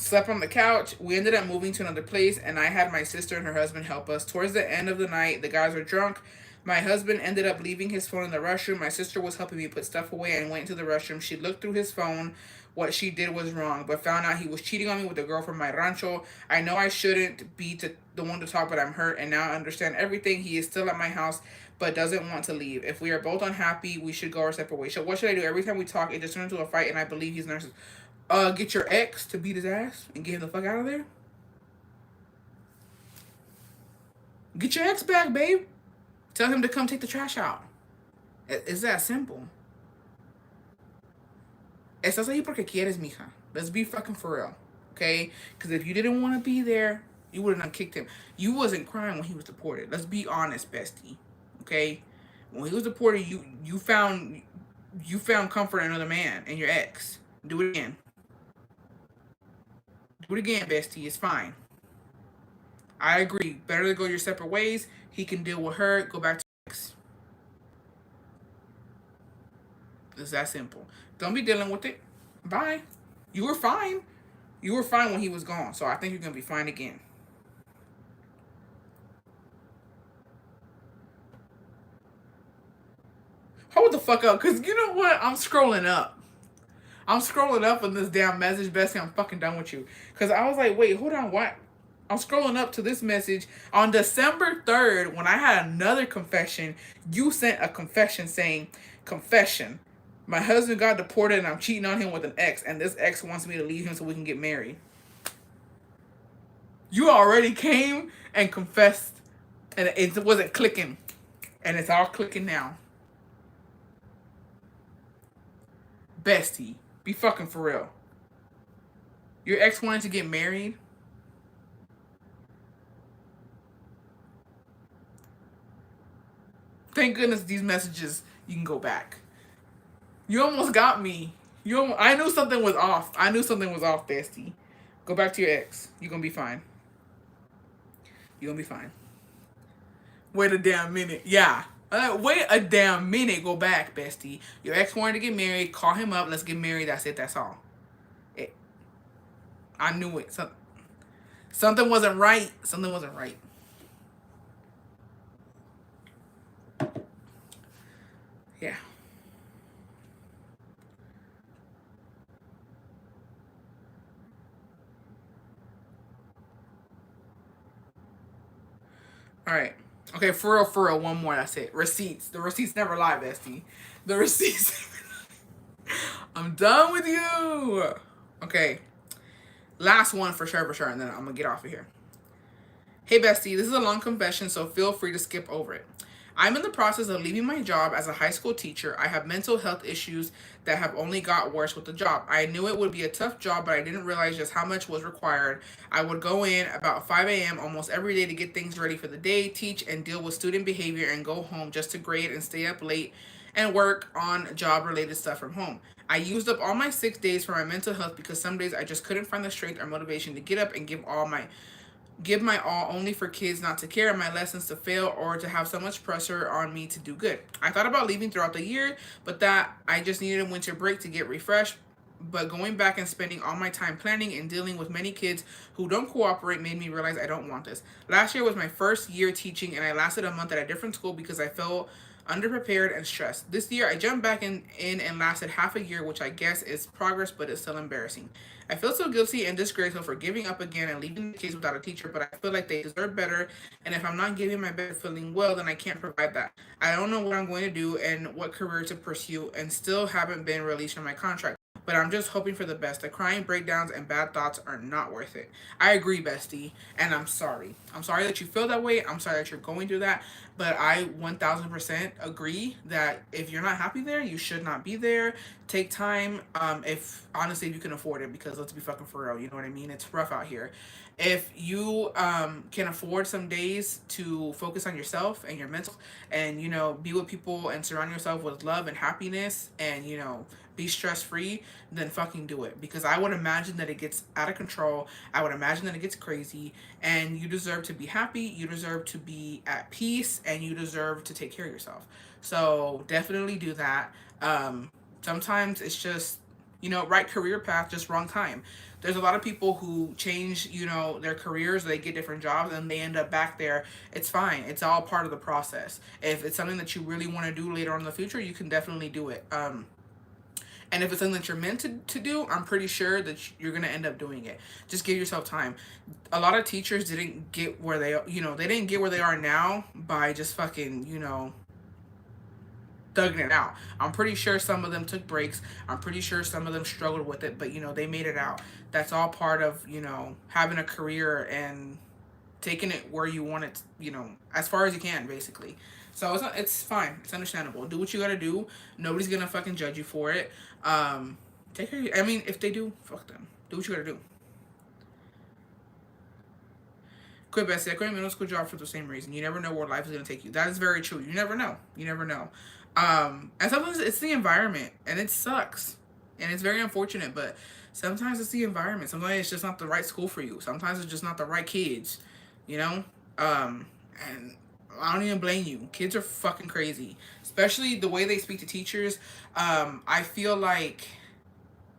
Slept on the couch. We ended up moving to another place, and I had my sister and her husband help us. Towards the end of the night, the guys were drunk. My husband ended up leaving his phone in the restroom. My sister was helping me put stuff away and went into the restroom. She looked through his phone. What she did was wrong, but found out he was cheating on me with a girl from my rancho. I know I shouldn't be the one to talk, but I'm hurt, and now I understand everything. He is still at my house, but doesn't want to leave. If we are both unhappy, we should go our separate ways. So what should I do? Every time we talk, it just turns into a fight, and I believe he's narcissist. Get your ex to beat his ass and get him the fuck out of there. Get your ex back, babe. Tell him to come take the trash out. It's that simple. Estás ahí porque quieres, mija. Let's be fucking for real, okay? Because if you didn't want to be there, you wouldn't have kicked him. You wasn't crying when he was deported. Let's be honest, bestie, okay? When he was deported, you found comfort in another man and your ex. Do it again. Do it again, bestie. It's fine. I agree. Better to go your separate ways. He can deal with her. Go back to ex. It's that simple. Don't be dealing with it. Bye. You were fine. You were fine when he was gone. So I think you're going to be fine again. Hold the fuck up. Because you know what? I'm scrolling up. I'm scrolling up on this damn message, Bessie. I'm fucking done with you. Because I was like, wait, hold on. What? I'm scrolling up to this message. On December 3rd, when I had another confession, you sent a confession saying, confession. My husband got deported and I'm cheating on him with an ex. And this ex wants me to leave him so we can get married. You already came and confessed. And it wasn't clicking. And it's all clicking now. Bestie. Be fucking for real. Your ex wanted to get married. Thank goodness these messages, you can go back. You almost got me. I knew something was off. I knew something was off, bestie. Go back to your ex. You're going to be fine. You're going to be fine. Wait a damn minute. Yeah. Wait a damn minute. Go back, bestie. Your ex wanted to get married. Call him up. Let's get married. That's it. That's all. I knew it. Something wasn't right. Something wasn't right. Yeah. All right. Okay, for real, one more. That's it. Receipts. The receipts never lie, bestie. The receipts. I'm done with you. Okay. Last one for sure, and then I'm gonna get off of here. Hey, bestie, this is a long confession, so feel free to skip over it. I'm in the process of leaving my job as a high school teacher. I have mental health issues that have only got worse with the job. I knew it would be a tough job, but I didn't realize just how much was required. I would go in about 5 a.m. almost every day to get things ready for the day, teach, and deal with student behavior, and go home just to grade and stay up late and work on job related stuff from home. I used up all my 6 days for my mental health because some days I just couldn't find the strength or motivation to get up and give my all, only for kids not to care, my lessons to fail, or to have so much pressure on me to do good. I thought about leaving throughout the year, but that I just needed a winter break to get refreshed. But going back and spending all my time planning and dealing with many kids who don't cooperate made me realize I don't want this. Last year was my first year teaching, and I lasted a month at a different school because I felt underprepared and stressed. This year I jumped back in and lasted half a year, which I guess is progress, but it's still embarrassing. I feel so guilty and disgraceful for giving up again and leaving the kids without a teacher, but I feel like they deserve better, and if I'm not giving my best feeling well, then I can't provide that. I don't know what I'm going to do and what career to pursue, and still haven't been released from my contract. But I'm just hoping for the best. The crying breakdowns and bad thoughts are not worth it. I agree, bestie, and I'm sorry. I'm sorry that you feel that way. I'm sorry that you're going through that. But I 1000% agree that if you're not happy there, you should not be there. Take time, if honestly if you can afford it, because let's be fucking for real. You know what I mean? It's rough out here. If you can afford some days to focus on yourself and your mental, and be with people and surround yourself with love and happiness, and be stress free, then fucking do it. Because I would imagine that it gets out of control. I would imagine that it gets crazy, and you deserve to be happy. You deserve to be at peace, and you deserve to take care of yourself. So definitely do that. Sometimes it's just You know, right career path, just wrong time. There's a lot of people who change, you know, their careers, they get different jobs and they end up back there. It's fine. It's all part of the process. If it's something that you really want to do later on in the future, you can definitely do it. And if it's something that you're meant to do, I'm pretty sure that you're going to end up doing it. Just give yourself time. A lot of teachers didn't get where they, you know, they didn't get where they are now by just fucking, you know, thugging it out. I'm pretty sure some of them took breaks. I'm pretty sure some of them struggled with it, but you know, they made it out. That's all part of, you know, having a career and taking it where you want it, you know, as far as you can, basically. So it's fine. It's understandable. Do what you gotta do. Nobody's gonna fucking judge you for it. Take care. I mean, if they do, fuck them. Do what you gotta do. Quit Bessie. I quit a middle school job for the same reason. You never know where life is gonna take you. That is very true. You never know. You never know. And sometimes it's the environment, and it sucks, and it's very unfortunate. But sometimes it's the environment. Sometimes it's just not the right school for you. Sometimes it's just not the right kids. You know. And I don't even blame you. Kids are fucking crazy, especially the way they speak to teachers. I feel like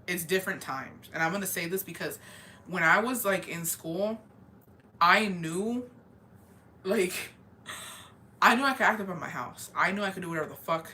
it's different times, and I'm gonna say this because when I was like in school, I knew, like, I knew I could act up at my house. I knew I could do whatever the fuck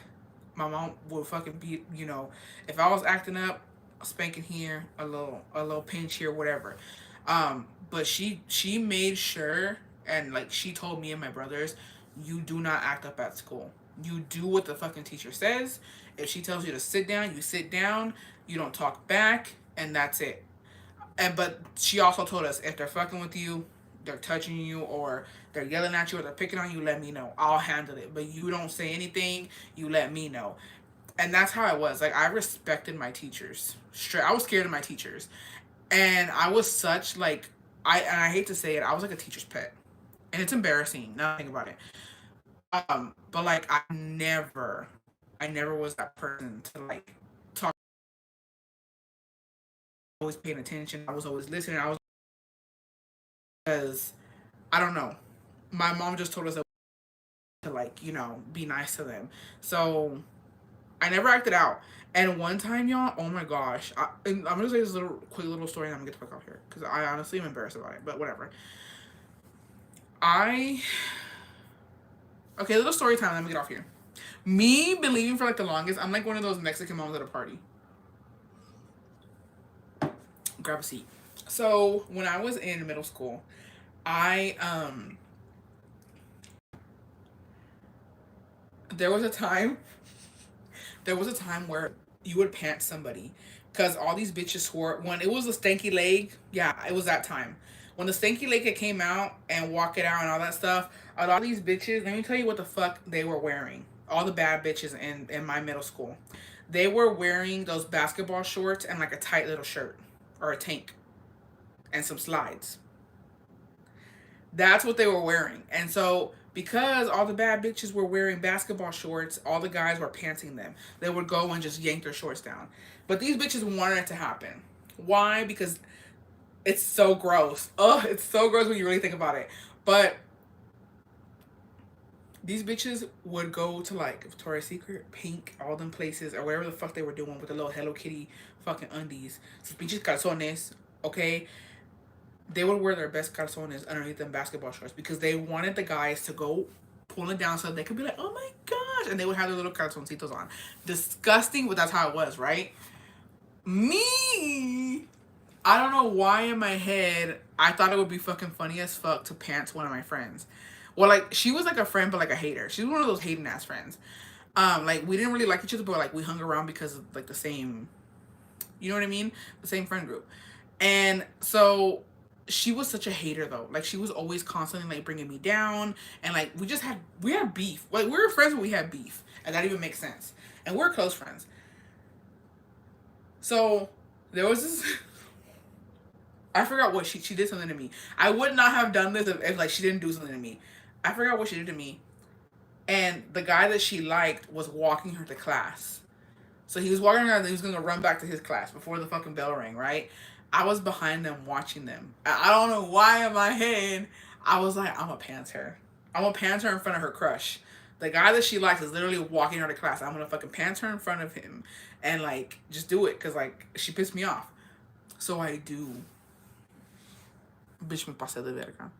my mom would fucking be. You know, if I was acting up, a spanking here, a little pinch here, whatever. But she made sure, and like she told me and my brothers, you do not act up at school. You do what the fucking teacher says. If she tells you to sit down, you sit down. You don't talk back, and that's it. And but she also told us if they're fucking with you, they're touching you, or they're yelling at you, or they're picking on you, let me know. I'll handle it. But you don't say anything. You let me know. And that's how I was. Like I respected my teachers. Straight. I was scared of my teachers, and I was such like I hate to say it. I was like a teacher's pet, and it's embarrassing. Nothing about it. But like I never was that person to like talk. Always paying attention. I was always listening. I was because I don't know. My mom just told us to like, you know, be nice to them. So I never acted out. And one time, y'all, oh my gosh, and I'm gonna say this little quick little story, and I'm gonna get the fuck off here because I honestly am embarrassed about it. But whatever. I okay, little story time. Let me get off here. Me believing for like the longest, I'm like one of those Mexican moms at a party. Grab a seat. So when I was in middle school, I there was a time there was a time where you would pant somebody because all these bitches swore when it was a stanky leg. Yeah, it was that time when the stanky leg had came out and walk it out and all that stuff. A lot of these bitches, let me tell you what the fuck they were wearing. All the bad bitches in my middle school, they were wearing those basketball shorts and like a tight little shirt or a tank and some slides. That's what they were wearing. And so because all the bad bitches were wearing basketball shorts, all the guys were pantsing them. They would go and just yank their shorts down. But these bitches wanted it to happen. Why? Because it's so gross. Ugh, it's so gross when you really think about it. But these bitches would go to like Victoria's Secret, Pink, all them places, or wherever the fuck they were doing with the little Hello Kitty fucking undies. Sus pinches calzones, okay? They would wear their best calzones underneath them basketball shorts because they wanted the guys to go pull it down so they could be like, oh my gosh. And they would have their little calzoncitos on. Disgusting, but that's how it was, right? Me, I don't know why in my head I thought it would be fucking funny as fuck to pants one of my friends. Well, like she was like a friend, but like a hater. She was one of those hating ass friends. Like we didn't really like each other, but like we hung around because of like the same, you know what I mean? The same friend group. And so she was such a hater though. Like she was always constantly like bringing me down, and like we had beef. Like we were friends, but we had beef, and that even makes sense. And we're close friends. So there was this. I forgot what she did something to me. I would not have done this if like she didn't do something to me. I forgot what she did to me. And the guy that she liked was walking her to class. So he was walking around and he was gonna run back to his class before the fucking bell rang, right? I was behind them watching them. I don't know why in my head I was like, I'm gonna pants her. I'm gonna pants her in front of her crush. The guy that she likes is literally walking her to class. I'm gonna fucking pants her in front of him and like just do it because like she pissed me off. So I do. Bitch, me pasé de verga.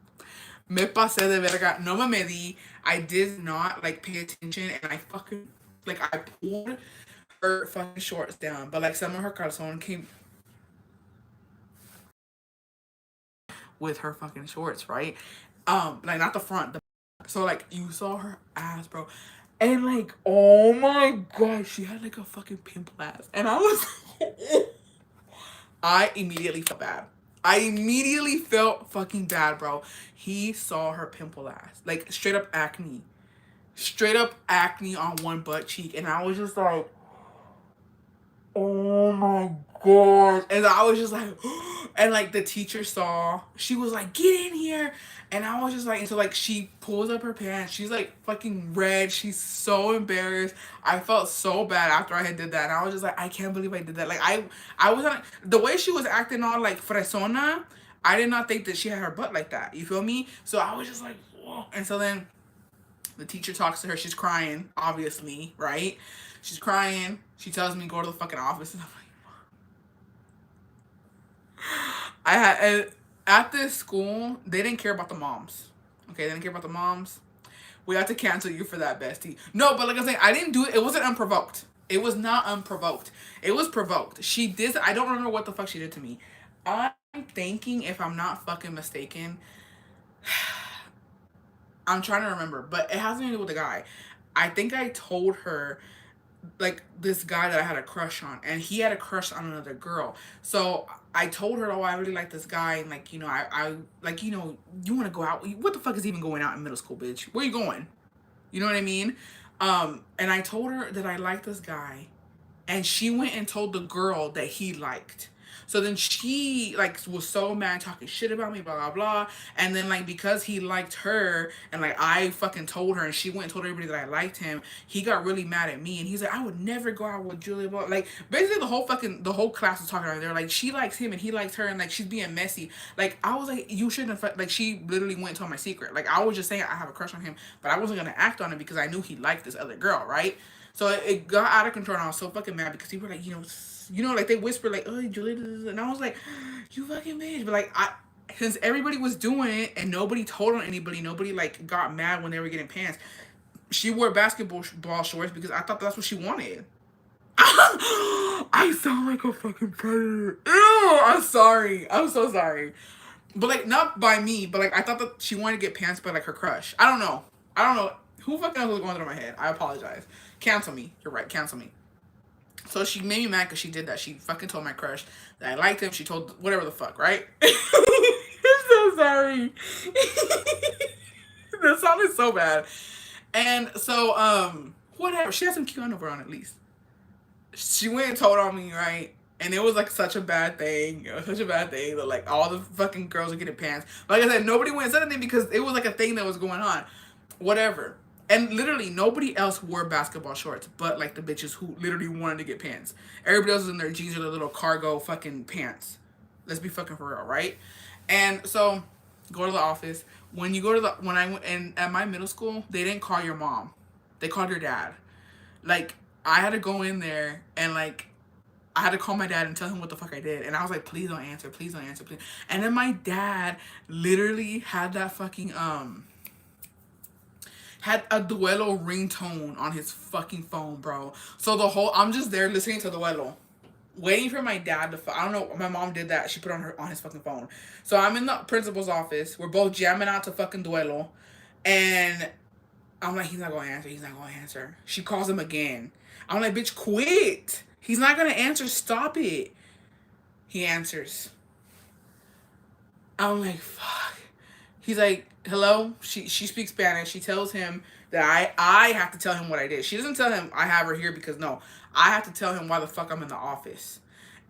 Me pasé de verga. No me medí. I did not like pay attention and I fucking like I pulled her fucking shorts down, but like some of her calzone came with her fucking shorts, right? Like not the front, the so like you saw her ass, bro. And like, oh my god, she had like a fucking pimple ass. And I was I immediately felt bad. I immediately felt fucking bad, bro. He saw her pimple ass. Like straight up acne. Straight up acne on one butt cheek. And I was just like, oh my god. And I was just like, and like the teacher saw, she was like, get in here. And I was just like, and so like she pulls up her pants. She's like fucking red. She's so embarrassed. I felt so bad after I had did that. And I was just like, I can't believe I did that. Like I was on the way she was acting all like fresona. I did not think that she had her butt like that. You feel me? So I was just like, whoa. And so then the teacher talks to her. She's crying, obviously, right? She's crying. She tells me go to the fucking office, and I'm like, I had at this school they didn't care about the moms. Okay, they didn't care about the moms. We had to cancel you for that, bestie. No, but like I'm saying, I didn't do it. It wasn't unprovoked. It was not unprovoked. It was provoked. She did. I don't remember what the fuck she did to me. I'm thinking, if I'm not fucking mistaken, I'm trying to remember, but it has nothing to do with the guy. I think I told her like this guy that I had a crush on, and he had a crush on another girl. So I told her, oh, I really like this guy, and like, you know, I like, you know, you want to go out? What the fuck is even going out in middle school, bitch? Where you going? You know what I mean? And I told her that I liked this guy, and she went and told the girl that he liked. So then she like was so mad, talking shit about me, blah blah blah. And then like because he liked her and like I fucking told her and she went and told everybody that I liked him, he got really mad at me and he's like, I would never go out with Julia. Blah. Like basically the whole class was talking about her. Like she likes him and he likes her and like she's being messy. Like I was like, you shouldn't have, like she literally went and told my secret. Like I was just saying I have a crush on him, but I wasn't gonna act on it because I knew he liked this other girl, right? So it got out of control and I was so fucking mad because people were like, you know, like they whispered like, oh, Julie, and I was like, you fucking bitch. But like since everybody was doing it and nobody told on anybody, nobody like got mad when they were getting pants. She wore basketball ball shorts because I thought that's what she wanted. I sound like a fucking predator. Ew, I'm sorry. I'm so sorry. But like not by me, but like I thought that she wanted to get pants by like her crush. I don't know. I don't know. Who fucking knows what's going through my head? I apologize. Cancel me. You're right. Cancel me. So she made me mad because she did that. She fucking told my crush that I liked him. She told whatever the fuck, right? I'm so sorry. That sounded so bad. And so, whatever. She had some cute underwear on at least. She went and told on me, right? And it was like such a bad thing. It was such a bad thing that like all the fucking girls were getting pants. Like I said, nobody went and said anything because it was like a thing that was going on. Whatever. And literally nobody else wore basketball shorts but like the bitches who literally wanted to get pants. Everybody else was in their jeans or their little cargo fucking pants. Let's be fucking for real, right? And so go to the office. When you go to the when I went and at my middle school, they didn't call your mom. They called your dad. Like I had to go in there and like I had to call my dad and tell him what the fuck I did. And I was like, please don't answer, please don't answer, please. And then my dad literally had that fucking had a Duelo ringtone on his fucking phone, bro. So the whole I'm just there listening to Duelo, waiting for my dad to. I don't know. My mom did that. She put on his fucking phone. So I'm in the principal's office. We're both jamming out to fucking Duelo, and I'm like, he's not gonna answer. He's not gonna answer. She calls him again. I'm like, bitch, quit. He's not gonna answer. Stop it. He answers. I'm like, fuck. He's like, hello. She speaks Spanish. She tells him that I have to tell him what I did. She doesn't tell him I have her here because no, I have to tell him why the fuck I'm in the office.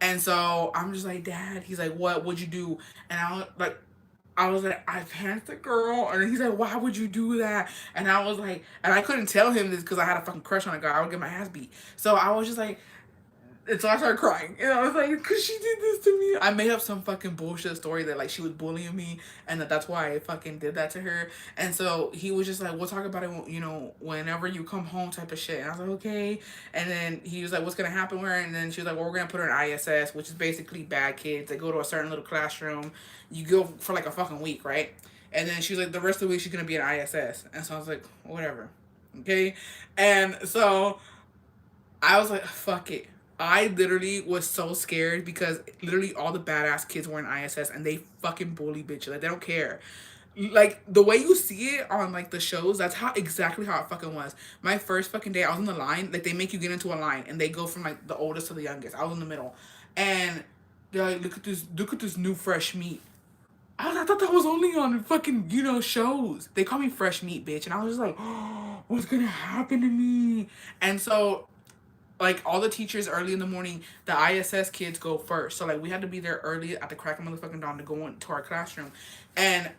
And so I'm just like, Dad. He's like, what? What'd you do? And I was like, I pantsed a girl. And he's like, why would you do that? And I was like, and I couldn't tell him this because I had a fucking crush on a guy. I would get my ass beat. So I was just like, And so I started crying. And I was like, because she did this to me. I made up some fucking bullshit story that, like, she was bullying me and that's why I fucking did that to her. And so he was just like, we'll talk about it, you know, whenever you come home type of shit. And I was like, okay. And then he was like, what's going to happen with her? And then she was like, well, we're going to put her in ISS, which is basically bad kids. They go to a certain little classroom. You go for like a fucking week, right? And then she was like, the rest of the week she's going to be in ISS. And so I was like, whatever. Okay. And so I was like, fuck it. I literally was so scared because literally all the badass kids were in ISS and they fucking bully bitches. Like, they don't care. Like, the way you see it on, like, the shows, that's how exactly how it fucking was. My first fucking day, I was in the line. Like, they make you get into a line and they go from, like, the oldest to the youngest. I was in the middle. And they're like, look at this new fresh meat. I thought that was only on fucking, you know, shows. They call me fresh meat, bitch. And I was just like, oh, what's gonna happen to me? And so, like, all the teachers early in the morning, the ISS kids go first. So, like, we had to be there early at the crack of motherfucking dawn to go into our classroom. And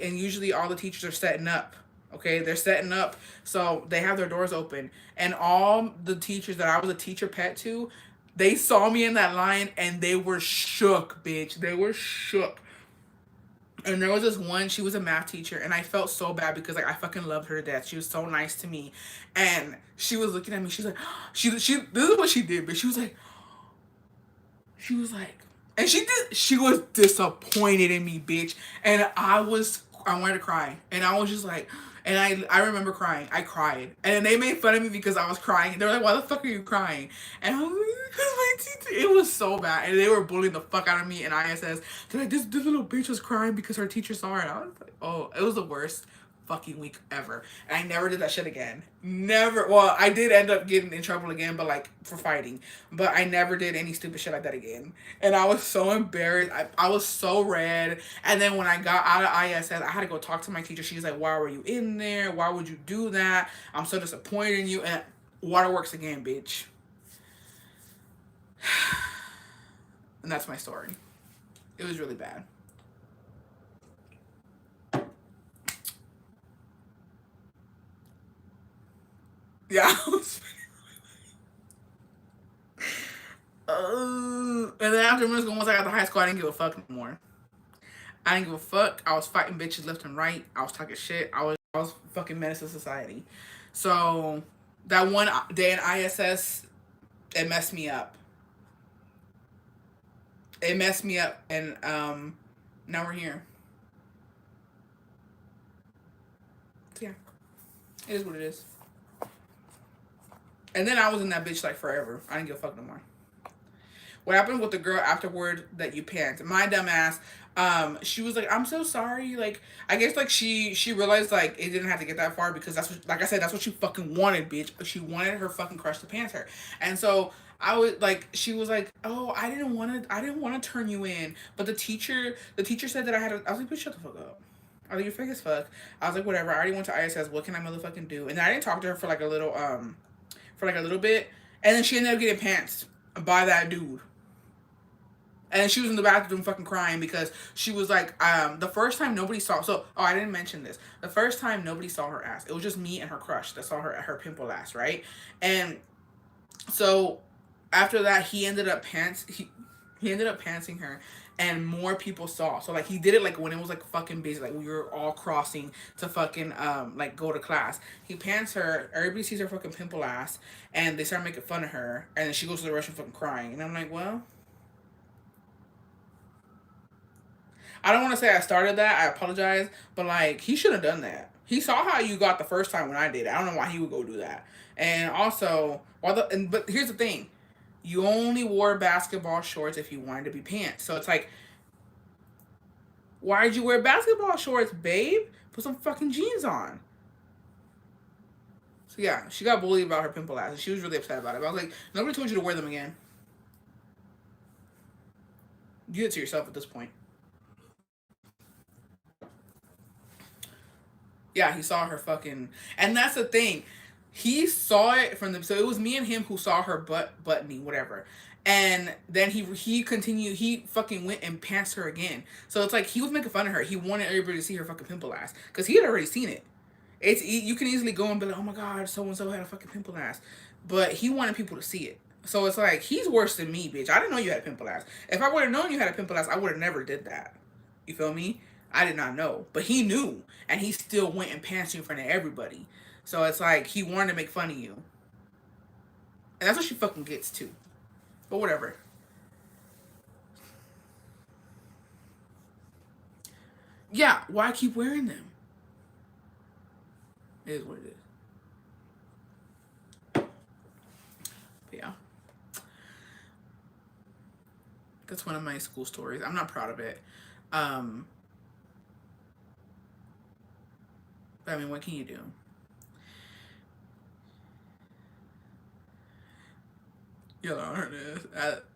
usually all the teachers are setting up. Okay, they're setting up. So they have their doors open. And all the teachers that I was a teacher pet to, they saw me in that line and they were shook, bitch. They were shook. And there was this one, she was a math teacher, and I felt so bad because, like, I fucking loved her to death. She was so nice to me. And she was looking at me, she's like, this is what she did, but she was like, and she was disappointed in me, bitch. And I wanted to cry. And I was just like, and I remember crying. I cried. And they made fun of me because I was crying. They were like, why the fuck are you crying? And I was like, because my teacher, it was so bad. And they were bullying the fuck out of me in ISS. They're like, this little bitch was crying because her teacher saw her. And I was like, oh, it was the worst fucking week ever. And I never did that shit again. Never. Well, I did end up getting in trouble again, but like for fighting. But I never did any stupid shit like that again. And I was so embarrassed. I was so red. And then when I got out of ISS, I had to go talk to my teacher. She's like, why were you in there? Why would you do that? I'm so disappointed in you. And waterworks again, bitch. And that's my story. It was really bad. Yeah. And then after middle school, once I got to high school, I didn't give a fuck anymore. I didn't give a fuck. I was fighting bitches left and right. I was talking shit. I was fucking menace to society. So that one day in ISS, it messed me up. It messed me up, and now we're here. So yeah, it is what it is. And then I was in that bitch like forever. I didn't give a fuck no more. What happened with the girl afterward that you panned? My dumb ass, she was like, I'm so sorry. Like, I guess like she realized like it didn't have to get that far because that's what, like I said, that's what she fucking wanted, bitch. She wanted her fucking crush to pants her. And so I would like, she was like, oh, I didn't want to turn you in. But the teacher said that I was like, bitch, shut the fuck up. I was like, you're fake as fuck. I was like, whatever. I already went to ISS. What can I motherfucking do? And then I didn't talk to her for like a little bit. And then she ended up getting pants by that dude. And she was in the bathroom fucking crying because she was like, the first time nobody saw, so, oh, I didn't mention this. The first time nobody saw her ass. It was just me and her crush that saw her pimple ass, right? And so after that, he ended up pantsing her and more people saw. So like he did it like when it was like fucking busy, like we were all crossing to fucking like go to class. He pants her, everybody sees her fucking pimple ass, and they start making fun of her, and then she goes to the restroom fucking crying. And I'm like, well, I don't want to say I started that. I apologize, but like he should have done that. He saw how you got the first time when I did it. I don't know why he would go do that. And also, but here's the thing: you only wore basketball shorts if you wanted to be pants. So it's like, why did you wear basketball shorts, babe? Put some fucking jeans on. So yeah, she got bullied about her pimple ass, and she was really upset about it. But I was like, nobody told you to wear them again. You did it to yourself at this point. Yeah, he saw her fucking, and that's the thing. He saw it from the, so it was me and him who saw her buttony, whatever. And then he continued, he fucking went and pantsed her again. So it's like he was making fun of her. He wanted everybody to see her fucking pimple ass because he had already seen it. You can easily go and be like, oh my god, so and so had a fucking pimple ass, but he wanted people to see it. So it's like, he's worse than me, bitch. I didn't know you had a pimple ass. If I would have known you had a pimple ass, I would have never did that. You feel me? I did not know. But he knew. And he still went and pantsed you in front of everybody. So it's like, he wanted to make fun of you. And that's what she fucking gets too. But whatever. Yeah, why keep wearing them? It is what it is. But yeah. That's one of my school stories. I'm not proud of it. Um, but I mean, what can you do? You know,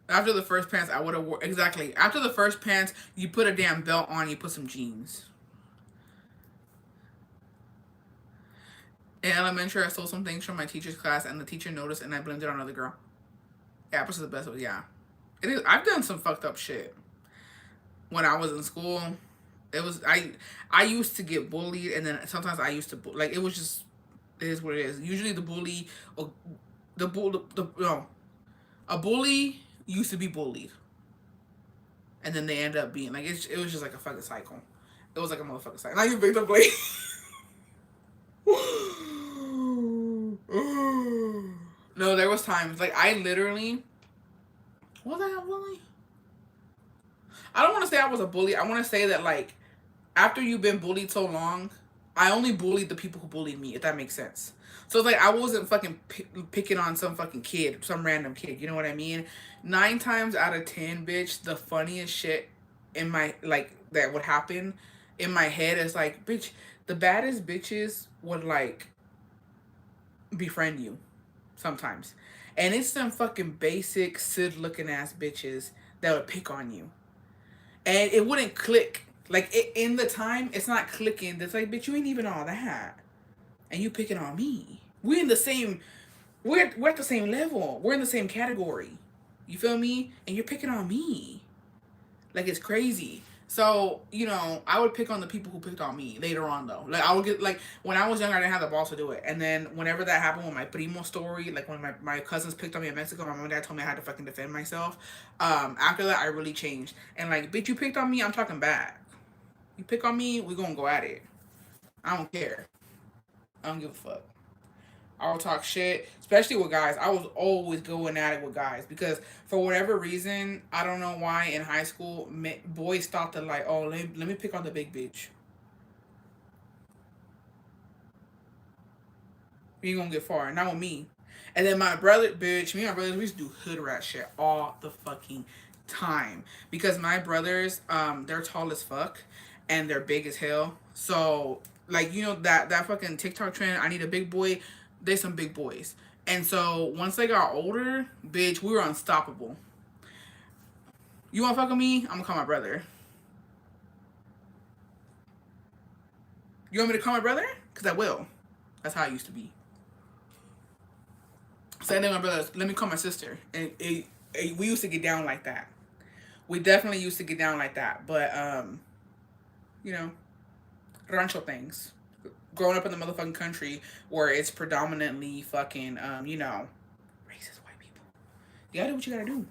after the first pants, I would have exactly. After the first pants, you put a damn belt on. You put some jeans. In elementary, I stole some things from my teacher's class, and the teacher noticed, and I blamed it on another girl. Yeah, this is the best way. Yeah, it is. I've done some fucked up shit when I was in school. It was I used to get bullied, and then sometimes I used to like it was just it is what it is. Usually the bully or the bull the no a bully used to be bullied, and then they end up being like it was just like a fucking cycle. It was like a motherfucking cycle. Now you victim blame. No, there was times like I literally was I a bully? I don't want to say I was a bully. I want to say that like after you've been bullied so long, I only bullied the people who bullied me, if that makes sense. So it's like I wasn't fucking picking on some fucking kid, some random kid. You know what I mean? 9 times out of 10, bitch, the funniest shit in my like that would happen in my head is like, bitch, the baddest bitches would like befriend you sometimes, and it's some fucking basic Sid looking ass bitches that would pick on you, and it wouldn't click. Like in the time, it's not clicking. It's like, bitch, you ain't even all that, and you picking on me. We're in the same. We're at the same level. We're in the same category. You feel me? And you're picking on me. Like it's crazy. So, you know, I would pick on the people who picked on me later on though. Like I would get like when I was younger I didn't have the balls to do it. And then whenever that happened with my primo story, like when my cousins picked on me in Mexico, my mom and dad told me I had to fucking defend myself. After that I really changed. And like, bitch, you picked on me, I'm talking back. You pick on me, we gonna go at it. I don't care. I don't give a fuck. I'll talk shit, especially with guys. I was always going at it with guys because for whatever reason, I don't know why in high school, boys thought that like, oh, let me pick on the big bitch. You ain't gonna get far. Not with me. And then my brother, bitch, me and my brothers, we used to do hood rat shit all the fucking time. Because my brothers, they're tall as fuck and they're big as hell. So, like, you know, that fucking TikTok trend, I need a big boy, they some big boys. And so once they got older, bitch, we were unstoppable. You wanna fuck with me? I'm gonna call my brother. You want me to call my brother? Cause I will. That's how I used to be. So I then my brother, let me call my sister. And we used to get down like that. We definitely used to get down like that. But you know, rancho things. Growing up in the motherfucking country where it's predominantly fucking you know, racist white people. You gotta do what you gotta do.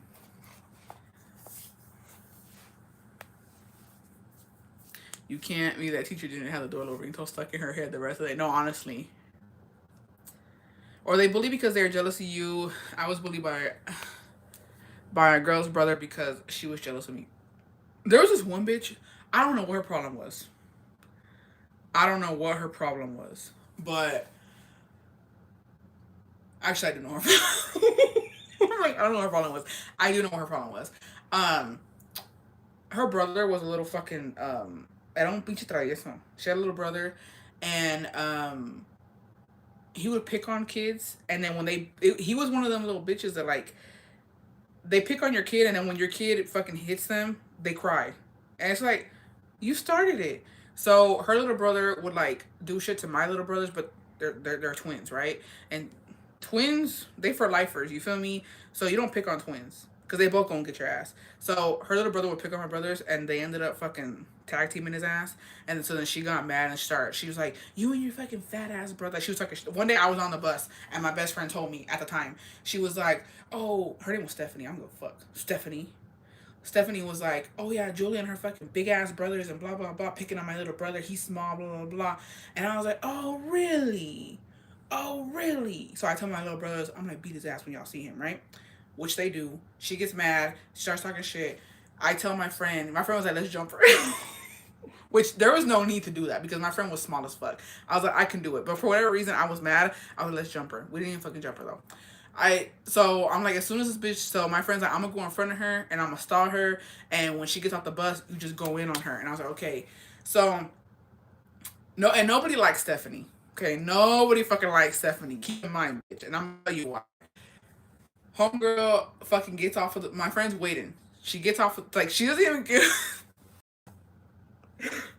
You can't be that teacher didn't have the door open until stuck in her head the rest of it. No, honestly. Or they bully because they're jealous of you. I was bullied by a girl's brother because she was jealous of me. There was this one bitch. I don't know what her problem was. I don't know what her problem was, but actually, I do know her. Like, I don't know what her problem was. I do know what her problem was. Um, her brother was a little fucking era un pinche travieso. She had a little brother, and he would pick on kids, and then when he was one of them little bitches that like they pick on your kid, and then when your kid fucking hits them, they cry, and it's like you started it. So her little brother would like do shit to my little brothers, but they're twins, right? And twins, they for lifers, you feel me? So you don't pick on twins. because they both gonna get your ass. So her little brother would pick on my brothers, and they ended up fucking tag teaming his ass. And so then she got mad and started. She was like, "You and your fucking fat ass brother." She was talking. One day I was on the bus, and my best friend told me at the time. She was like, "Oh, her name was Stephanie. I'm gonna fuck Stephanie." Stephanie was like, "Oh yeah, Julie and her fucking big ass brothers and blah blah blah, picking on my little brother. He's small, blah blah blah." And I was like, "Oh really? Oh really?" So I tell my little brothers, "I'm gonna beat his ass when y'all see him, right?" Which they do. She gets mad. She starts talking shit. I tell my friend. My friend was like, "Let's jump her." Which there was no need to do that because my friend was small as fuck. I was like, I can do it. But for whatever reason, I was mad. I was like, let's jump her. We didn't even fucking jump her though. I'm like, as soon as this bitch, so my friend's like, I'm gonna go in front of her and I'm gonna stall her, and when she gets off the bus, you just go in on her. And I was like, okay. So no, and nobody likes Stephanie. Okay, nobody fucking likes Stephanie. Keep in mind, bitch. And I'm gonna tell you why. Homegirl fucking gets off of my friend's waiting. She gets off like she doesn't even get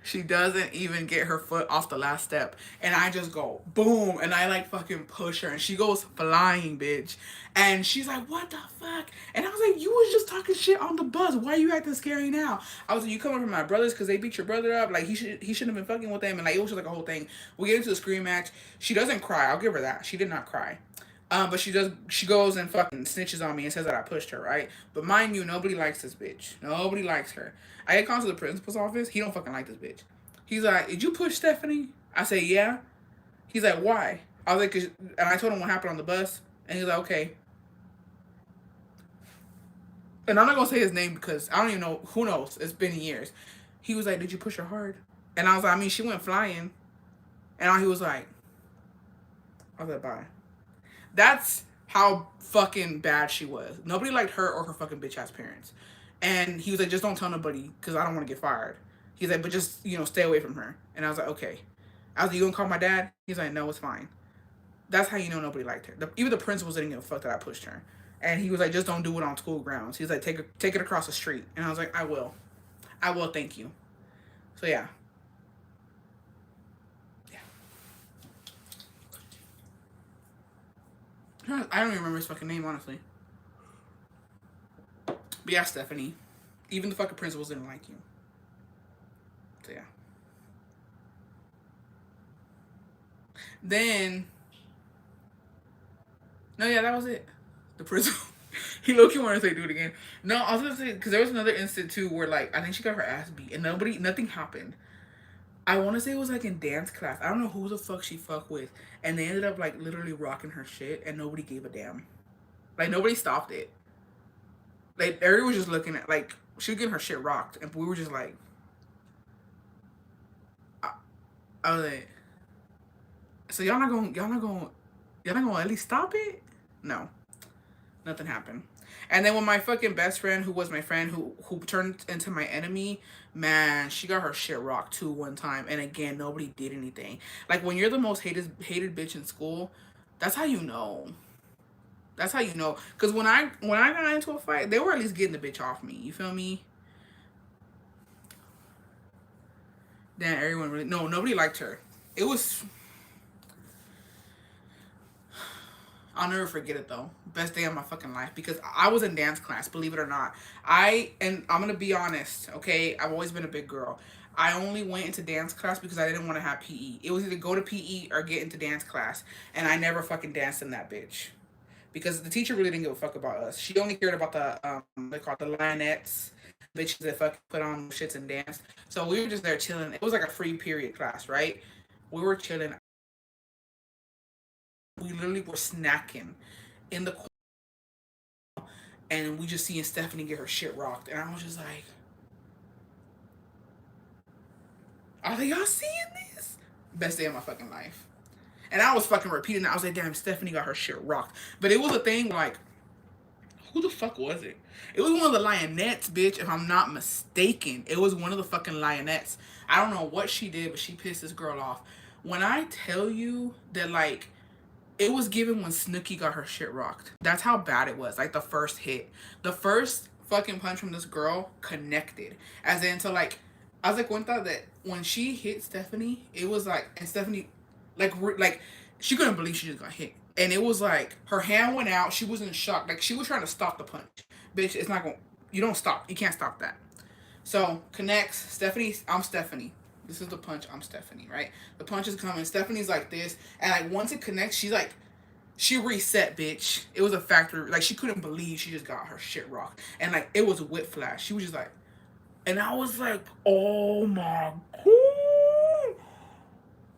she doesn't even get her foot off the last step. And I just go boom. And I like fucking push her. And she goes flying, bitch. And she's like, what the fuck? And I was like, you was just talking shit on the bus. Why are you acting scary now? I was like, you coming from my brothers because they beat your brother up? Like, he shouldn't have been fucking with them. And like, it was just like a whole thing. We get into the scream match. She doesn't cry. I'll give her that. She did not cry. But she does. She goes and fucking snitches on me and says that I pushed her, right? But mind you, nobody likes this bitch. Nobody likes her. I get called to the principal's office. He don't fucking like this bitch. He's like, "Did you push Stephanie?" I say, "Yeah." He's like, "Why?" I was like, and I told him what happened on the bus, and he's like, "Okay." And I'm not gonna say his name because I don't even know. Who knows? It's been years. He was like, "Did you push her hard?" And I was like, "I mean, she went flying." And he was like, "I was like, bye." That's how fucking bad she was. Nobody liked her or her fucking bitch ass parents. And he was like, just don't tell nobody because I don't want to get fired. He's like, but just, stay away from her. And I was like, okay. I was like, you gonna call my dad? He's like, no, it's fine. That's how you know nobody liked her. Even the principals didn't give a fuck that I pushed her. And he was like, just don't do it on school grounds. He's like, take it across the street. And I was like, I will. I will, thank you. So yeah. I don't even remember his fucking name, honestly. But yeah, Stephanie. Even the fucking principals didn't like you. So yeah. Then, no, yeah, that was it. The principal. He low-key wanted to say do it again. No, I was gonna say because there was another incident too where like I think she got her ass beat and nothing happened. I want to say it was like in dance class. I don't know who the fuck she fucked with, and they ended up like literally rocking her shit, and nobody gave a damn. Like nobody stopped it. Like everyone was just looking at like she was getting her shit rocked, and we were just like, I was like, so y'all not gonna at least stop it? No, nothing happened. And then when my fucking best friend, who was my friend, who turned into my enemy, man, she got her shit rocked too one time. And again, nobody did anything. Like when you're the most hated bitch in school, that's how you know. That's how you know. Cause when I got into a fight, they were at least getting the bitch off me. You feel me? Then everyone really nobody liked her. It was I'll never forget it though. Best day of my fucking life because I was in dance class, believe it or not. And I'm gonna be honest, okay? I've always been a big girl. I only went into dance class because I didn't want to have PE. It was either go to PE or get into dance class, and I never fucking danced in that bitch because the teacher really didn't give a fuck about us. She only cared about the they call it the lionettes, bitches that fucking put on shits and dance. So we were just there chilling. It was like a free period class, right? We were chilling. We literally were snacking in the and we just seeing Stephanie get her shit rocked, and I was just like, "Are they y'all seeing this?" Best day of my fucking life. And I was fucking repeating that. I was like, "Damn, Stephanie got her shit rocked." But it was a thing like, who the fuck was it? It was one of the lionettes, bitch. If I'm not mistaken, it was one of the fucking lionettes. I don't know what she did, but she pissed this girl off. When I tell you that, like, it was given when Snooki got her shit rocked. That's how bad it was. Like the first hit, the first fucking punch from this girl connected. As in, so like, I was like, one thought that when she hit Stephanie, it was like, and Stephanie, like she couldn't believe she just got hit, and it was like her hand went out. She was in shock. Like she was trying to stop the punch, Bitch, it's not going to, you don't stop. You can't stop that. So, connects. Stephanie, I'm Stephanie. This is the punch. I'm Stephanie, right? The punch is coming. Stephanie's like this. And like once it connects, she's like, she reset, bitch. It was a factory. Like, she couldn't believe she just got her shit rocked. And like, it was a whip flash. She was just like, and I was like, oh my God.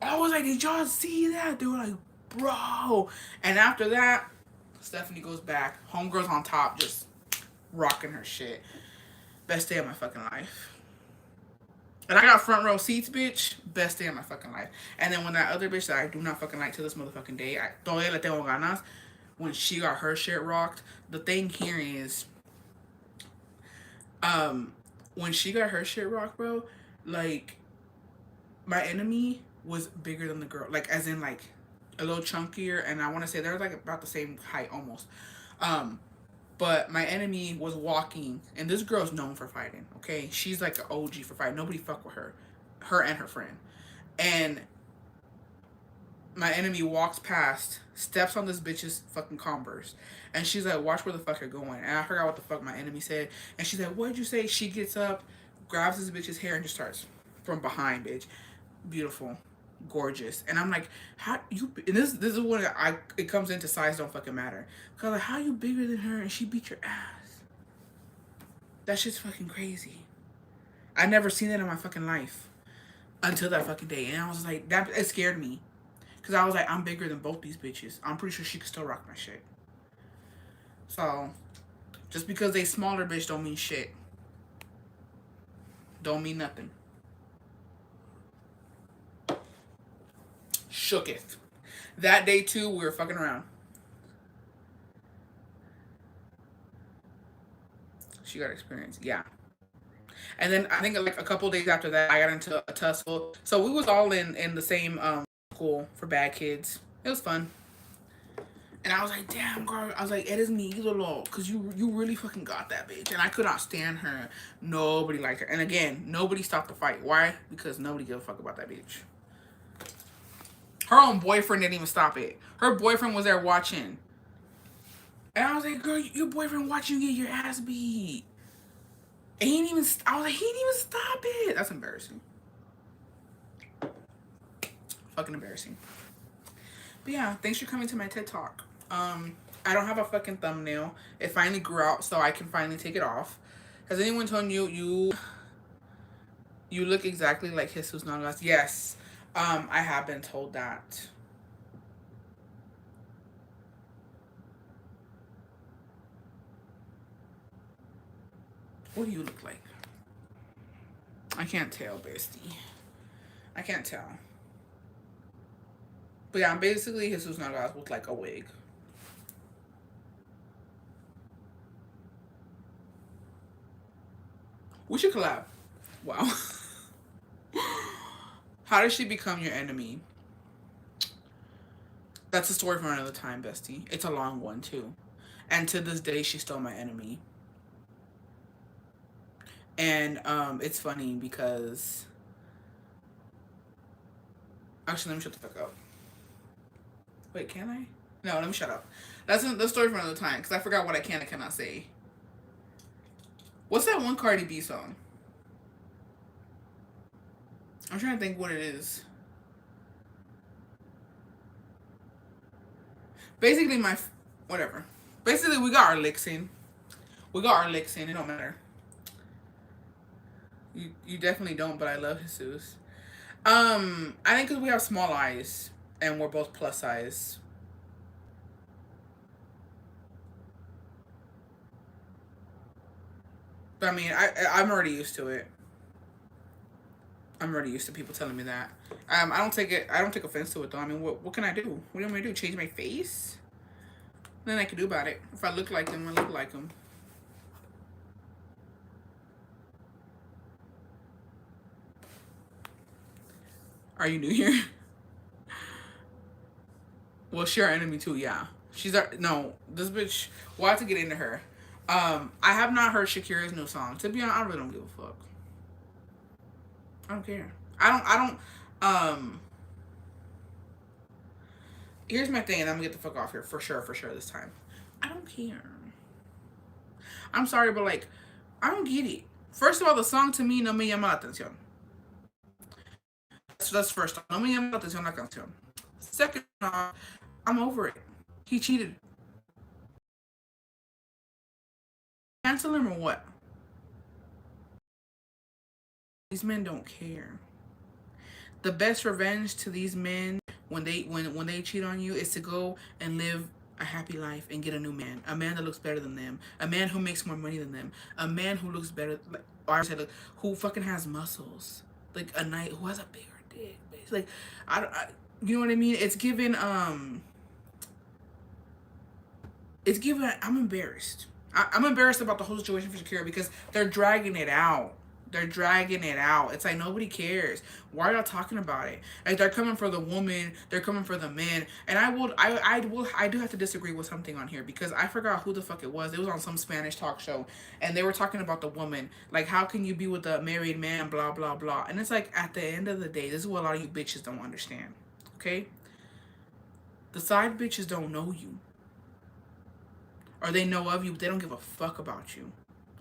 I was like, did y'all see that? They were like, bro. And after that, Stephanie goes back. Homegirl's on top, just rocking her shit. Best day of my fucking life. And I got front row seats, bitch. Best day of my fucking life. And then when that other bitch that I do not fucking like to this motherfucking day, I todavía le tengo ganas, when she got her shit rocked, the thing here is, when she got her shit rocked, bro, like, my enemy was bigger than the girl. Like, as in, like, a little chunkier. And I want to say they're, like, about the same height, almost. But my enemy was walking, and this girl's known for fighting, okay? She's like an OG for fighting. Nobody fuck with her. Her and her friend. And my enemy walks past, steps on this bitch's fucking Converse. And she's like, watch where the fuck you're going. And I forgot what the fuck my enemy said. And she's like, what'd you say? She gets up, grabs this bitch's hair, and just starts from behind, bitch. Beautiful. Gorgeous. And I'm like, how you, and this is when it comes into size don't fucking matter. Cause like, how you bigger than her and she beat your ass? That shit's fucking crazy. I never seen that in my fucking life until that fucking day. And I was like, that, it scared me. Cause I was like, I'm bigger than both these bitches. I'm pretty sure she could still rock my shit. So, just because they smaller, bitch, don't mean shit. Don't mean nothing. Shooketh. That day too, we were fucking around. She got experience, yeah. And then I think like a couple days after that, I got into a tussle. So we was all in the same school for bad kids. It was fun. And I was like, damn, girl. I was like, it is me, Lolo. Because you really fucking got that bitch. And I could not stand her. Nobody liked her. And again, nobody stopped the fight. Why? Because nobody gave a fuck about that bitch. Her own boyfriend didn't even stop it. Her boyfriend was there watching. And I was like, girl, your boyfriend watching you get your ass beat. And he didn't even, I was like, he didn't even stop it. That's embarrassing. Fucking embarrassing. But yeah, thanks for coming to my TED Talk. I don't have a fucking thumbnail. It finally grew out, so I can finally take it off. Has anyone told you look exactly like Jesus Navas? Yes. I have been told that. What do you look like? I can't tell, bestie. I can't tell. But yeah, I'm basically Jesus Navas with like a wig. We should collab. Wow. How did she become your enemy? That's a story for another time, bestie. It's a long one, too. And to this day, she's still my enemy. And it's funny because... Actually, let me shut the fuck up. Wait, can I? No, let me shut up. That's the story for another time, because I forgot what I can and cannot say. What's that one Cardi B song? I'm trying to think what it is. Basically, whatever. Basically, we got our licks in. We got our licks in. It don't matter. You definitely don't, but I love Jesus. I think because we have small eyes and we're both plus size. But I mean, I'm already used to it. I'm already used to people telling me that. I don't take offense to it though. I mean, what can I do? What do you want me to do? Change my face? Nothing I can do about it. If I look like them, I look like them. Are you new here? Well, she our enemy too, yeah. She's our, no, this bitch, we'll have to get into her. I have not heard Shakira's new song. To be honest, I really don't give a fuck. I don't care. Here's my thing, and I'm gonna get the fuck off here for sure this time. I don't care. I'm sorry, but like, I don't get it. First of all, the song to me no me llama la atención. That's first. No me llama la atención la canción. Second off, I'm over it. He cheated. Cancel him or what? These men don't care. The best revenge to these men when they cheat on you is to go and live a happy life and get a new man, a man that looks better than them, a man who makes more money than them, a man who looks better, like, or I said, like, who fucking has muscles, like a night who has a bigger dick. Like, you know what I mean? It's given. I'm embarrassed. I'm embarrassed about the whole situation for Shakira because they're dragging it out. They're dragging it out. It's like nobody cares. Why are y'all talking about it? Like they're coming for the woman, they're coming for the man. And I do have to disagree with something on here because I forgot who the fuck it was. It was on some Spanish talk show and they were talking about the woman. Like how can you be with a married man, blah blah blah. And it's like at the end of the day, this is what a lot of you bitches don't understand. Okay? The side bitches don't know you. Or they know of you, but they don't give a fuck about you.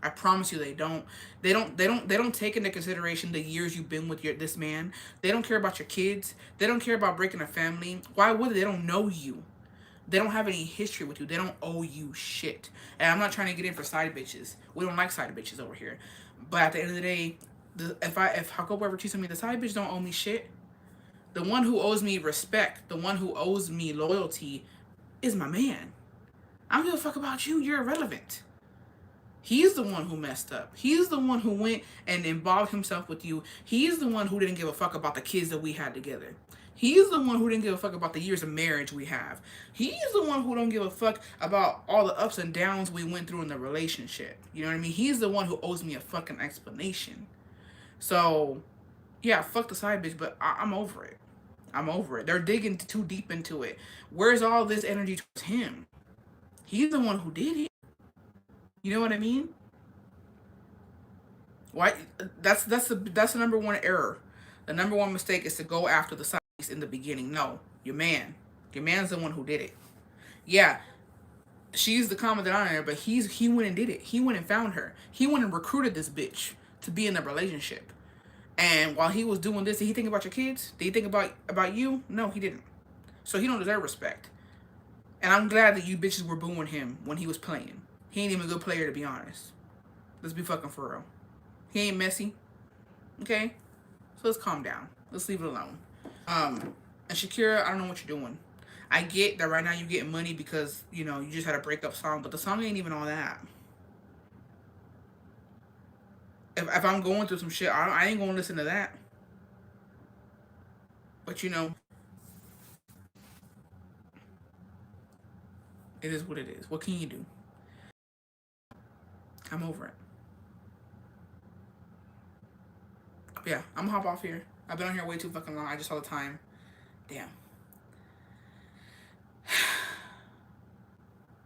I promise you, they don't. They don't take into consideration the years you've been with this man. They don't care about your kids. They don't care about breaking a family. Why would they? They don't know you. They don't have any history with you. They don't owe you shit. And I'm not trying to get in for side bitches. We don't like side bitches over here. But at the end of the day, if Jacobo ever cheats on me, the side bitch don't owe me shit. The one who owes me respect, the one who owes me loyalty, is my man. I don't give a fuck about you. You're irrelevant. He's the one who messed up. He's the one who went and involved himself with you. He's the one who didn't give a fuck about the kids that we had together. He's the one who didn't give a fuck about the years of marriage we have. He's the one who don't give a fuck about all the ups and downs we went through in the relationship. You know what I mean? He's the one who owes me a fucking explanation. So, yeah, fuck the side bitch, but I'm over it. I'm over it. They're digging too deep into it. Where's all this energy towards him? He's the one who did it. You know what I mean? Why? That's the number one error. The number one mistake is to go after the sides in the beginning. No, your man's the one who did it. Yeah, she's the common denominator, but he went and did it. He went and found her. He went and recruited this bitch to be in a relationship. And while he was doing this, did he think about your kids? Did he think about you? No, he didn't. So he don't deserve respect. And I'm glad that you bitches were booing him when he was playing. He ain't even a good player, to be honest. Let's be fucking for real. He ain't messy. Okay? So let's calm down. Let's leave it alone. And Shakira, I don't know what you're doing. I get that right now you're getting money because, you know, you just had a breakup song, but the song ain't even all that. If I'm going through some shit, I ain't gonna listen to that. But, you know, it is what it is. What can you do? I'm over it. But yeah, I'm gonna hop off here. I've been on here way too fucking long. I just saw the time. Damn.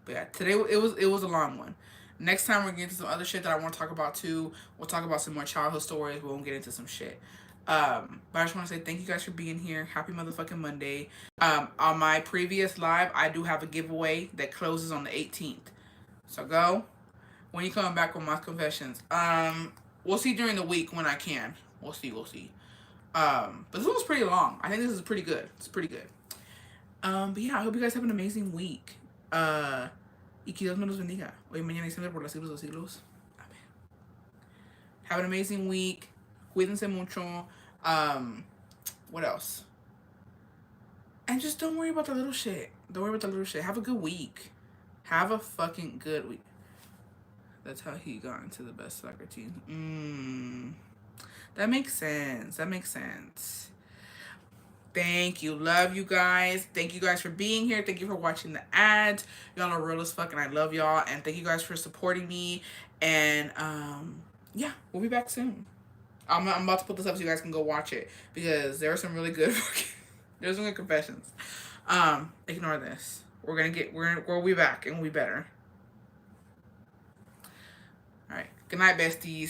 But yeah, today it was a long one. Next time we're getting into some other shit that I want to talk about too. We'll talk about some more childhood stories. We won't get into some shit. But I just want to say thank you guys for being here. Happy motherfucking Monday. On my previous live, I do have a giveaway that closes on the 18th. So go when you come back with my confessions. We'll see during the week when I can. We'll see. But this one was pretty long. I think this is pretty good. It's pretty good. But yeah, I hope you guys have an amazing week. Y que Dios me los bendiga. Hoy, mañana y siempre por los siglos de los siglos. Amen. Have an amazing week. Cuídense mucho. What else? And just don't worry about the little shit. Don't worry about the little shit. Have a good week. Have a fucking good week. That's how he got into the best soccer team. That makes sense. Thank you. Love you guys. Thank you guys for being here. Thank you for watching the ads. Y'all are real as fuck and I love y'all. And thank you guys for supporting me. And yeah, we'll be back soon. I'm about to put this up so you guys can go watch it because there are some really good there's some good confessions. Ignore this. We'll be back and we'll be better. All right. Good night, besties.